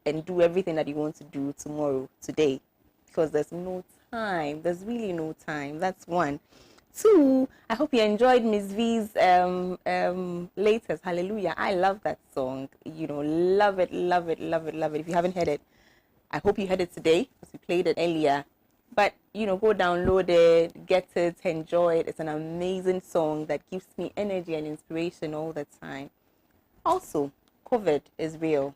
and do everything that you want to do tomorrow, today, because there's no time. There's really no time. That's one. Two, I hope you enjoyed Miss V's latest Hallelujah. I love that song. You know, love it, love it, love it, love it. If you haven't heard it, I hope you heard it today because we played it earlier. But, you know, go download it, get it, enjoy it. It's an amazing song that gives me energy and inspiration all the time. Also, COVID is real,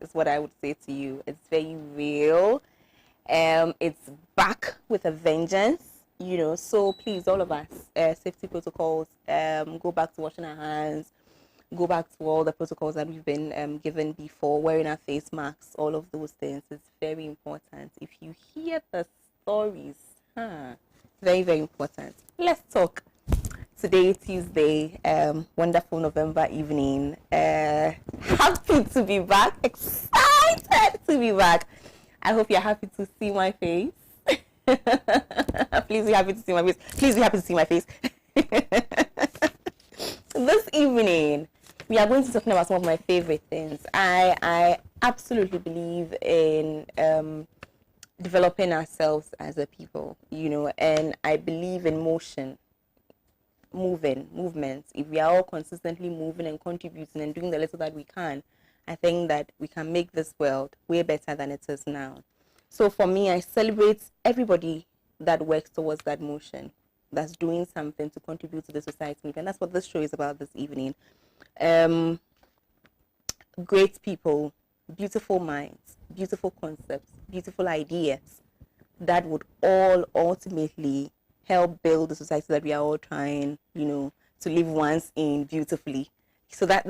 is what I would say to you. It's very real. It's back with a vengeance. You know, so please, all of us, safety protocols, go back to washing our hands, go back to all the protocols that we've been given before, wearing our face masks, all of those things. It's very important. If you hear the stories, very, very important. Let's talk. Today, Tuesday, wonderful November evening. Happy to be back, excited to be back. I hope you're happy to see my face. Please be happy to see my face. Please be happy to see my face. This evening, we are going to be talking about some of my favorite things. I absolutely believe in developing ourselves as a people, you know, and I believe in movements. If we are all consistently moving and contributing and doing the little that we can, I think that we can make this world way better than it is now. So for me, I celebrate everybody that works towards that motion, that's doing something to contribute to the society. And that's what this show is about this evening. Great people, beautiful minds, beautiful concepts, beautiful ideas that would all ultimately help build the society that we are all trying, you know, to live once in beautifully. So that's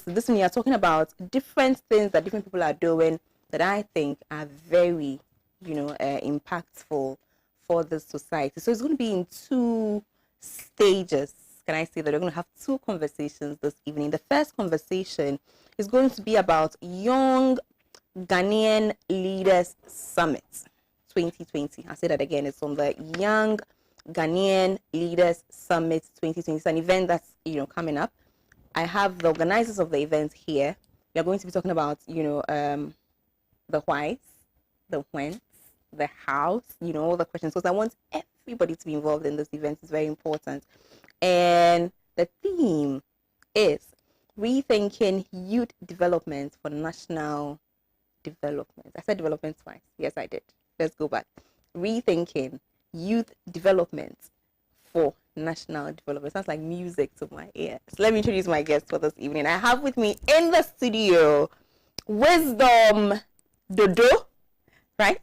this one. You are talking about different things that different people are doing that I think are very, you know, impactful for the society. So it's going to be in two stages. Can I say that we're going to have two conversations this evening? The first conversation is going to be about Young Ghanaian Leaders Summit 2020. I'll say that again. It's on the Young Ghanaian Leaders Summit 2020. It's an event that's, you know, coming up. I have the organizers of the event here. We are going to be talking about, you know, the whys, the whens, the hows, you know, all the questions. Because I want everybody to be involved in this event. It's very important. And the theme is rethinking youth development for national development. I said development twice. Yes, I did. Let's go back. Rethinking youth development for national development. Sounds like music to my ears. Let me introduce my guest for this evening. I have with me in the studio Wisdom Dodo, right?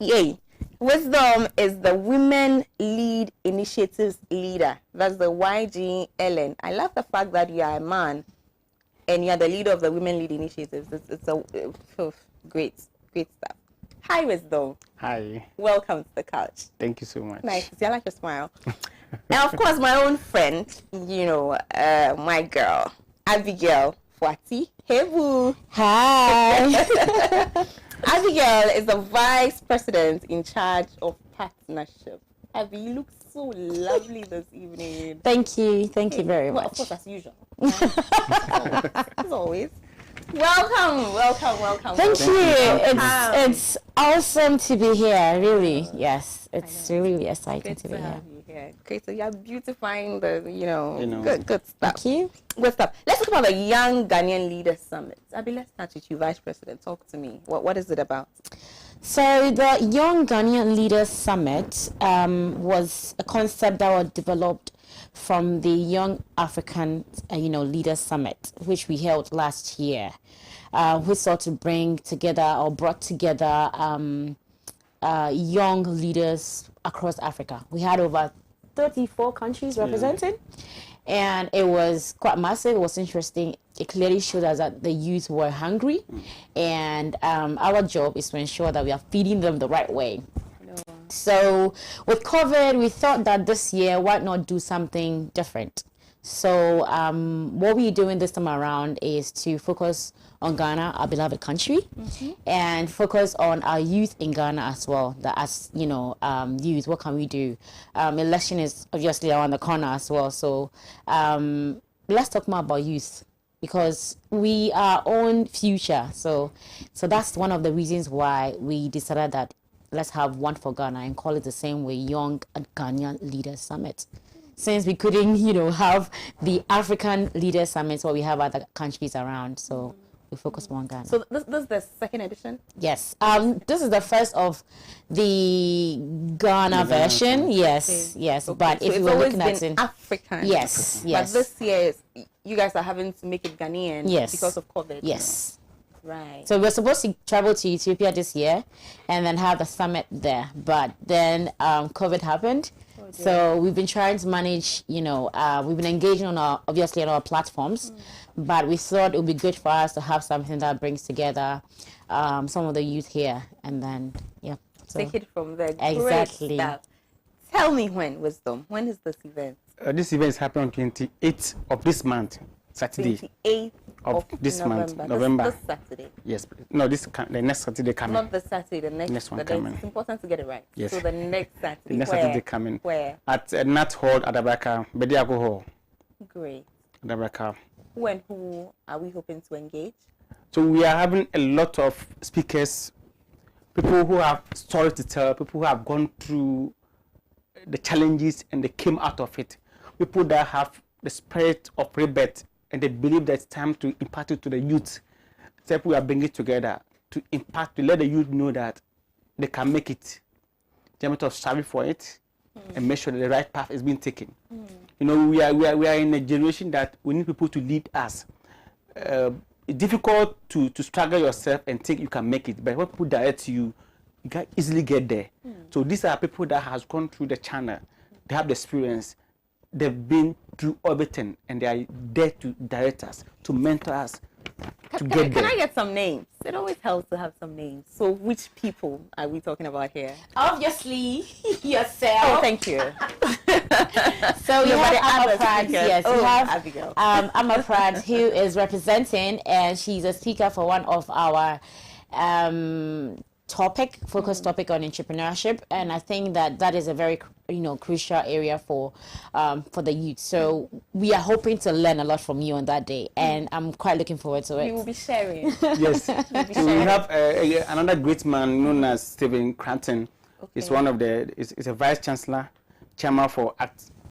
Yay. Wisdom is the Women Lead Initiatives leader. That's the YGLN. I love the fact that you are a man and you are the leader of the Women Lead Initiatives. It's great stuff. Hi, Wisdom. Hi. Welcome to the couch. Thank you so much. Nice to see. I like your smile. And of course, my own friend, my girl, Abigail Fuati. Hey, boo. Hi. Abigail is the vice president in charge of partnership. Abby, you look so lovely this evening. Thank you very much. Of course, as usual. As always. Welcome. Thank you. It's awesome to be here. Really, yes. It's really exciting to be here. Okay, so you're beautifying the, good stuff. Thank you. Good stuff. Let's talk about the Young Ghanaian Leaders Summit. Abby, let's start with you, Vice President. Talk to me. What is it about? So the Young Ghanaian Leaders Summit was a concept that was developed from the Young African, Leaders Summit, which we held last year. We sought to brought together young leaders across Africa. We had over 34 countries represented, and it was quite massive. It was interesting. It clearly showed us that the youth were hungry, and our job is to ensure that we are feeding them the right way. So with COVID, we thought that this year, why not do something different? So what we're doing this time around is to focus on Ghana, our beloved country, and focus on our youth in Ghana as well. That as youth, what can we do? Election is obviously around the corner as well. So let's talk more about youth, because we are our own future. So that's one of the reasons why we decided that let's have one for Ghana and call it the same way, Young Ghanaian Leaders Summit. Since we couldn't, have the African Leaders Summit where we have other countries around, so we focus more on Ghana. So this is the second edition? Yes. This is the first of the Ghana version. Yes, yes. Okay. But so if you were looking at it, African. Yes. But this year, you guys are having to make it Ghanaian because of COVID. Yes. Right. So we're supposed to travel to Ethiopia this year and then have the summit there. But then COVID happened. So we've been trying to manage, we've been engaging on our platforms, but we thought it would be good for us to have something that brings together some of the youth here, and then, So take it from there. Exactly. Tell me when is this event? This event is happening on 28th of this month, Saturday. 28th of this month, November. This Saturday. Yes, no, the next Saturday coming. Not the Saturday, the next one coming. It's important to get it right. Yes. So the next Saturday. The next Saturday coming. Where? At Nat Hall, Adabaka, Bediago Hall. Great. Adabaka. Who and who are we hoping to engage? So we are having a lot of speakers, people who have stories to tell, people who have gone through the challenges and they came out of it. People that have the spirit of rebirth and they believe that it's time to impart it to the youth. So we are bringing it together to impart, to let the youth know that they can make it. They have to strive for it and make sure that the right path is being taken. We are in a generation that we need people to lead us. It's difficult to struggle yourself and think you can make it, but when people direct you, you can easily get there. So these are people that has gone through the channel. They have the experience. They've been through everything, and they are there to direct us, to mentor us, to get there. Can I get some names? It always helps to have some names. So which people are we talking about here? Obviously, yourself. Oh, thank you. So we have Amaprat. Yes, we have Abigail. Amaprat, who is representing, and she's a speaker for one of our focus topic on entrepreneurship, and I think that is a very crucial area for the youth. So we are hoping to learn a lot from you on that day, and I'm quite looking forward to it. We will be sharing. Yes. We have another great man known as Stephen Crampton. Okay. He's one of he's a vice chancellor, chairman for